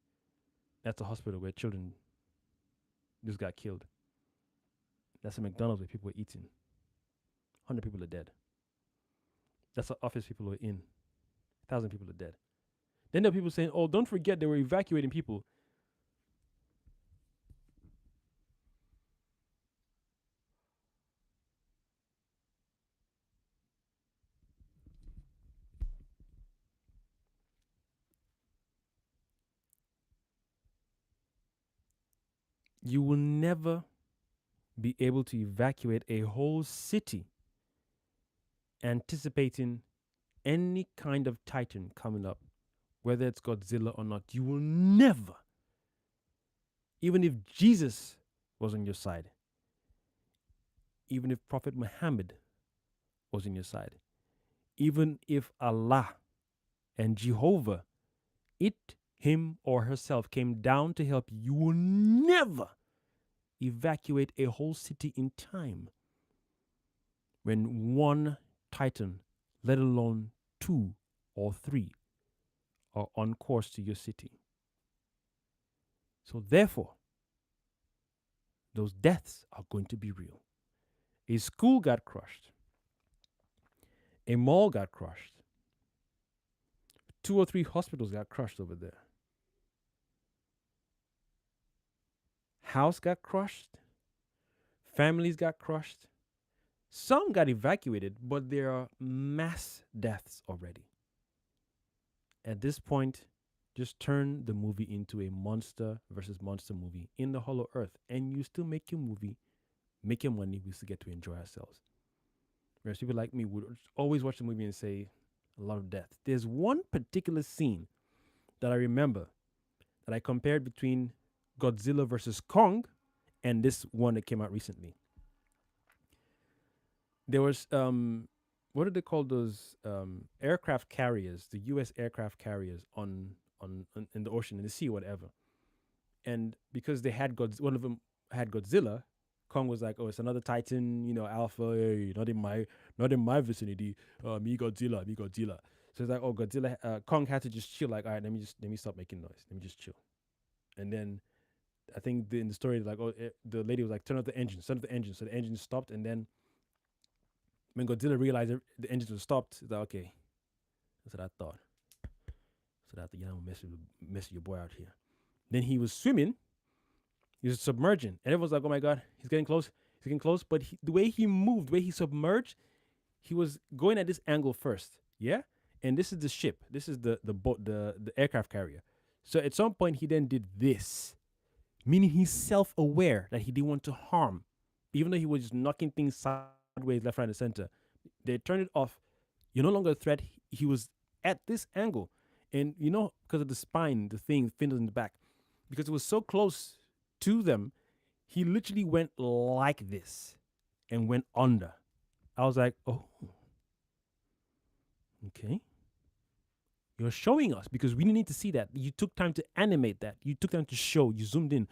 that's a hospital where children just got killed. That's a McDonald's where people were eating. 100 people are dead. That's an office people were in. 1,000 people are dead. Then there are people saying, oh, don't forget they were evacuating people. You will never be able to evacuate a whole city anticipating any kind of Titan coming up, whether it's Godzilla or not. You will never, even if Jesus was on your side, even if Prophet Muhammad was on your side, even if Allah and Jehovah, it, him, or herself came down to help you, you will never evacuate a whole city in time when one Titan, let alone 2 or 3, are on course to your city. So therefore, those deaths are going to be real. A school got crushed. A mall got crushed. 2 or 3 hospitals got crushed over there. House got crushed. Families got crushed. Some got evacuated, but there are mass deaths already. At this point, just turn the movie into a monster versus monster movie in the Hollow Earth, and you still make your movie, make your money, we still get to enjoy ourselves. Whereas people like me would always watch the movie and say, a lot of death. There's one particular scene that I remember that I compared between Godzilla versus Kong and this one that came out recently. There was what do they call those aircraft carriers, the US aircraft carriers on in the ocean, in the sea, whatever. And because they had one of them had Godzilla, Kong was like, "Oh, it's another Titan, Alpha. Hey, not in my vicinity. Me Godzilla, me Godzilla." So it's like, "Oh, Godzilla." Kong had to just chill. Like, all right, let me stop making noise. Let me just chill. And then I think in the story, like, the lady was like, turn off the engine. So the engine stopped. And then when Godzilla realized the engines were stopped, he's like, okay, that's what I thought. So that I'm mess your boy out here. Then he was swimming. He was submerging, and everyone's like, "Oh my god, he's getting close. He's getting close." But the way he moved, the way he submerged, he was going at this angle first, yeah. And this is the ship. This is the boat, the aircraft carrier. So at some point, he then did this, meaning he's self-aware that he didn't want to harm, even though he was just knocking things sideways, left, right, and center. They turned it off. You're no longer a threat. He was at this angle, and because of the spine, the thing, fins in the back, because it was so close to them, he literally went like this and went under. I was like, oh, okay. You're showing us because we need to see that. You took time to animate that. You took time to show. You zoomed in.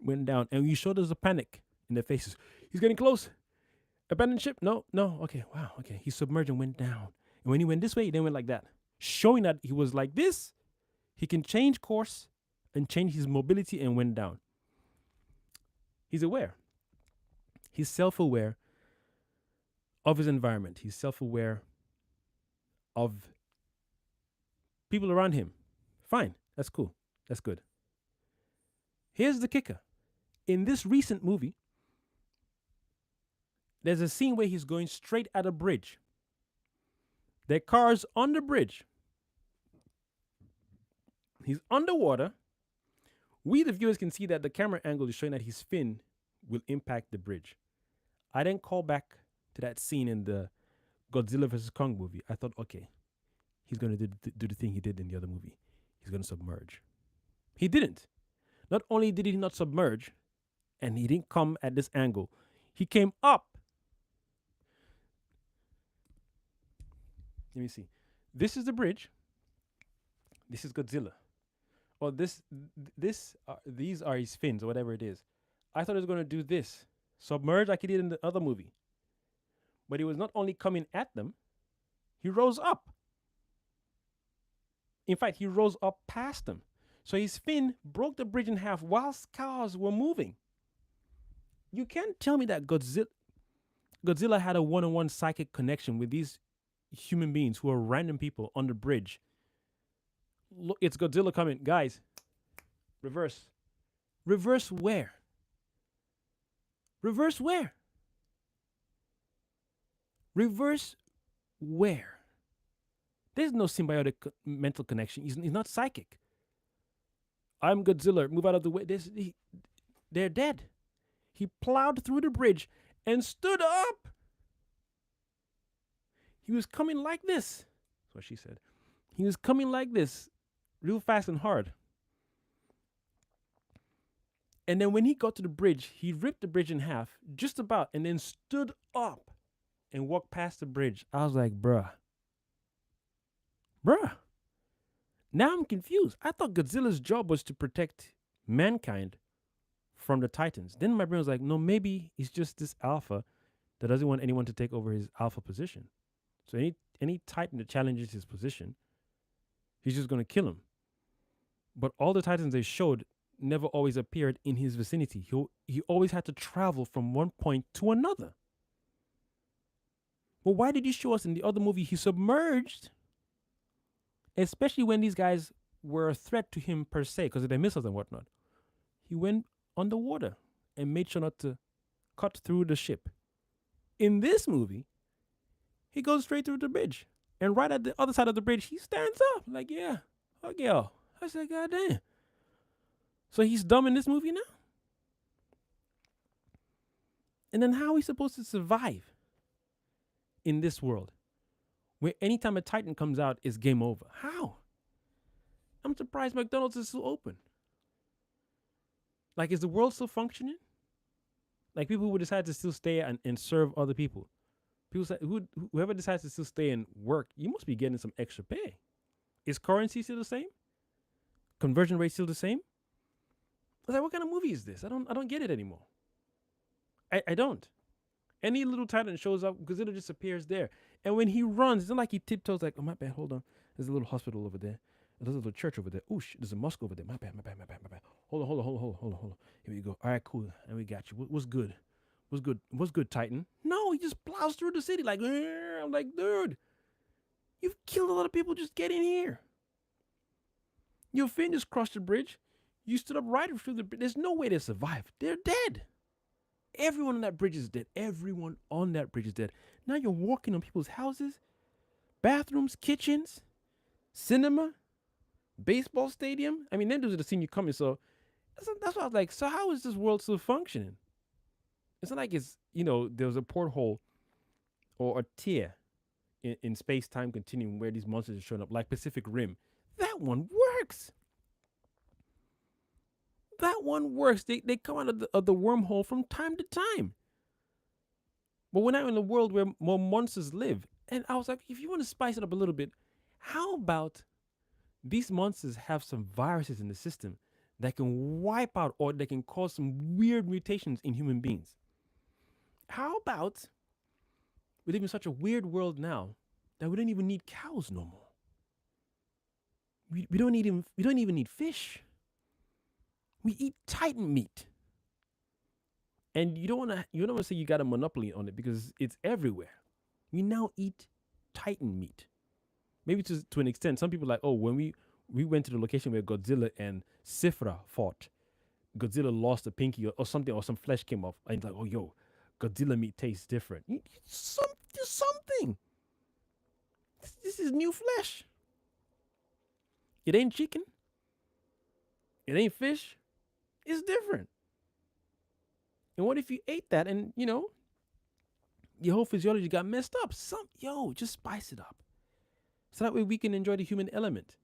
Went down. And you showed us the panic in their faces. He's getting close. Abandoned ship? No. Okay, wow. Okay. He submerged and went down. And when he went this way, he then went like that. Showing that he was like this. He can change course and change his mobility and went down. He's aware. He's self-aware of his environment. He's self-aware of people around him. Fine. That's cool. That's good. Here's the kicker. In this recent movie, there's a scene where he's going straight at a bridge. There are cars on the bridge. He's underwater. We, the viewers, can see that the camera angle is showing that his fin will impact the bridge. I then call back to that scene in the Godzilla vs. Kong movie. I thought, okay, he's going to do the thing he did in the other movie. He's going to submerge. He didn't. Not only did he not submerge, and he didn't come at this angle, he came up. Let me see. This is the bridge. This is Godzilla. or these are his fins or whatever it is. I thought it was going to do this, submerge like he did in the other movie. But he was not only coming at them, he rose up. In fact, he rose up past them. So his fin broke the bridge in half whilst cars were moving. You can't tell me that Godzilla had a one-on-one psychic connection with these human beings who are random people on the bridge. Look, it's Godzilla coming. Guys, reverse. Reverse where? Reverse where? Reverse where? There's no symbiotic mental connection. He's not psychic. I'm Godzilla. Move out of the way. They're dead. He plowed through the bridge and stood up. He was coming like this. That's what she said. He was coming like this, real fast and hard. And then when he got to the bridge, he ripped the bridge in half, just about, and then stood up and walked past the bridge. I was like, bruh. Now I'm confused. I thought Godzilla's job was to protect mankind from the Titans. Then my brain was like, no, maybe he's just this alpha that doesn't want anyone to take over his alpha position. So any Titan that challenges his position, he's just going to kill him. But all the Titans they showed never always appeared in his vicinity. He always had to travel from one point to another. Well, why did you show us in the other movie he submerged? Especially when these guys were a threat to him per se, because of their missiles and whatnot. He went underwater and made sure not to cut through the ship. In this movie, he goes straight through the bridge. And right at the other side of the bridge, he stands up. Like, yeah, hug y'all. I said, God damn. So he's dumb in this movie now? And then how are we supposed to survive in this world where anytime a Titan comes out, it's game over? How? I'm surprised McDonald's is still open. Like, is the world still functioning? Like, people who decide to still stay and serve other people. People say, whoever decides to still stay and work, you must be getting some extra pay. Is currency still the same? Conversion rate still the same? I was like, what kind of movie is this? I don't get it anymore. I don't. Any little Titan shows up, Godzilla just appears there. And when he runs, it's not like he tiptoes like, oh, my bad, hold on. There's a little hospital over there. There's a little church over there. Ooh, there's a mosque over there. My bad. Hold on. Here we go. All right, cool. And we got you. What's good? What's good, Titan? No, he just plows through the city like, I'm like, dude, you've killed a lot of people just getting here. Your fin just crossed the bridge. You stood up right through the bridge. There's no way they survived. They're dead. Everyone on that bridge is dead. Everyone on that bridge is dead. Now you're walking on people's houses, bathrooms, kitchens, cinema, baseball stadium. I mean, them dudes are the scene you coming. So that's why I was like, so how is this world still functioning? It's not like it's, there was a porthole or a tear in space-time continuum where these monsters are showing up, like Pacific Rim. That one works. That one works. They come out of the wormhole from time to time. But we're now in a world where more monsters live. And I was like, if you want to spice it up a little bit, how about these monsters have some viruses in the system that can wipe out or they can cause some weird mutations in human beings? How about we live in such a weird world now that we don't even need cows no more? We don't even need fish. We eat Titan meat. And you don't want to say you got a monopoly on it because it's everywhere. We now eat Titan meat. Maybe to an extent, some people are like, oh, when we went to the location where Godzilla and Sifra fought, Godzilla lost a pinky or something, or some flesh came off. And it's like, oh, yo, Godzilla meat tastes different. Something. This is new flesh. It ain't chicken. It ain't fish. It's different. And what if you ate that and, your whole physiology got messed up? Just spice it up. So that way we can enjoy the human element.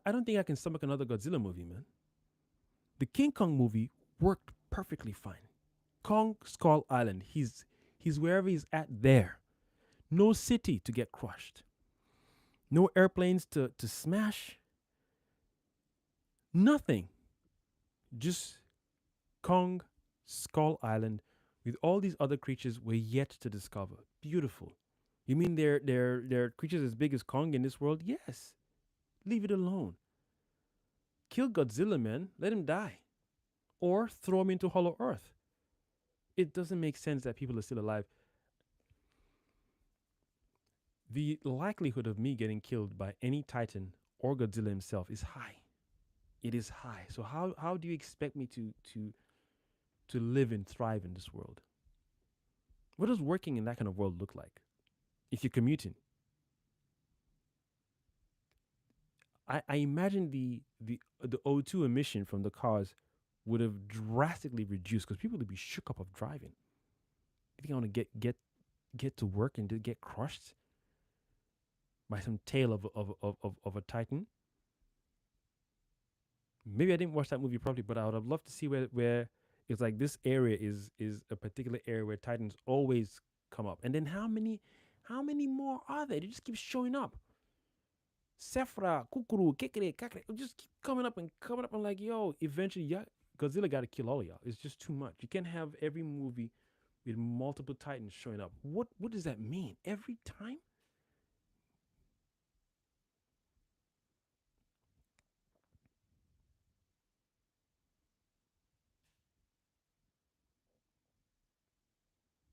I don't think I can stomach another Godzilla movie, man. The King Kong movie worked perfectly fine. Kong Skull Island, he's wherever he's at there. No city to get crushed. No airplanes to smash. Nothing. Just Kong, Skull Island, with all these other creatures we're yet to discover. Beautiful. You mean they're creatures as big as Kong in this world? Yes. Leave it alone. Kill Godzilla, man. Let him die. Or throw him into Hollow Earth. It doesn't make sense that people are still alive. The likelihood of me getting killed by any Titan or Godzilla himself is high. It is high. So how do you expect me to live and thrive in this world? What does working in that kind of world look like? If you're commuting, I imagine the O2 emission from the cars would have drastically reduced because people would be shook up of driving. You think I want to get to work and get crushed by some tail of a Titan? Maybe I didn't watch that movie properly, but I would have loved to see where it's like this area is a particular area where Titans always come up. And then how many more are there? They just keep showing up. Sephra, Kukuru, Kekere, Kakere, just keep coming up and coming up. I'm like, yo, eventually, yeah, Godzilla got to kill all of y'all. It's just too much. You can't have every movie with multiple Titans showing up. What does that mean? Every time?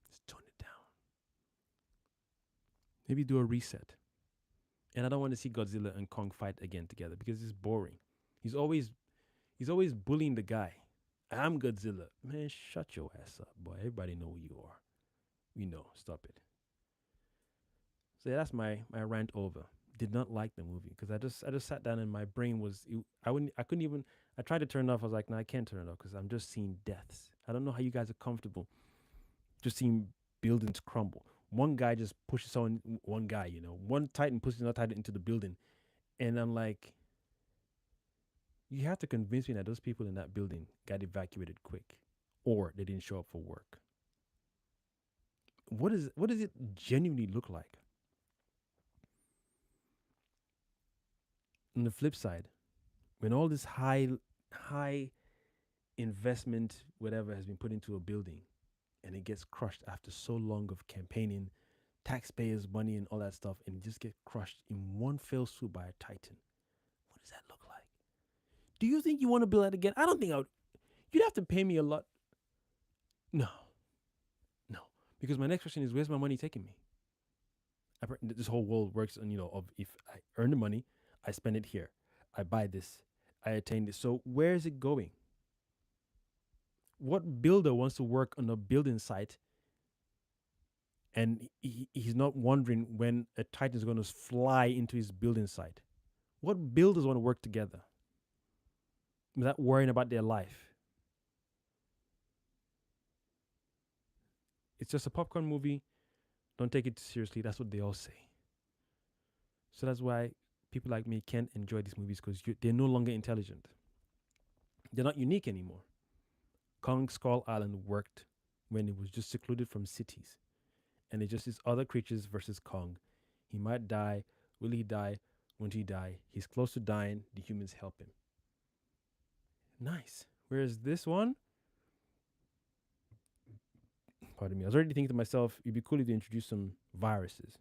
Just tone it down. Maybe do a reset. And I don't want to see Godzilla and Kong fight again together because it's boring. He's always bullying the guy. I'm Godzilla. Man, shut your ass up, boy. Everybody know who you are. We know. Stop it. So yeah, that's my rant over. Did not like the movie because I just sat down and my brain was I couldn't even I tried to turn it off. I was like, no, I can't turn it off because I'm just seeing deaths. I don't know how you guys are comfortable just seeing buildings crumble. One guy just pushes someone. One guy, one Titan pushes another Titan into the building, and I'm like, you have to convince me that those people in that building got evacuated quick, or they didn't show up for work. What does it genuinely look like? On the flip side, when all this high investment whatever has been put into a building and it gets crushed after so long of campaigning, taxpayers money and all that stuff, and just get crushed in one fell swoop by a Titan, what does that look like? Do you think you want to build that again? I don't think I would. You'd have to pay me a lot. No, no, because my next question is, where's my money taking me? This whole world works on, of if I earn the money, I spend it here, I buy this, I attain this. So where is it going? What builder wants to work on a building site and he's not wondering when a Titan is going to fly into his building site? What builders want to work together without worrying about their life? It's just a popcorn movie. Don't take it seriously. That's what they all say. So that's why people like me can't enjoy these movies because they're no longer intelligent. They're not unique anymore. Kong Skull Island worked when it was just secluded from cities. And it just is other creatures versus Kong. He might die. Will he die? Won't he die? He's close to dying. The humans help him. Nice. Whereas this one, pardon me, I was already thinking to myself, it'd be cool if they introduce some viruses.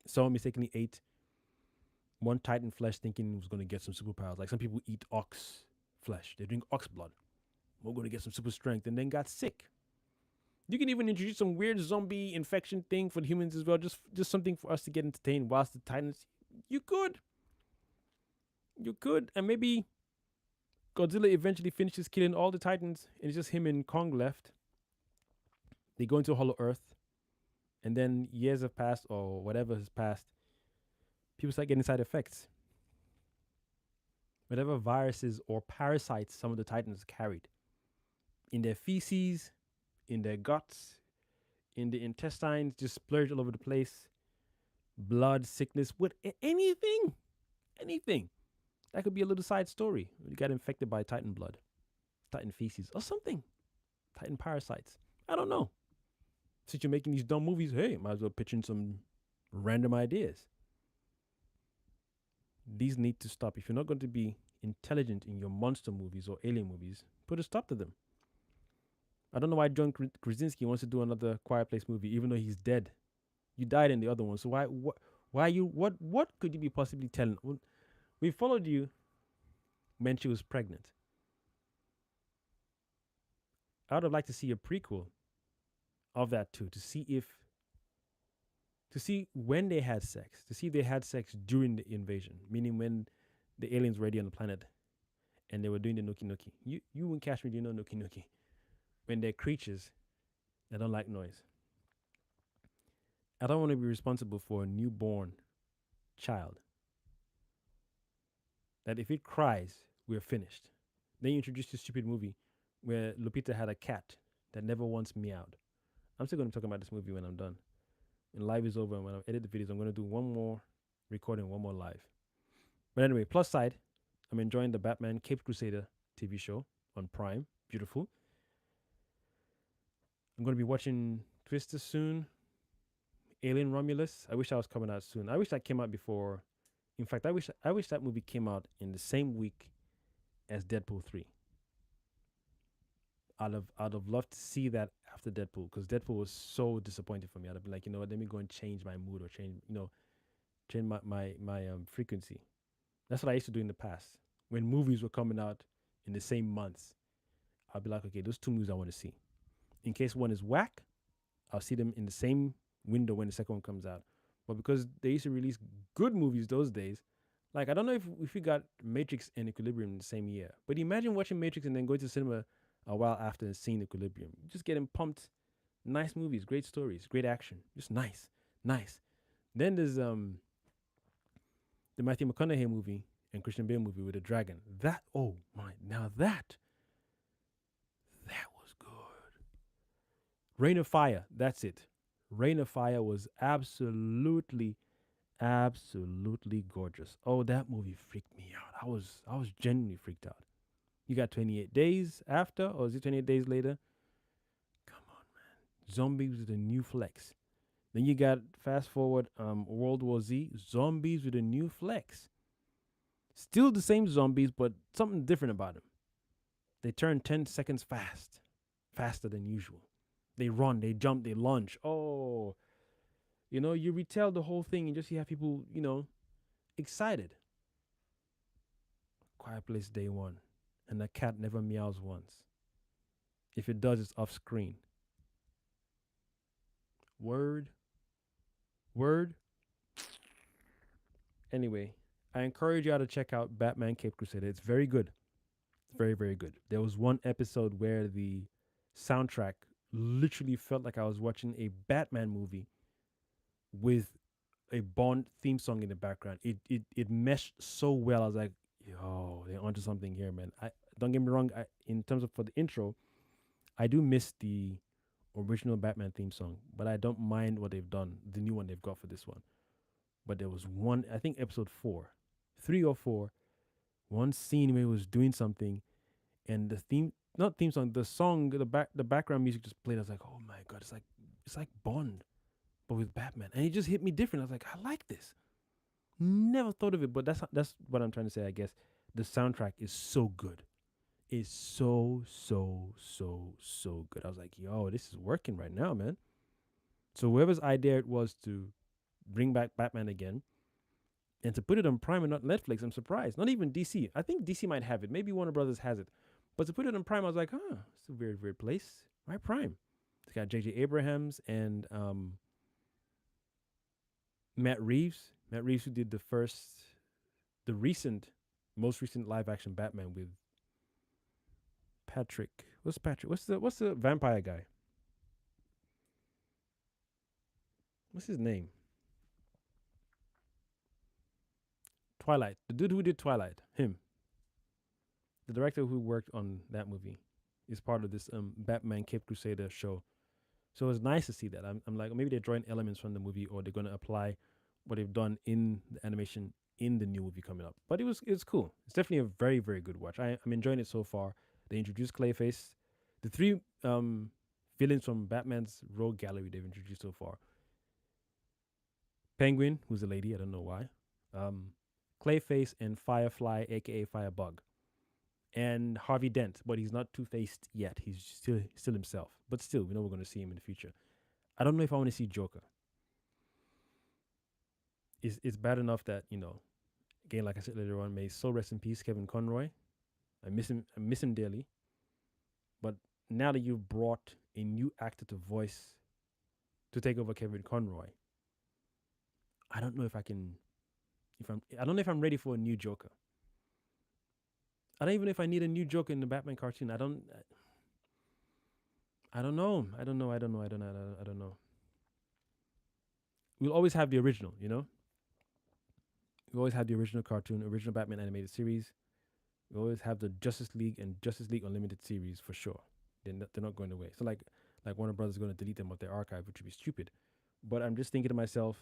Someone mistakenly ate one Titan flesh thinking it was going to get some superpowers. Like some people eat ox flesh. They drink ox blood. We're going to get some super strength and then got sick. You can even introduce some weird zombie infection thing for the humans as well. Just something for us to get entertained whilst the Titans. You could. And maybe Godzilla eventually finishes killing all the Titans and it's just him and Kong left. They go into Hollow Earth. And then years have passed or whatever has passed. People start getting side effects. Whatever viruses or parasites some of the Titans carried. In their feces, in their guts, in the intestines, just splurge all over the place. Blood, sickness, anything. That could be a little side story. You got infected by Titan blood, Titan feces, or something. Titan parasites. I don't know. Since you're making these dumb movies, hey, might as well pitch in some random ideas. These need to stop. If you're not going to be intelligent in your monster movies or alien movies, put a stop to them. I don't know why John Krasinski wants to do another Quiet Place movie, even though he's dead. You died in the other one, so why you what could you be possibly telling? We followed you when she was pregnant. I would have liked to see a prequel of that too, to see when they had sex, to see if they had sex during the invasion, meaning when the aliens were already on the planet and they were doing the nookie nookie. You wouldn't catch me doing no nookie nookie when they're creatures that don't like noise. I don't want to be responsible for a newborn child that if it cries, we're finished. Then you introduce this stupid movie where Lupita had a cat that never once meowed. I'm still going to be talking about this movie when I'm done. When live is over and when I edit the videos, I'm going to do one more recording, one more live. But anyway, plus side, I'm enjoying the Batman Caped Crusader TV show on Prime. Beautiful. I'm going to be watching Twister soon. Alien Romulus. I wish I was coming out soon. I wish that came out before. In fact, I wish that movie came out in the same week as Deadpool 3. I'd have loved to see that after Deadpool, because Deadpool was so disappointing for me. I'd have been like, you know what, let me go and change my mood or change my frequency. That's what I used to do in the past. When movies were coming out in the same months, I'd be like, okay, those two movies I want to see. In case one is whack, I'll see them in the same window when the second one comes out. But because they used to release good movies those days, like I don't know if we got Matrix and Equilibrium in the same year, but imagine watching Matrix and then going to the cinema a while after and seeing Equilibrium. Just getting pumped. Nice movies, great stories, great action. Just nice. Then there's the Matthew McConaughey movie and Christian Bale movie with a dragon. That, oh my, now that was good. Rain of Fire, that's it. Rain of Fire was absolutely gorgeous. Oh, that movie freaked me out. I was genuinely freaked out. You got 28 days after, or is it 28 days later? Come on, man. Zombies with a new flex. Then you got fast forward World War Z, zombies with a new flex. Still the same zombies, but something different about them. They turn 10 seconds faster than usual. They run, they jump, they lunge. Oh, you retell the whole thing and just you have people, excited. Quiet Place Day 1. And the cat never meows once. If it does, it's off screen. Word. Anyway, I encourage y'all to check out Batman Cape Crusader. It's very good. It's very, very good. There was one episode where the soundtrack literally felt like I was watching a Batman movie with a Bond theme song in the background. It meshed so well. I was like, yo, they're onto something here, man. Don't get me wrong. In terms of for the intro, I do miss the original Batman theme song, but I don't mind what they've done, the new one they've got for this one. But there was one, I think episode 3 or 4, one scene where he was doing something, and not theme song, the song, the background music just played. I was like, oh my god, it's like Bond, but with Batman, and it just hit me different. I was like, I like this. Never thought of it, but that's what I'm trying to say. I guess the soundtrack is so good. It's so good. I was like, yo, this is working right now, man. So whoever's idea it was to bring back Batman again and to put it on Prime and not Netflix, I'm surprised. Not even DC. I think DC might have it. Maybe Warner Brothers has it. But to put it on Prime, I was like, it's a weird, weird place. Why Prime? It's got J.J. Abrahams and Matt Reeves. Matt Reeves, who did most recent live action Batman with Patrick. What's Patrick? What's the vampire guy? What's his name? Twilight. The dude who did Twilight. Him. The director who worked on that movie is part of this Batman Cape Crusader show. So it's nice to see that. I'm like, maybe they're drawing elements from the movie, or they're going to apply what they've done in the animation in the new movie coming up. But it's cool. It's definitely a very, very good watch. I'm enjoying it so far. They introduced Clayface. The 3 villains from Batman's Rogue Gallery they've introduced so far. Penguin, who's a lady, I don't know why. Clayface and Firefly, aka Firebug, and Harvey Dent, but he's not Two Faced yet. He's still himself. But still, we know we're going to see him in the future. I don't know if I want to see Joker. It's bad enough that again, like I said later on, may so rest in peace, Kevin Conroy. I miss him. I miss him dearly. But now that you've brought a new actor to voice to take over Kevin Conroy, I don't know if I can. I don't know if I'm ready for a new Joker. I don't even know if I need a new Joker in the Batman cartoon. I don't. I don't know. I don't know. I don't know. I don't know. I don't know. We'll always have the original, We always have the original cartoon, original Batman animated series. We always have the Justice League and Justice League Unlimited series for sure. They're not going away. So like Warner Brothers is going to delete them off their archive, which would be stupid. But I'm just thinking to myself,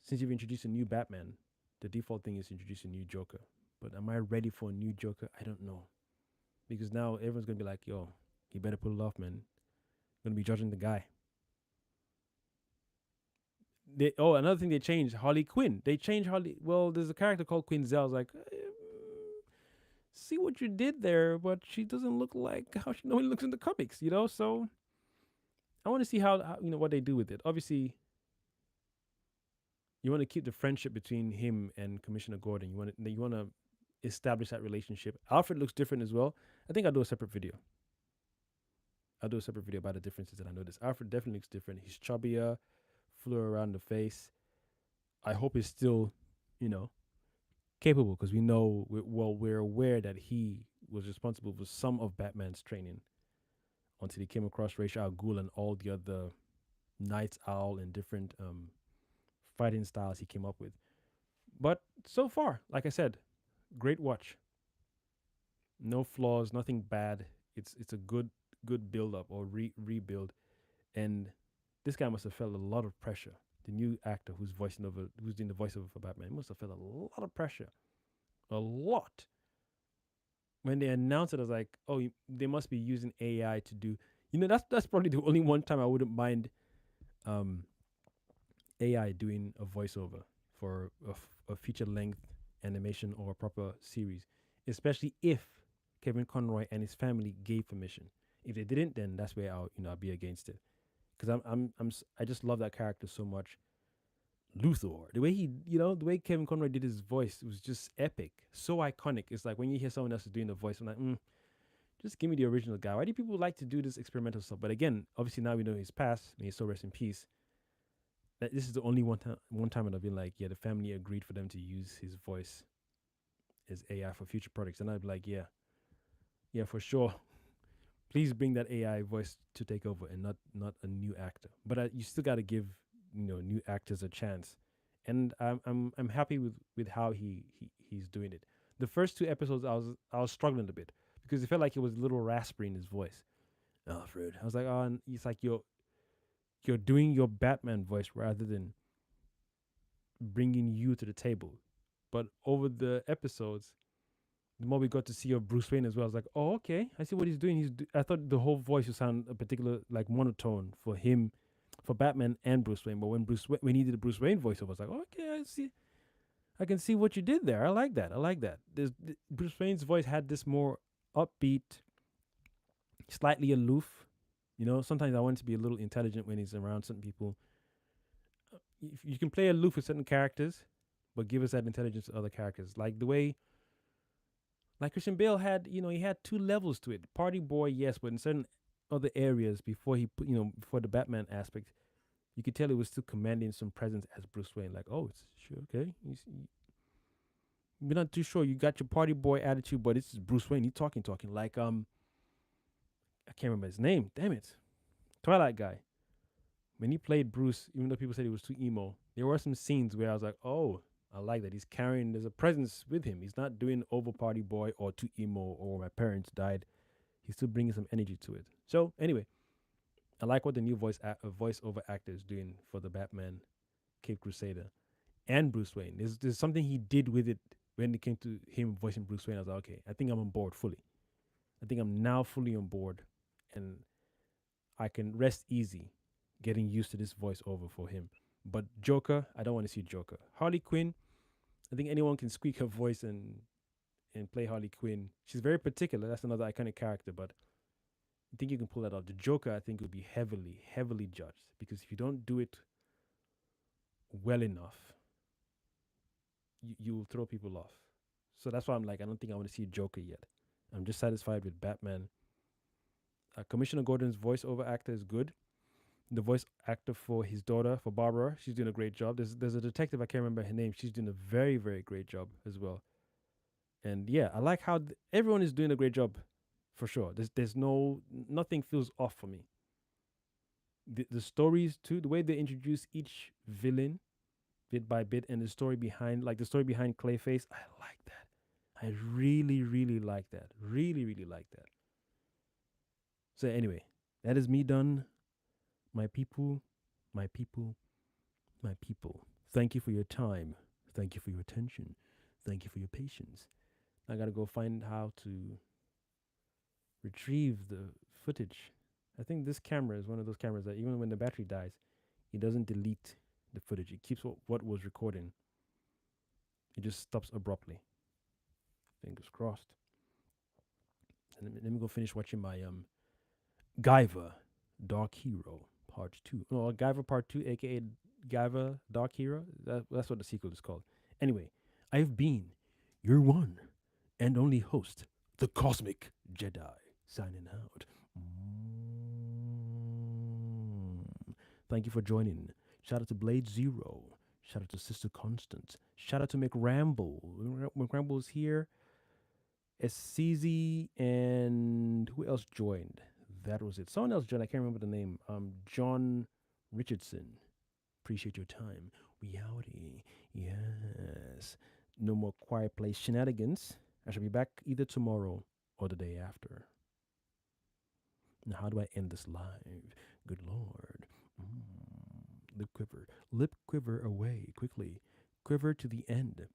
since you've introduced a new Batman, the default thing is to introduce a new Joker. But am I ready for a new Joker? I don't know. Because now everyone's going to be like, yo, you better pull it off, man. Going to be judging the guy. Another thing they changed, Harley Quinn. They changed Harley. Well, there's a character called Quinzel. I was like, see what you did there, but she doesn't look like how she normally looks in the comics, So I want to see how what they do with it. Obviously, you want to keep the friendship between him and Commissioner Gordon. You want to establish that relationship. Alfred looks different as well. I think I'll do a separate video. I'll do a separate video about the differences that I noticed. Alfred definitely looks different. He's chubbier, fuller around the face. I hope he's still, capable, because we know, we're aware that he was responsible for some of Batman's training until he came across Ra's al Ghul and all the other Night's Owl and different fighting styles he came up with. But so far, like I said, great watch. No flaws, nothing bad. It's a good build up or rebuild, and this guy must have felt a lot of pressure. The new actor who's doing the voiceover for Batman must have felt a lot of pressure, a lot. When they announced it, I was like, oh, they must be using AI to do. That's probably the only one time I wouldn't mind AI doing a voiceover for a feature length animation or a proper series, especially if Kevin Conroy and his family gave permission. If they didn't, then that's where I'll be against it, because I just love that character so much. Luthor, the way Kevin Conroy did his voice was just epic, so iconic. It's like when you hear someone else doing the voice, I'm like, just give me the original guy. Why do people like to do this experimental stuff? But again, obviously now we know his past. May he so rest in peace. That this is the only one time that I've been like, yeah, the family agreed for them to use his voice as AI for future projects, and I'd be like, yeah, for sure. Please bring that AI voice to take over, and not a new actor. But you still got to give new actors a chance, and I'm happy with how he's doing it. The first 2 episodes I was struggling a bit because it felt like it was a little raspy in his voice. Alfred, I was like, oh, and it's like you're doing your Batman voice rather than bringing you to the table. But over the episodes, the more we got to see of Bruce Wayne as well, I was like, oh, okay, I see what he's doing. I thought the whole voice would sound a particular like monotone for him, for Batman and Bruce Wayne. But when he did the Bruce Wayne voiceover, I was like, okay, I can see what you did there. I like that. Bruce Wayne's voice had this more upbeat, slightly aloof. Sometimes I want to be a little intelligent when he's around certain people. You can play aloof with certain characters, but give us that intelligence to other characters. Like the way, like Christian Bale had, he had 2 levels to it. Party boy, yes, but in certain other areas before he put, before the Batman aspect, you could tell he was still commanding some presence as Bruce Wayne. Like, oh, it's sure, okay. We're not too sure. You got your party boy attitude, but this is Bruce Wayne. He's talking. Like, I can't remember his name. Damn it. Twilight guy. When he played Bruce, even though people said he was too emo, there were some scenes where I was like, oh, I like that. There's a presence with him. He's not doing over party boy or too emo or my parents died. He's still bringing some energy to it. So anyway, I like what the new voiceover actor is doing for the Batman, Cape Crusader, and Bruce Wayne. There's something he did with it when it came to him voicing Bruce Wayne. I was like, okay, I think I'm on board fully. I think I'm now fully on board, and I can rest easy getting used to this voiceover for him. But Joker, I don't want to see Joker. Harley Quinn, I think anyone can squeak her voice and play Harley Quinn. She's very particular. That's another iconic character, but I think you can pull that off. The Joker, I think, would be heavily, heavily judged because if you don't do it well enough, you will throw people off. So that's why I'm like, I don't think I want to see Joker yet. I'm just satisfied with Batman. Commissioner Gordon's voiceover actor is good. The voice actor for his daughter, for Barbara, she's doing a great job. There's a detective, I can't remember her name. She's doing a very, very great job as well. And yeah, I like how everyone is doing a great job for sure. There's no nothing feels off for me. The stories too, the way they introduce each villain bit by bit, and the story behind, like the story behind Clayface, I like that. I really, really like that. Really, really like that. So anyway, that is me done. My people, my people, my people. Thank you for your time. Thank you for your attention. Thank you for your patience. I gotta go find how to retrieve the footage. I think this camera is one of those cameras that even when the battery dies, it doesn't delete the footage. It keeps what was recording. It just stops abruptly. Fingers crossed. And let me go finish watching my Guyver Dark Hero Part 2. No, Guyver Part 2, aka Guyver Dark Hero. That's what the sequel is called. Anyway, I've been your one and only host, the Cosmic Jedi, signing out. Thank you for joining. Shout out to Blade Zero. Shout out to Sister Constant. Shout out to McRamble. McRamble is here. SCZ and who else joined? That was it. Someone else joined. I can't remember the name. John Richardson. Appreciate your time. We outie. Yes. No more Quiet Place shenanigans. I shall be back either tomorrow or the day after. Now, how do I end this live? Good Lord. Lip quiver. Lip quiver away quickly. Quiver to the end.